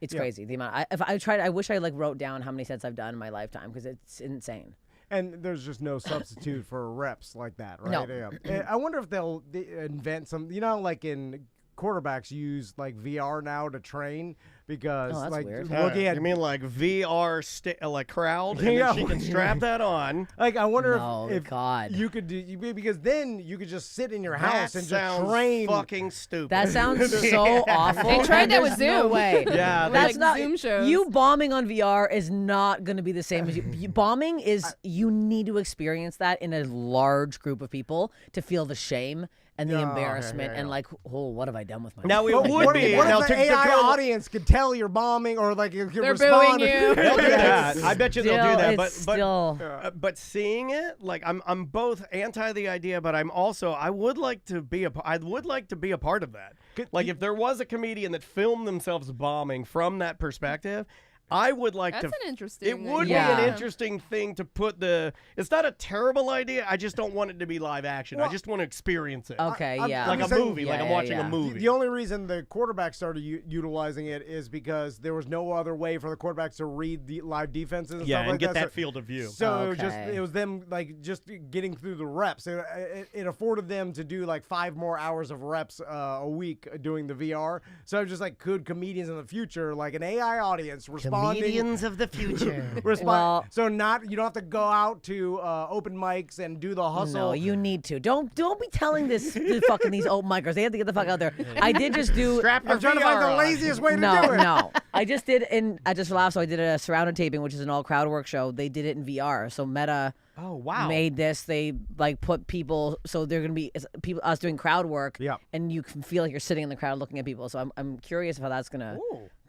it's crazy the amount. I wish I like wrote down how many sets I've done in my lifetime because it's insane. And there's just no substitute for reps like that, right? No. Yeah. I wonder if they'll invent some, like in quarterbacks use like VR now to train because Oh, that's like weird. looking at you mean like VR like crowd, and Yeah. then she can strap that on. Like I wonder No, if God. you could do because then you could just sit in your house That and just sounds train. fucking stupid. That sounds so awful. They tried that with There's no Zoom. way. Yeah, that's like not Zoom shows. You bombing on VR is not going to be the same as you. Bombing is you need to experience that in a large group of people to feel the shame and the embarrassment and like, oh, what have I done with my Now it But would what, be. what now if the to AI go- audience could tell you're bombing or like you could They're respond? booing you. They'll do that. I bet you they'll do that. But still, but seeing it, like I'm both anti the idea, but I'm also I would like to be a part of that. Like if there was a comedian that filmed themselves bombing from that perspective. I would like That's to. an interesting It would be idea. an interesting thing to put the. It's not a terrible idea. I just don't want it to be live action. I just want to experience it. okay, yeah. Like a saying- movie. Like I'm watching a movie. The only reason the quarterback started utilizing it is because there was no other way for the quarterbacks to read the live defenses and Yeah, stuff and like get that. that field of view. So Okay. it was them like just getting through the reps. It afforded them to do like 5 more hours of reps a week doing the VR. So I was just like, could comedians in the future, like an AI audience, responding? Comedians of the future. Well- so you don't have to go out to open mics and do the hustle. No, you need to. Don't be telling these open micers. They have to get the fuck out there. I did just do. Strap your I'm trying to find the VR on. laziest way to No, do it. no. I just did I just laughed. So I did a surrounded taping, which is an all crowd work show. They did it in VR. So Meta Oh wow. made this. They like put people. So they're gonna be people us doing crowd work. Yeah. And you can feel like you're sitting in the crowd looking at people. So I'm curious how that's gonna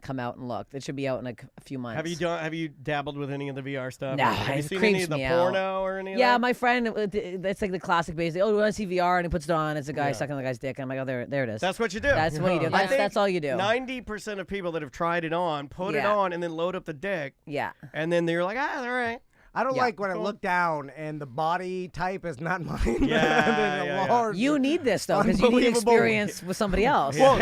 come out and look. It should be out in like a few months. Have you dabbled with any of the VR stuff? No, Have you it seen creeps any of the me porno out. or any of Yeah, that? my friend. That's like the classic basic. Oh, do you want to see VR? And he puts it on. It's a guy sucking the guy's dick. And I'm like, oh, there it is. That's what you do. That's what you do. That's all you do. 90% of people that have tried it on put it Yeah. on and then load up the dick. Yeah. And then they're like, all right. I don't Yeah. like when I look down and the body type is not mine. Yeah, There's a yeah. large- You need this though because you need Unbelievable. experience with somebody else. Well,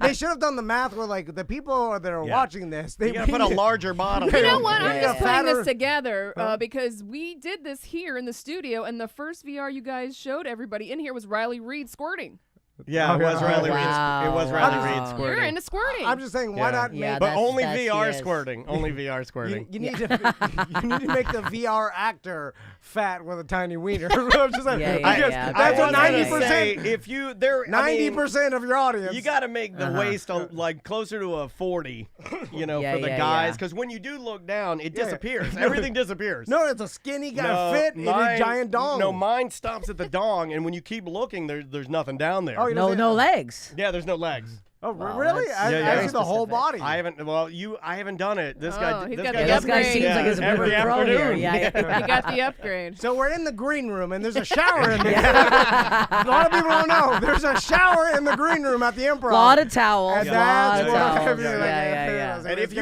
they should have done the math where like the people that are Yeah. watching this, they You gotta put a larger bottom. You know what? Yeah, I'm yeah. just putting Fatter- this together because we did this here in the studio, and the first VR you guys showed everybody in here was Riley Reid squirting. Yeah, it was Riley Reid. It was Riley Wow. Reid squirting. You're into squirting. I'm just saying, why not Yeah, make? But only that's- VR he is. squirting. Only VR squirting. You need to you need to make the VR actor fat with a tiny wiener. I'm just like, Yeah, because yeah. that's I what was gonna 90%. say, if you there, 90% of your audience. You got to make the waist like closer to a 40, Yeah, for the yeah, guys, yeah. because when you do look down, it Yeah. disappears. Everything disappears. No, it's a skinny guy fit in a giant dong. No, mine stops at the dong, and when you keep looking, there's nothing down there. Oh, you No, don't no legs. Yeah, there's no legs. Oh, Wow, really? that's I very see the whole specific. body. I haven't. Well, I haven't done it. This Oh, guy. he's This got guy. the This guy upgrade. seems like he's a bit of every a pro here. afternoon. Yeah. You got the upgrade. So we're in the green room, and there's a shower in there. A lot of people don't know. There's a shower in the green room at the Improv. A lot of towels. And lot that's of what towels. I'm Yeah, yeah. And And if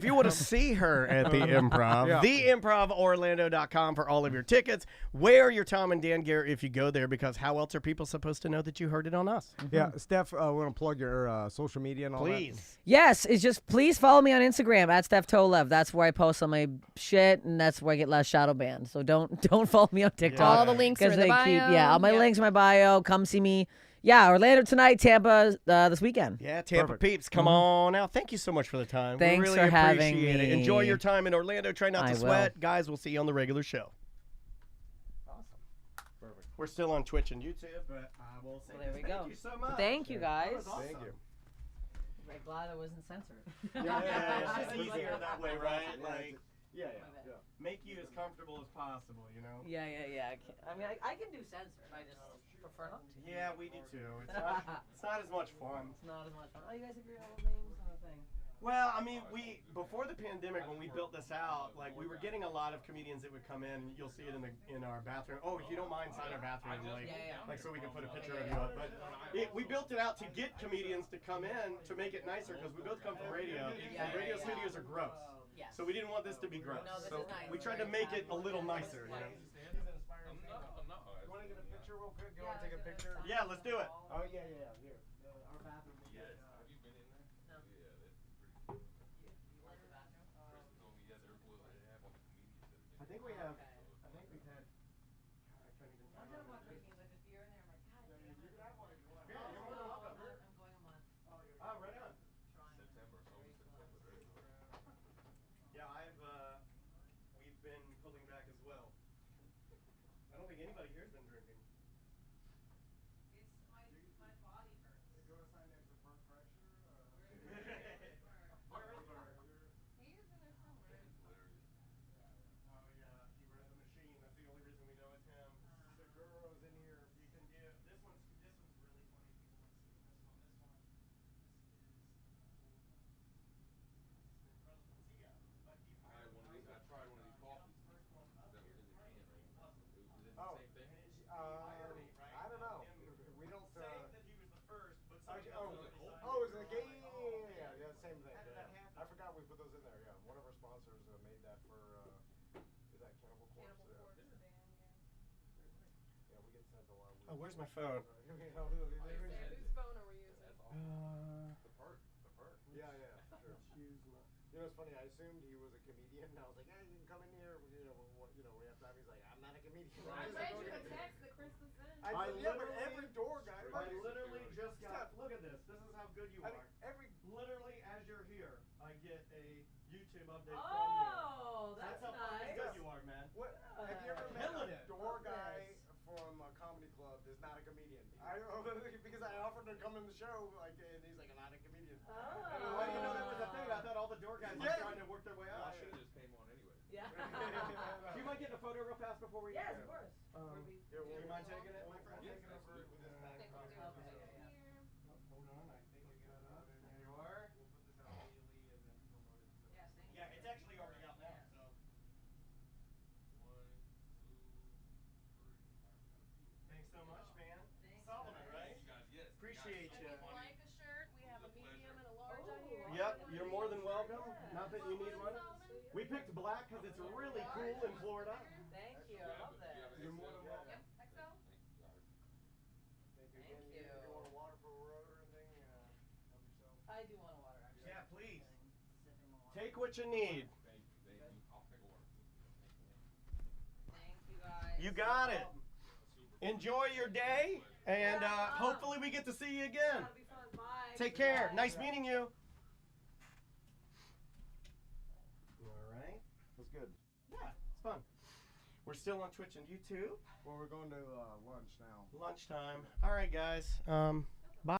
you want to see her at the Improv, Yeah. theimprovorlando.com for all of your tickets. Wear your Tom and Dan gear if you go there, because how else are people supposed to know that you heard it on us? Yeah, Steph, we want to plug your social media and all that. Please. Yes, it's just please follow me on Instagram at Steph Tolev. That's where I post all my shit, and that's where I get less shadow banned. So don't follow me on TikTok. All the links are in the they bio. all my links in my bio. Come see me. Yeah, Orlando tonight, Tampa this weekend. Yeah, Tampa peeps, come on out. Thank you so much for the time. Thanks we really for having appreciate it. me. Enjoy your time in Orlando. Try not I to will. sweat. Guys, we'll see you on the regular show. Awesome. Perfect. We're still on Twitch and YouTube, but we'll say There we thank go. you so much. Thank you, guys. That was awesome. Thank you. I'm glad I wasn't censored. It's easier that way, right? Like, yeah. Make you as comfortable as possible, you know? Yeah. I mean, I can do censored. I just prefer not to. Yeah, we do too. It's not as much fun. It's not as much fun. Oh, you guys agree on all the names on the thing? Well, I mean, before the pandemic, when we built this out, like we were getting a lot of comedians that would come in. You'll see it in our bathroom. Oh, if you don't mind, sign our bathroom, like so we can put a picture of you up. But we built it out to get comedians to come in to make it nicer, because we both come from radio, and radio studios are gross. So we didn't want this to be gross. So we tried to make it a little nicer. You know? You want to get a picture real quick? You want to take a picture? Yeah, let's do it. Oh, yeah. Here. Our bathroom. Yes. Have you been in there? No. Yeah, that's pretty cool. You like the bathroom? Kristen told me yes, there was they have on the comedians. I think we've had. I'm talking about cookies. Like this beer in there. I'm like, God, You can have one if you want. Yeah, you're more than welcome. I'm going a month. Oh, right on. September. Where's my phone? Whose phone are we using? The part. Yeah, sure. You know, it's funny. I assumed he was a comedian, and I was like, "Hey, you can come in here. We have time." He's like, "I'm not a comedian." I read you a text that Chris was in. But every door guy. I literally just got. Look at this. This is how good you are. Literally, as you're here, I get a YouTube update from you. Oh, that's how fucking nice. good you are, man. What? Have you ever met a door guy from a comedy club that's not a comedian? Because I offered to come in the show, and he's like, "I'm not a comedian." Oh. Why do you know that was a thing? I thought all the door guys were trying to work their way out. I should have just came on anyway. Yeah. Do you mind getting a photo real fast before we? Yes, of course. Do you mind taking it, my friend? Yes, Taking it over with this bag. Okay. Hold on, I think I got it up. There you are. We'll put this out immediately and then promote it. Yes, thank you. Yeah, it's actually already out now. So. 1, 2, 3. Thanks so much, man. Thanks, Solomon, guys. right? You guys, yes. Appreciate If you. you like a shirt, we have a medium and a large on here. Yep, you're more than welcome. Not that you need one. We picked black because it's really cool in Florida. Thank you. I love that. You're more than welcome. Yep, XL. Thank you. You want a water for a road or anything? Help yourself. I do want a water, actually. Yeah, please. Sipping my water. Take what you need. Thank you. I'll take a water. Thank you, guys. You got it. Enjoy your day, and hopefully we get to see you again. That'll be fun. Bye. Take care. Nice meeting you. All right. That's good. Yeah, it's fun. We're still on Twitch and YouTube. Well, we're going to lunch now. Lunchtime. All right, guys.